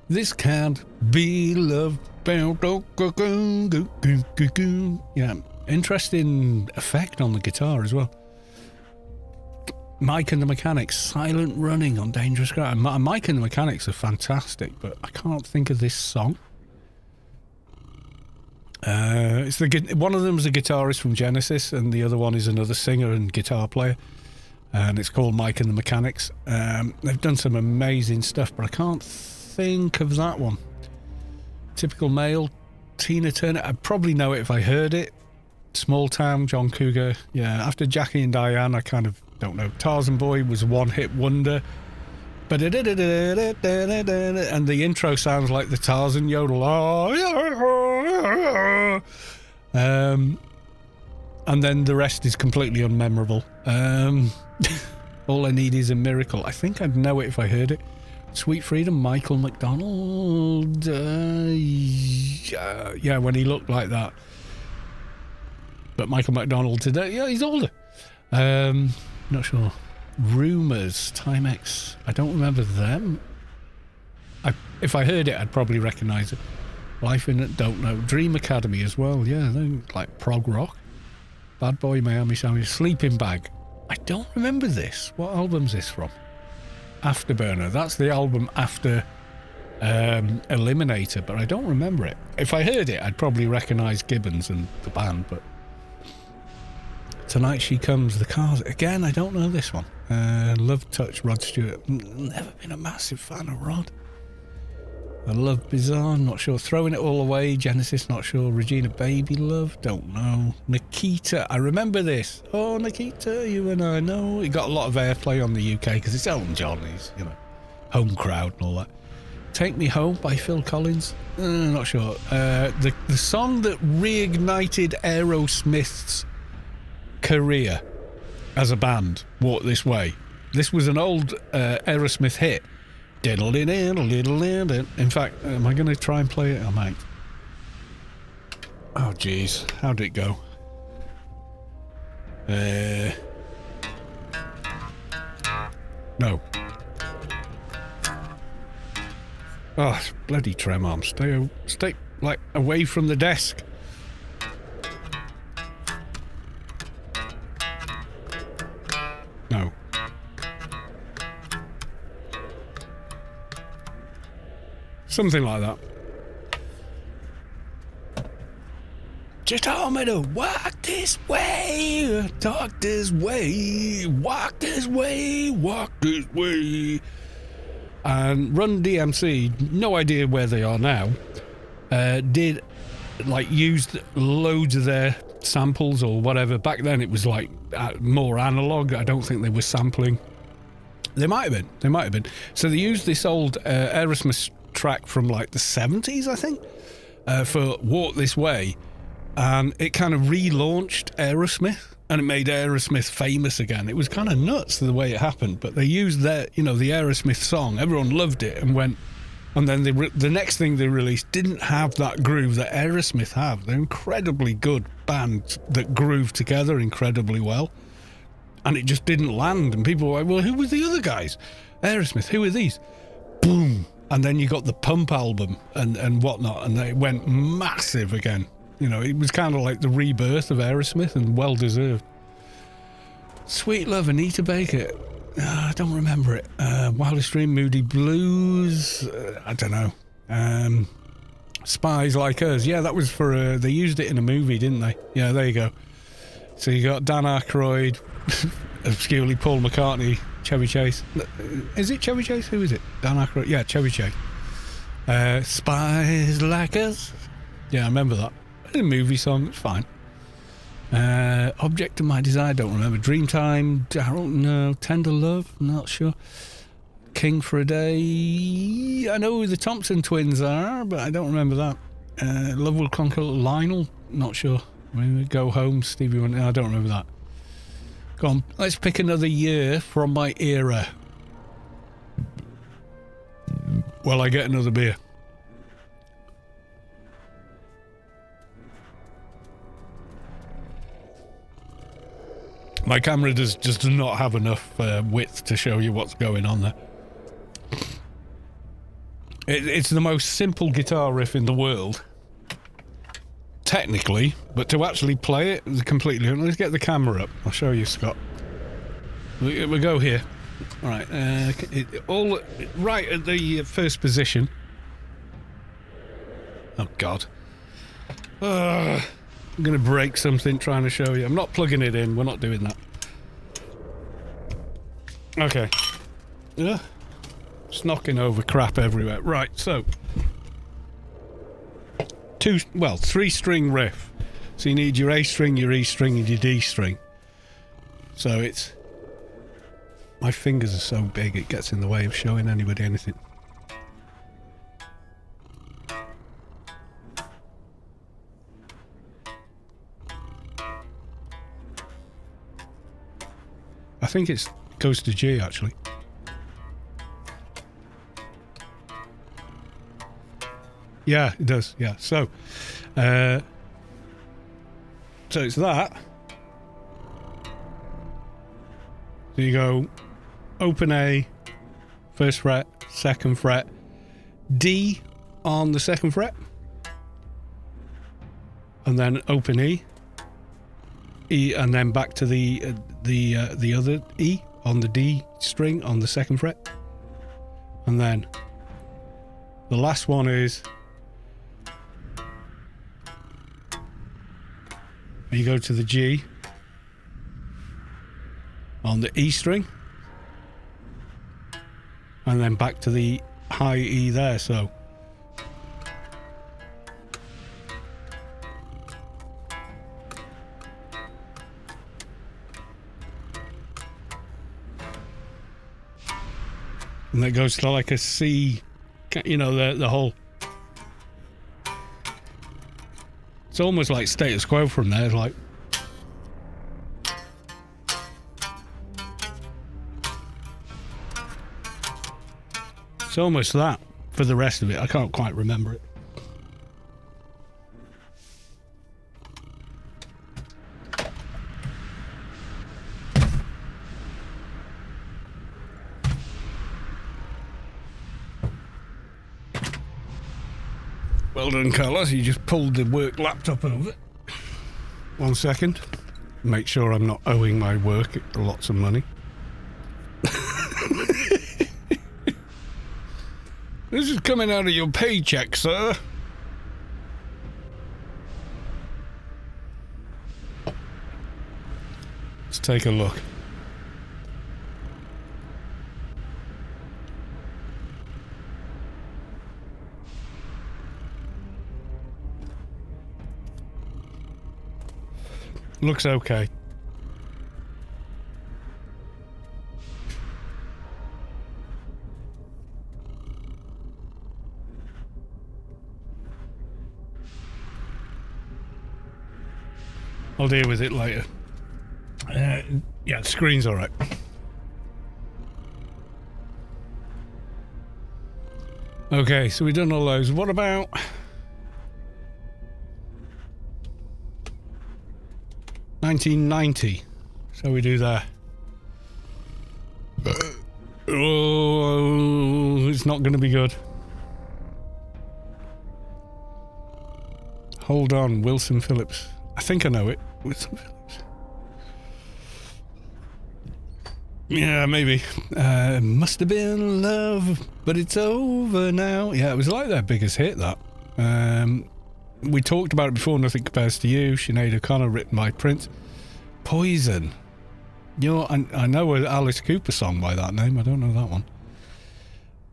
this can't be love. Yeah, interesting effect on the guitar as well. Mike and the Mechanics, Silent Running on Dangerous Ground. Mike and the Mechanics are fantastic, but I can't think of this song. It's one of them is a guitarist from Genesis, and the other one is another singer and guitar player, and it's called Mike and the Mechanics. They've done some amazing stuff, but I can't think of that one. Typical Male, Tina Turner. I'd probably know it if I heard it. Small Town, John Cougar. Yeah, after Jackie and Diane, I kind of don't know. Tarzan Boy was a one-hit wonder. And the intro sounds like the Tarzan yodel. And then the rest is completely unmemorable. All I Need Is a Miracle. I think I'd know it if I heard it. Sweet Freedom, Michael McDonald. Yeah, when he looked like that. But Michael McDonald today, yeah, he's older. Not sure. Rumours, Timex. I don't remember them. If I heard it, I'd probably recognise it. Life in It, don't know. Dream Academy as well, yeah, they're like prog rock. Bad Boy, Miami Sound, Sleeping Bag. I don't remember this. What album's this from? Afterburner. That's the album after Eliminator, but I don't remember it. If I heard it, I'd probably recognise Gibbons and the band, but Tonight She Comes, The Cars. Again, I don't know this one. Love Touch, Rod Stewart. Never been a massive fan of Rod. I Love Bizarre, not sure. Throwing It All Away, Genesis, not sure. Regina Baby Love, don't know. Nikita, I remember this. Oh, Nikita, You and I Know. It got a lot of airplay on the UK because it's Elton John, he's, you know, home crowd and all that. Take Me Home by Phil Collins, not sure. The song that reignited Aerosmith's career as a band, Walk This Way. This was an old Aerosmith hit. In fact, am I going to try and play it? I might. Oh, jeez. How did it go? No. Oh, bloody trem arm. Stay like away from the desk. No. Something like that. Just told me to walk this way, talk this way, walk this way, walk this way. And Run DMC, no idea where they are now, did like used loads of their samples or whatever. Back then it was like more analog. I don't think they were sampling. They might have been. So they used this old Aerosmith track from like the 70s, I think, for Walk This Way, and it kind of relaunched Aerosmith and it made Aerosmith famous again. It was kind of nuts the way it happened, but they used their, the Aerosmith song. Everyone loved it and went, and then the next thing they released didn't have that groove that Aerosmith have. They're incredibly good band that groove together incredibly well, and it just didn't land. And people were like, well, who was the other guys? Aerosmith, who are these? Boom. And then you got the Pump album and whatnot, and they went massive again. It was kind of like the rebirth of Aerosmith, and well deserved. Sweet Love, Anita Baker. I don't remember it. Wildest Dream, Moody Blues. I don't know. Spies Like Us. Yeah, that was for. They used it in a movie, didn't they? Yeah, there you go. So you got Dan Aykroyd, obscurely Paul McCartney, Chevy Chase. Is it Chevy Chase? Who is it? Dan Aykroyd. Yeah, Chevy Chase. Spies Like Us. Yeah, I remember that. A movie song, it's fine. Object of My Desire, don't remember. Dreamtime, Daryl, no. Tender Love, not sure. King for a Day, I know who the Thompson twins are, but I don't remember that. Love Will Conquer, Lionel, not sure. Go Home, Stevie Wonder, I don't remember that. Go on, let's pick another year from my era. Well, I get another beer. My camera just does not have enough width to show you what's going on there. It's the most simple guitar riff in the world, technically, but to actually play it is completely different. Let's get the camera up. I'll show you, Scott. We go here. All right, all right at the first position. Oh God. I'm going to break something trying to show you. I'm not plugging it in. We're not doing that. Okay. Yeah. Just knocking over crap everywhere. Right, so. 3-string riff. So you need your A string, your E string, and your D string. So it's... My fingers are so big it gets in the way of showing anybody anything. I think it goes to G, actually. Yeah, it does. Yeah. So it's that. So you go open A, first fret, second fret, D on the second fret, and then open E, and then back to the other E on the D string on the second fret, and then the last one is you go to the G on the E string, and then back to the high E there. So and that goes to like a C, the whole. It's almost like status quo from there. It's like. It's almost that for the rest of it. I can't quite remember it. Well done, Carlos. You just pulled the work laptop over. 1 second. Make sure I'm not owing my work lots of money. This is coming out of your paycheck, sir. Let's take a look. Looks okay. I'll deal with it later. Yeah, the screen's all right. Okay, so we've done all those. What about... $1990. So we do that. Oh, it's not going to be good. Hold on, Wilson Phillips. I think I know it. Wilson Phillips. Yeah, maybe. Must have been love, but it's over now. Yeah, it was like their biggest hit, that. We talked about it before, Nothing Compares to You, Sinead O'Connor, written by Prince. Poison. You know, I know an Alice Cooper song by that name. I don't know that one.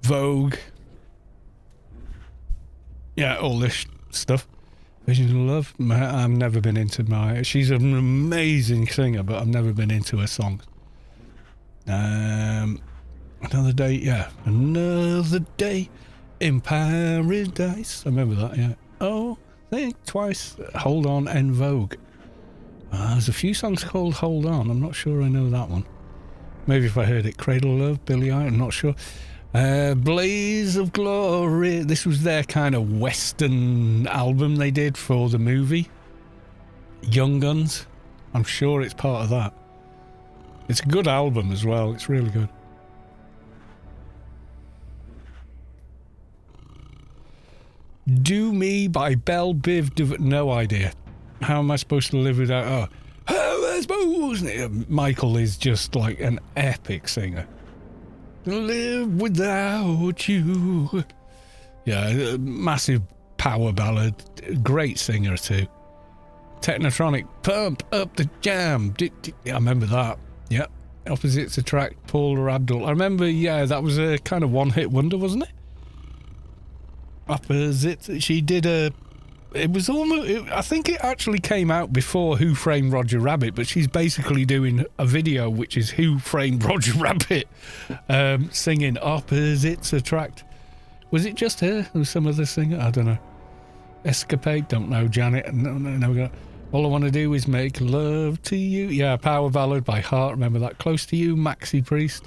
Vogue. Yeah, all this stuff. Vision of Love. I've never been into she's an amazing singer, but I've never been into her songs. Another Day, yeah. Another Day in Paradise. I remember that, yeah. Oh, think twice. Hold On and Vogue. There's a few songs called Hold On. I'm not sure I know that one. Maybe if I heard it. Cradle of Love, Billie Eilish, I'm not sure. Blaze of Glory. This was their kind of Western album they did for the movie. Young Guns. I'm sure it's part of that. It's a good album as well. It's really good. Do Me by Belle Biv. No idea. How am I supposed to live without... Oh, how am I supposed... Michael is just like an epic singer. Live without you. Yeah, massive power ballad. Great singer too. Technotronic, Pump Up the Jam. I remember that. Yep. Opposites Attract, Paula Abdul. I remember, yeah, that was a kind of one-hit wonder, wasn't it? Opposites. She did a... It was almost... I think it actually came out before Who Framed Roger Rabbit, but she's basically doing a video which is Who Framed Roger Rabbit, singing Opposites Attract. Was it just her? Or some other singer? I don't know. Escapade? Don't know. Janet? No. All I Want to Do Is Make Love to You. Yeah, Power Ballad by Heart. Remember that? Close to You, Maxi Priest.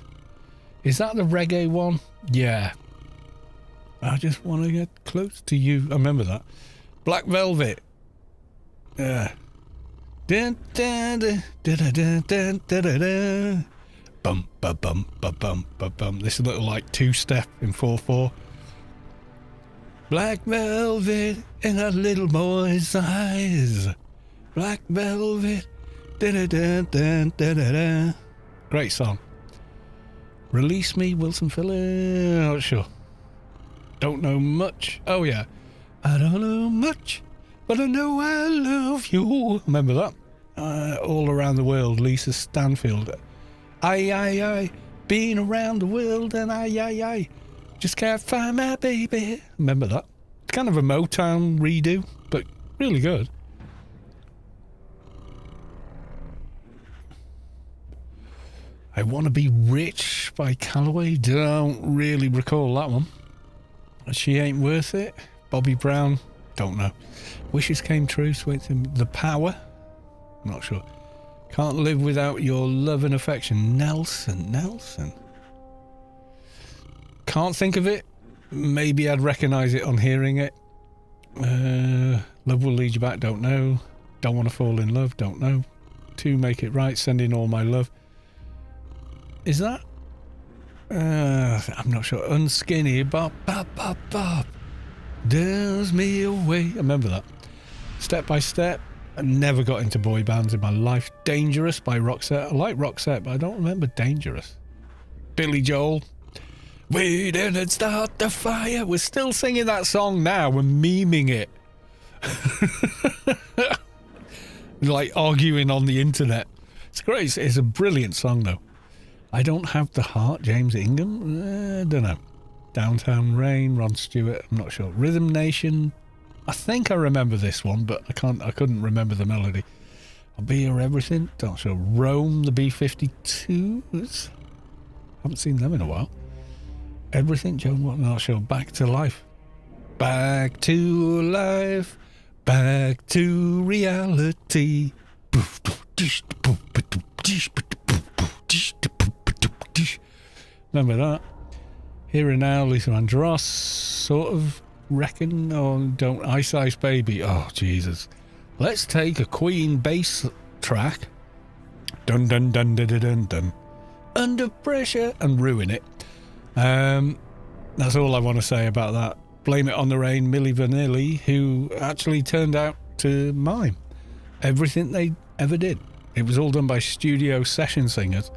Is that the reggae one? Yeah. I just want to get close to you. I remember that. Black Velvet. Yeah. Dun, dun, dun, dun, dun, dun, dun, dun, dun. Bum, ba, bum, ba, bum, ba, bum. This little like two-step in 4/4. Black velvet in a little boy's eyes. Black velvet. Dun, dun, dun, dun, dun, dun. Great song. Release Me, Wilson Phillips. Not sure. Don't know much. Oh yeah. I don't know much, but I know I love you. Remember that? All Around the World, Lisa Stanfield. I, been around the world and I, just can't find my baby. Remember that? It's kind of a Motown redo, but really good. I Want to Be Rich by Calloway. Don't really recall that one. She Ain't Worth It. Bobby Brown, don't know. Wishes Came True, Sweet The Power, not sure. Can't Live Without Your Love and Affection. Nelson. Can't think of it. Maybe I'd recognise it on hearing it. Love Will Lead You Back, don't know. Don't Want to Fall in Love, don't know. To Make It Right, Sending All My Love. Is that? I'm not sure. Unskinny, bop, bop, bop, bop. Dares me away. I remember that. Step by Step. I never got into boy bands in my life. Dangerous by Roxette. I like Roxette, but I don't remember Dangerous. Billy Joel. We didn't start the fire. We're still singing that song now. We're memeing it. Like arguing on the internet. It's great. It's a brilliant song, though. I Don't Have the Heart, James Ingham. Don't know. Downtown Rain, Rod Stewart, I'm not sure. Rhythm Nation, I think I remember this one, but I couldn't remember the melody. I'll Be Your Everything, not sure. Rome, the B-52s, haven't seen them in a while. Everything, Joan Watt, not sure. Back to Life. Back to life, back to reality. Remember that? Here and Now, Luther Vandross, sort of reckon, or don't, Ice Ice Baby. Oh, Jesus. Let's take a Queen bass track, dun dun dun dun dun dun, dun Under Pressure, and ruin it. That's all I want to say about that. Blame It on the Rain, Milli Vanilli, who actually turned out to mime everything they ever did. It was all done by studio session singers.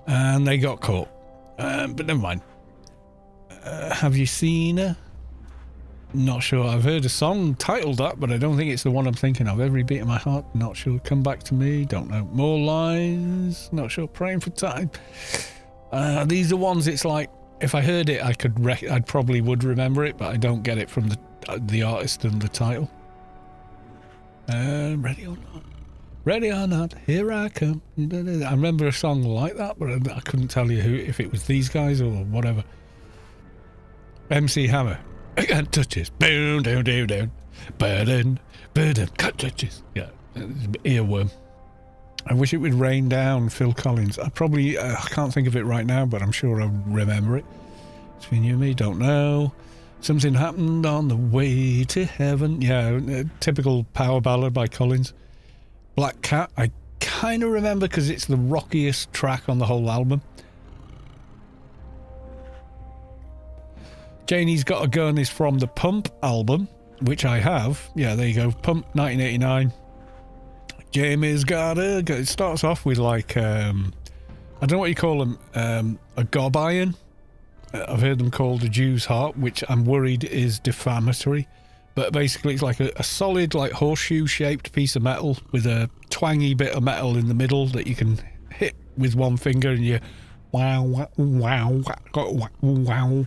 And they got caught. But never mind. Have you seen her? Not sure. I've heard a song titled that, but I don't think it's the one I'm thinking of. Every Beat of My Heart, not sure. Come Back to Me, don't know. More Lines, not sure. Praying for Time. These are ones, it's like, if I heard it, I'd probably would remember it, but I don't get it from the artist and the title. Ready or Not. Ready or Not, Here I Come. I remember a song like that, but I couldn't tell you if it was these guys or whatever. MC Hammer. Cut touches. Boom, down, down, down. Burden, burden, cut touches. Yeah, earworm. I wish it would rain down, Phil Collins. I can't think of it right now, but I'm sure I'll remember it. Between You and Me, don't know. Something Happened on the Way to Heaven. Yeah, typical power ballad by Collins. Black Cat, I kind of remember because it's the rockiest track on the whole album. Janie's Got a Gun is from the Pump album, which I have. Yeah, there you go. Pump, 1989. Jamie's Got a Gun. It starts off with like, I don't know what you call them, a gob iron. I've heard them called a Jew's heart, which I'm worried is defamatory. But basically it's like a solid, like horseshoe-shaped piece of metal with a twangy bit of metal in the middle that you can hit with one finger and you wow, wow, wow, wow, wow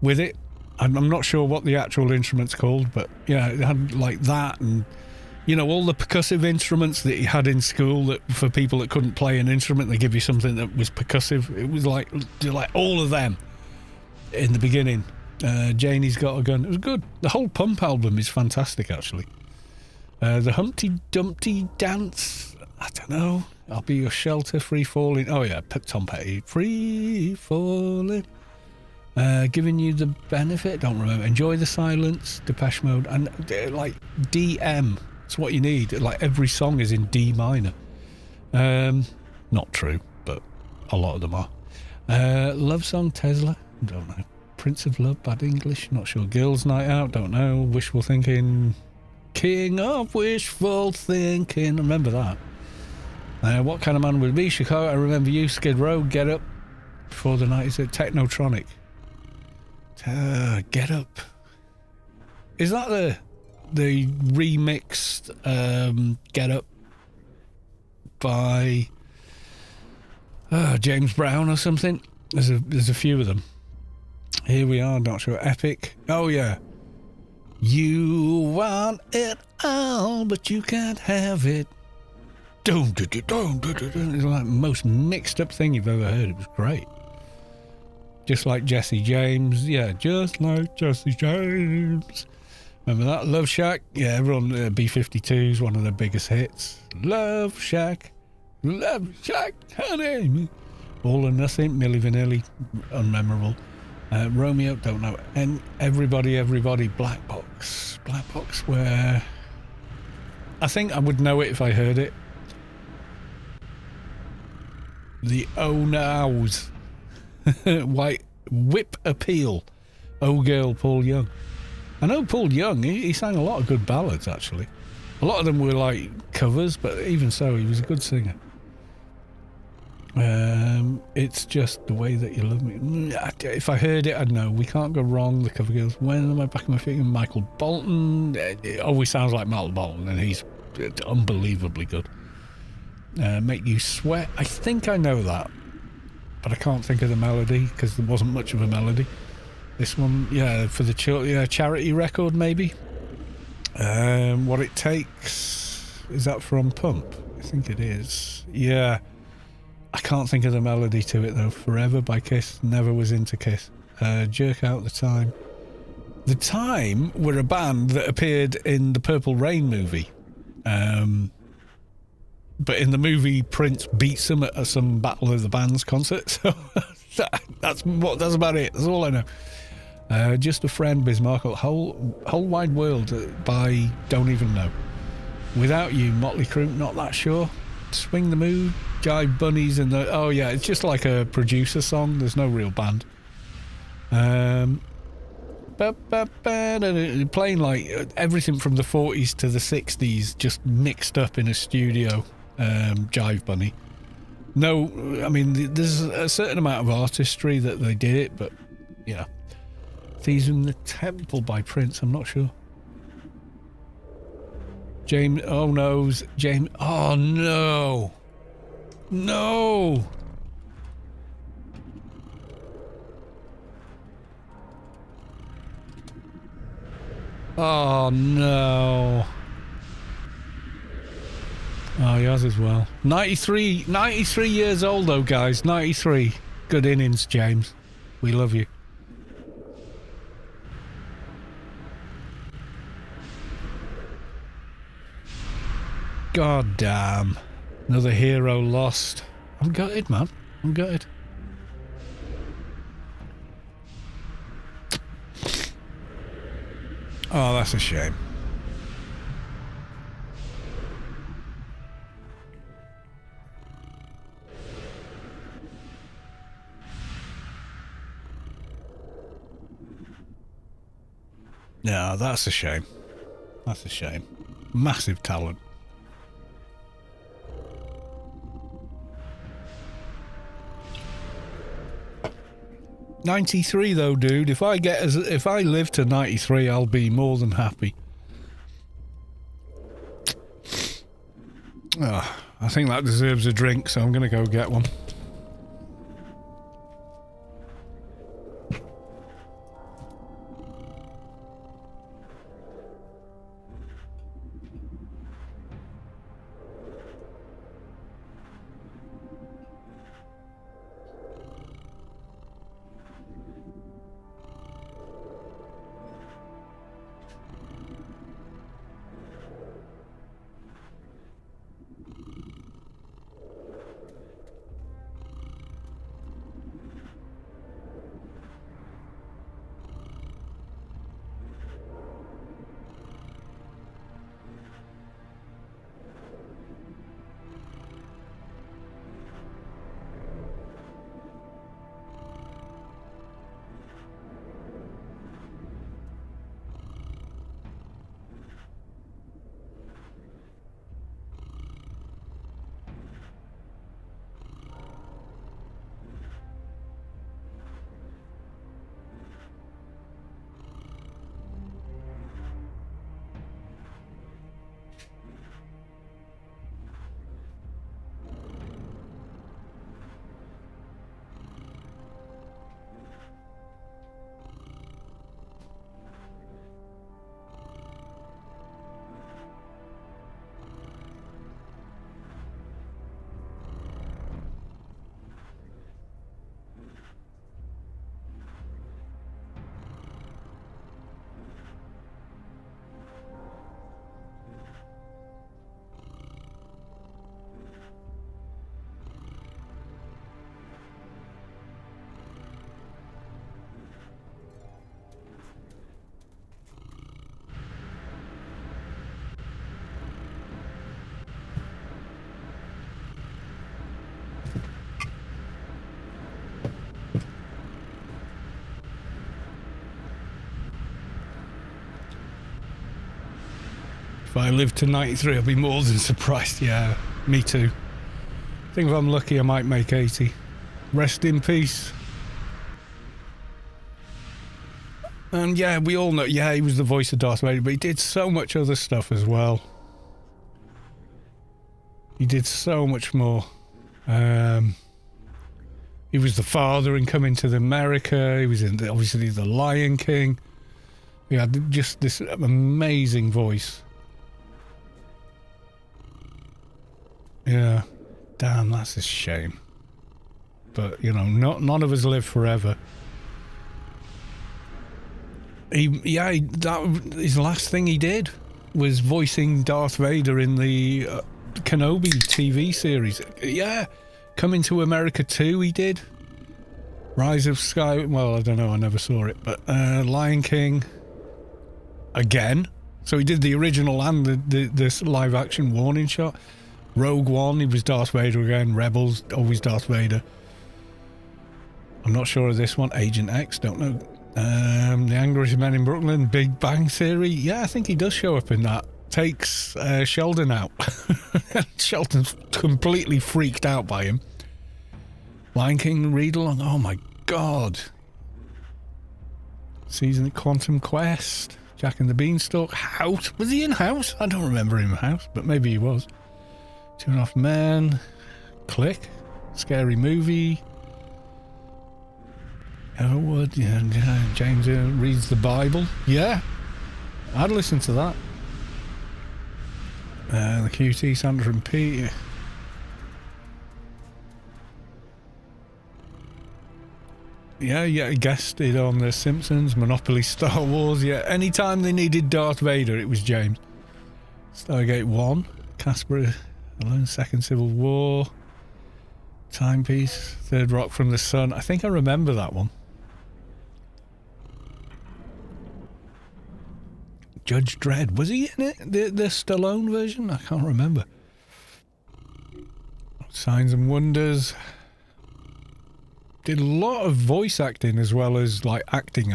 with it. I'm not sure what the actual instrument's called, but yeah, it had like that and, you know, all the percussive instruments that you had in school that for people that couldn't play an instrument, they give you something that was percussive. It was like all of them in the beginning. Janie's Got a Gun. It was good. The whole Pump album is fantastic, actually. The Humpty Dumpty Dance. I don't know. I'll Be Your Shelter. Free Falling. Oh yeah, Tom Petty. Free Falling. Giving You the Benefit. Don't remember. Enjoy the Silence. Depeche Mode. And like DM. It's what you need. Like every song is in D minor. Not true, but a lot of them are. Love Song, Tesla. Don't know. Prince of Love, Bad English, not sure. Girls Night Out, don't know. Wishful Thinking, King of Wishful Thinking, remember that. What Kind of Man Would Be, Chicago, I Remember You, Skid Row, Get Up, before the 90s, Technotronic. Get Up. Is that the remixed Get Up by James Brown or something? There's a few of them. Here we are, not sure. Epic. Oh, yeah. You want it all, but you can't have it. It's like the most mixed up thing you've ever heard. It was great. Just like Jesse James. Yeah, just like Jesse James. Remember that? Love Shack. Yeah, everyone, B-52 is one of their biggest hits. Love Shack. Love Shack, honey. All or Nothing. Milli Vanilli. Unmemorable. Romeo, don't know. And Everybody, Black Box. Black Box, where I think I would know it if I heard it. The Oh Nows. White Whip Appeal. Oh Girl, Paul Young. I know Paul Young, he sang a lot of good ballads, actually. A lot of them were like covers, but even so, he was a good singer. It's Just the Way That You Love Me. If I heard it, I'd know. We Can't Go Wrong. The cover girls. When Am I Back on My Feet? Michael Bolton. It always sounds like Michael Bolton, and he's unbelievably good. Make You Sweat. I think I know that, but I can't think of the melody because there wasn't much of a melody. This one, yeah, for the charity record, maybe. What It Takes. Is that from Pump? I think it is. Yeah. I can't think of the melody to it though. Forever by Kiss. Never was into Kiss. Jerk Out the Time. The Time were a band that appeared in the Purple Rain movie. But in the movie, Prince beats them at some Battle of the Bands concert. So that's about it. That's all I know. Just a Friend, Bismarck, Whole Wide World by Don't Even Know. Without You, Motley Crue, Not That Sure. Swing the Mood, Jive Bunnies, and the... Oh, yeah, it's just like a producer song. There's no real band. Playing like everything from the 40s to the 60s, just mixed up in a studio. Jive Bunny. No, I mean, there's a certain amount of artistry that they did it, but, yeah. Thieves in the Temple by Prince, I'm not sure. James, oh no, James, oh no. No. Oh no. Oh, yours as well. 93 years old though, guys. 93. Good innings, James. We love you. God damn. Another hero lost. I'm gutted, man. I'm gutted. Oh, that's a shame. No, that's a shame. That's a shame. Massive talent. '93 though, dude. If I live to 93, I'll be more than happy. Oh, I think that deserves a drink, so I'm gonna go get one. If I live to 93, I'll be more than surprised. Yeah, me too. I think if I'm lucky, I might make 80. Rest in peace. And yeah, we all know, yeah, he was the voice of Darth Vader, but he did so much other stuff as well. He did so much more. He was the father in Coming to America. He was in, obviously, The Lion King. He had just this amazing voice. Yeah. Damn, that's a shame. But, you know, none of us live forever. his last thing he did was voicing Darth Vader in the Kenobi TV series. Yeah, Coming to America 2 he did. Rise of Sky, well, I don't know, I never saw it, but Lion King again. So he did the original and this live action warning shot. Rogue One, he was Darth Vader again. Rebels, always Darth Vader. I'm not sure of this one. Agent X, don't know. The Angriest Men in Brooklyn, Big Bang Theory. Yeah, I think he does show up in that. Takes Sheldon out. Sheldon's completely freaked out by him. Lion King read along. Oh my god. Season of Quantum Quest. Jack and the Beanstalk. House. Was he in House? I don't remember him in House, but maybe he was. 2.5 Men. Click. Scary Movie. Elwood. Yeah, James reads the Bible. Yeah. I'd listen to that. The QT, Sandra and Pete. Yeah, guested on The Simpsons, Monopoly, Star Wars. Yeah, anytime they needed Darth Vader, it was James. Stargate 1, Casper Alone, Second Civil War, Timepiece, Third Rock from the Sun. I think I remember that one. Judge Dredd, was he in it? The Stallone version? I can't remember. Signs and Wonders. Did a lot of voice acting as well as like acting.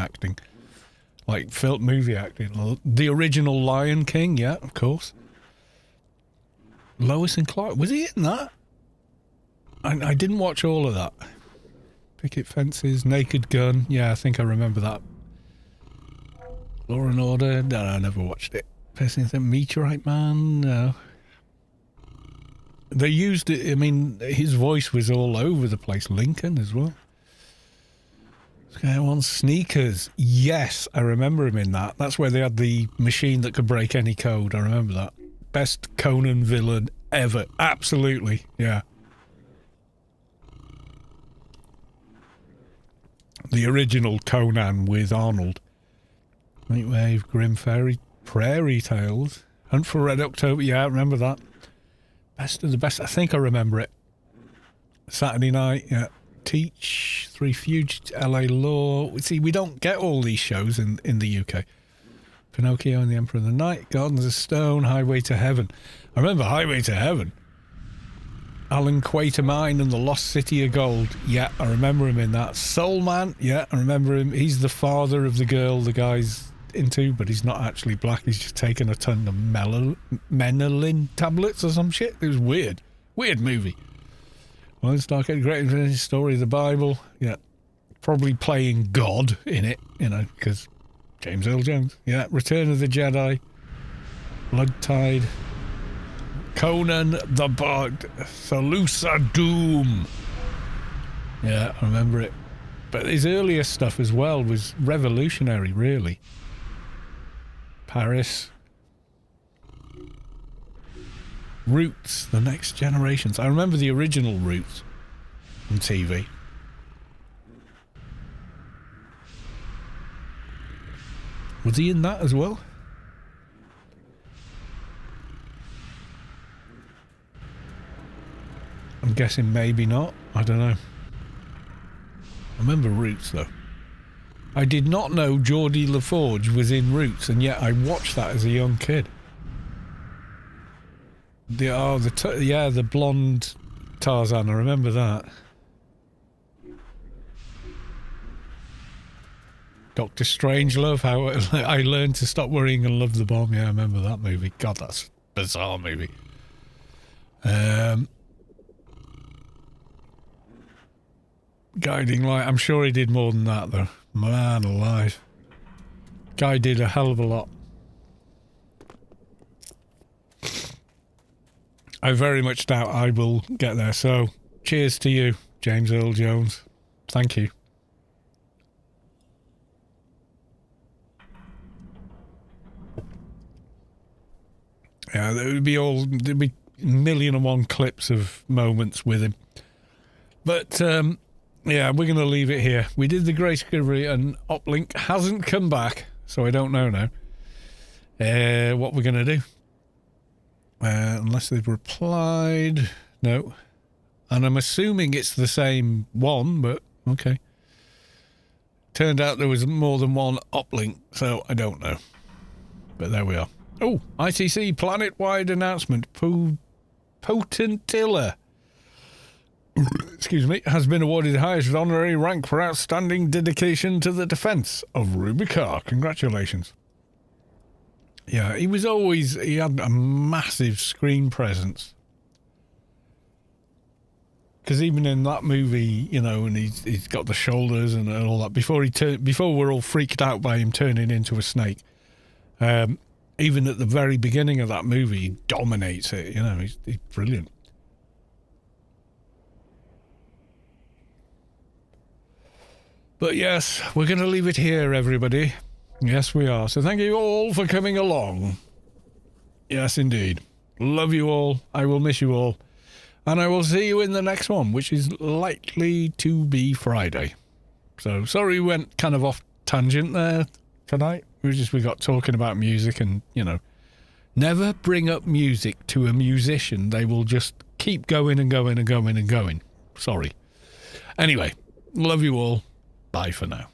Like film movie acting. The original Lion King, yeah, of course. Lois and Clark, was he in that? I didn't watch all of that. Picket Fences, Naked Gun, yeah, I think I remember that. Law and Order, no, I never watched it. Meteorite Man, no. They used it, I mean, his voice was all over the place. Lincoln as well. Scare One, Sneakers. Yes, I remember him in that. That's where they had the machine that could break any code. I remember that. Best Conan villain ever. Absolutely, yeah. The original Conan with Arnold. Nightwave, Grim Fairy, Prairie Tales. Hunt for Red October, yeah, I remember that. Best of the Best, I think I remember it. Saturday Night, yeah. Teach, Three Fugitives, LA Law. See, we don't get all these shows in the UK. Pinocchio and the Emperor of the Night, Gardens of Stone, Highway to Heaven. I remember Highway to Heaven. Alan Quatermain and the Lost City of Gold. Yeah, I remember him in that. Soul Man, yeah, I remember him. He's the father of the girl the guy's into, but he's not actually black. He's just taken a ton of Menelin tablets or some shit. It was weird. Weird movie. Well, it's like a great story of the Bible. Yeah, probably playing God in it, you know, because James Earl Jones. Yeah, Return of the Jedi. Blood Tide. Conan the Bard. Salusa Doom. Yeah, I remember it. But his earlier stuff as well was revolutionary, really. Paris. Roots, The Next Generations. I remember the original Roots on TV. Was he in that as well? I'm guessing maybe not. I don't know. I remember Roots though. I did not know Geordie LaForge was in Roots, and yet I watched that as a young kid. The blonde Tarzan, I remember that. Dr. Strangelove, how I learned to stop worrying and love the bomb. Yeah, I remember that movie. God, that's a bizarre movie. Guiding Light, I'm sure he did more than that though. Man alive. Guy did a hell of a lot. I very much doubt I will get there. So, cheers to you, James Earl Jones. Thank you. Yeah, there'd be a million and one clips of moments with him. But, yeah, we're going to leave it here. We did the Great Discovery and Uplink hasn't come back. so I don't know now what we're going to do. Unless they've replied. No. And I'm assuming it's the same one, but okay. Turned out there was more than one uplink, so I don't know. But there we are. Oh, ITC planet-wide announcement. Potentilla, excuse me, has been awarded the highest honorary rank for outstanding dedication to the defence of Rubicon. Congratulations. Yeah, he had a massive screen presence. Because even in that movie, you know, and he's got the shoulders and all that, before we're all freaked out by him turning into a snake, even at the very beginning of that movie, he dominates it, you know, he's brilliant. But yes, we're going to leave it here, everybody. Yes, we are. So thank you all for coming along. Yes, indeed. Love you all. I will miss you all. And I will see you in the next one, which is likely to be Friday. So sorry we went kind of off tangent there tonight. We got talking about music and, you know, never bring up music to a musician. They will just keep going and going and going and going. Sorry. Anyway, love you all. Bye for now.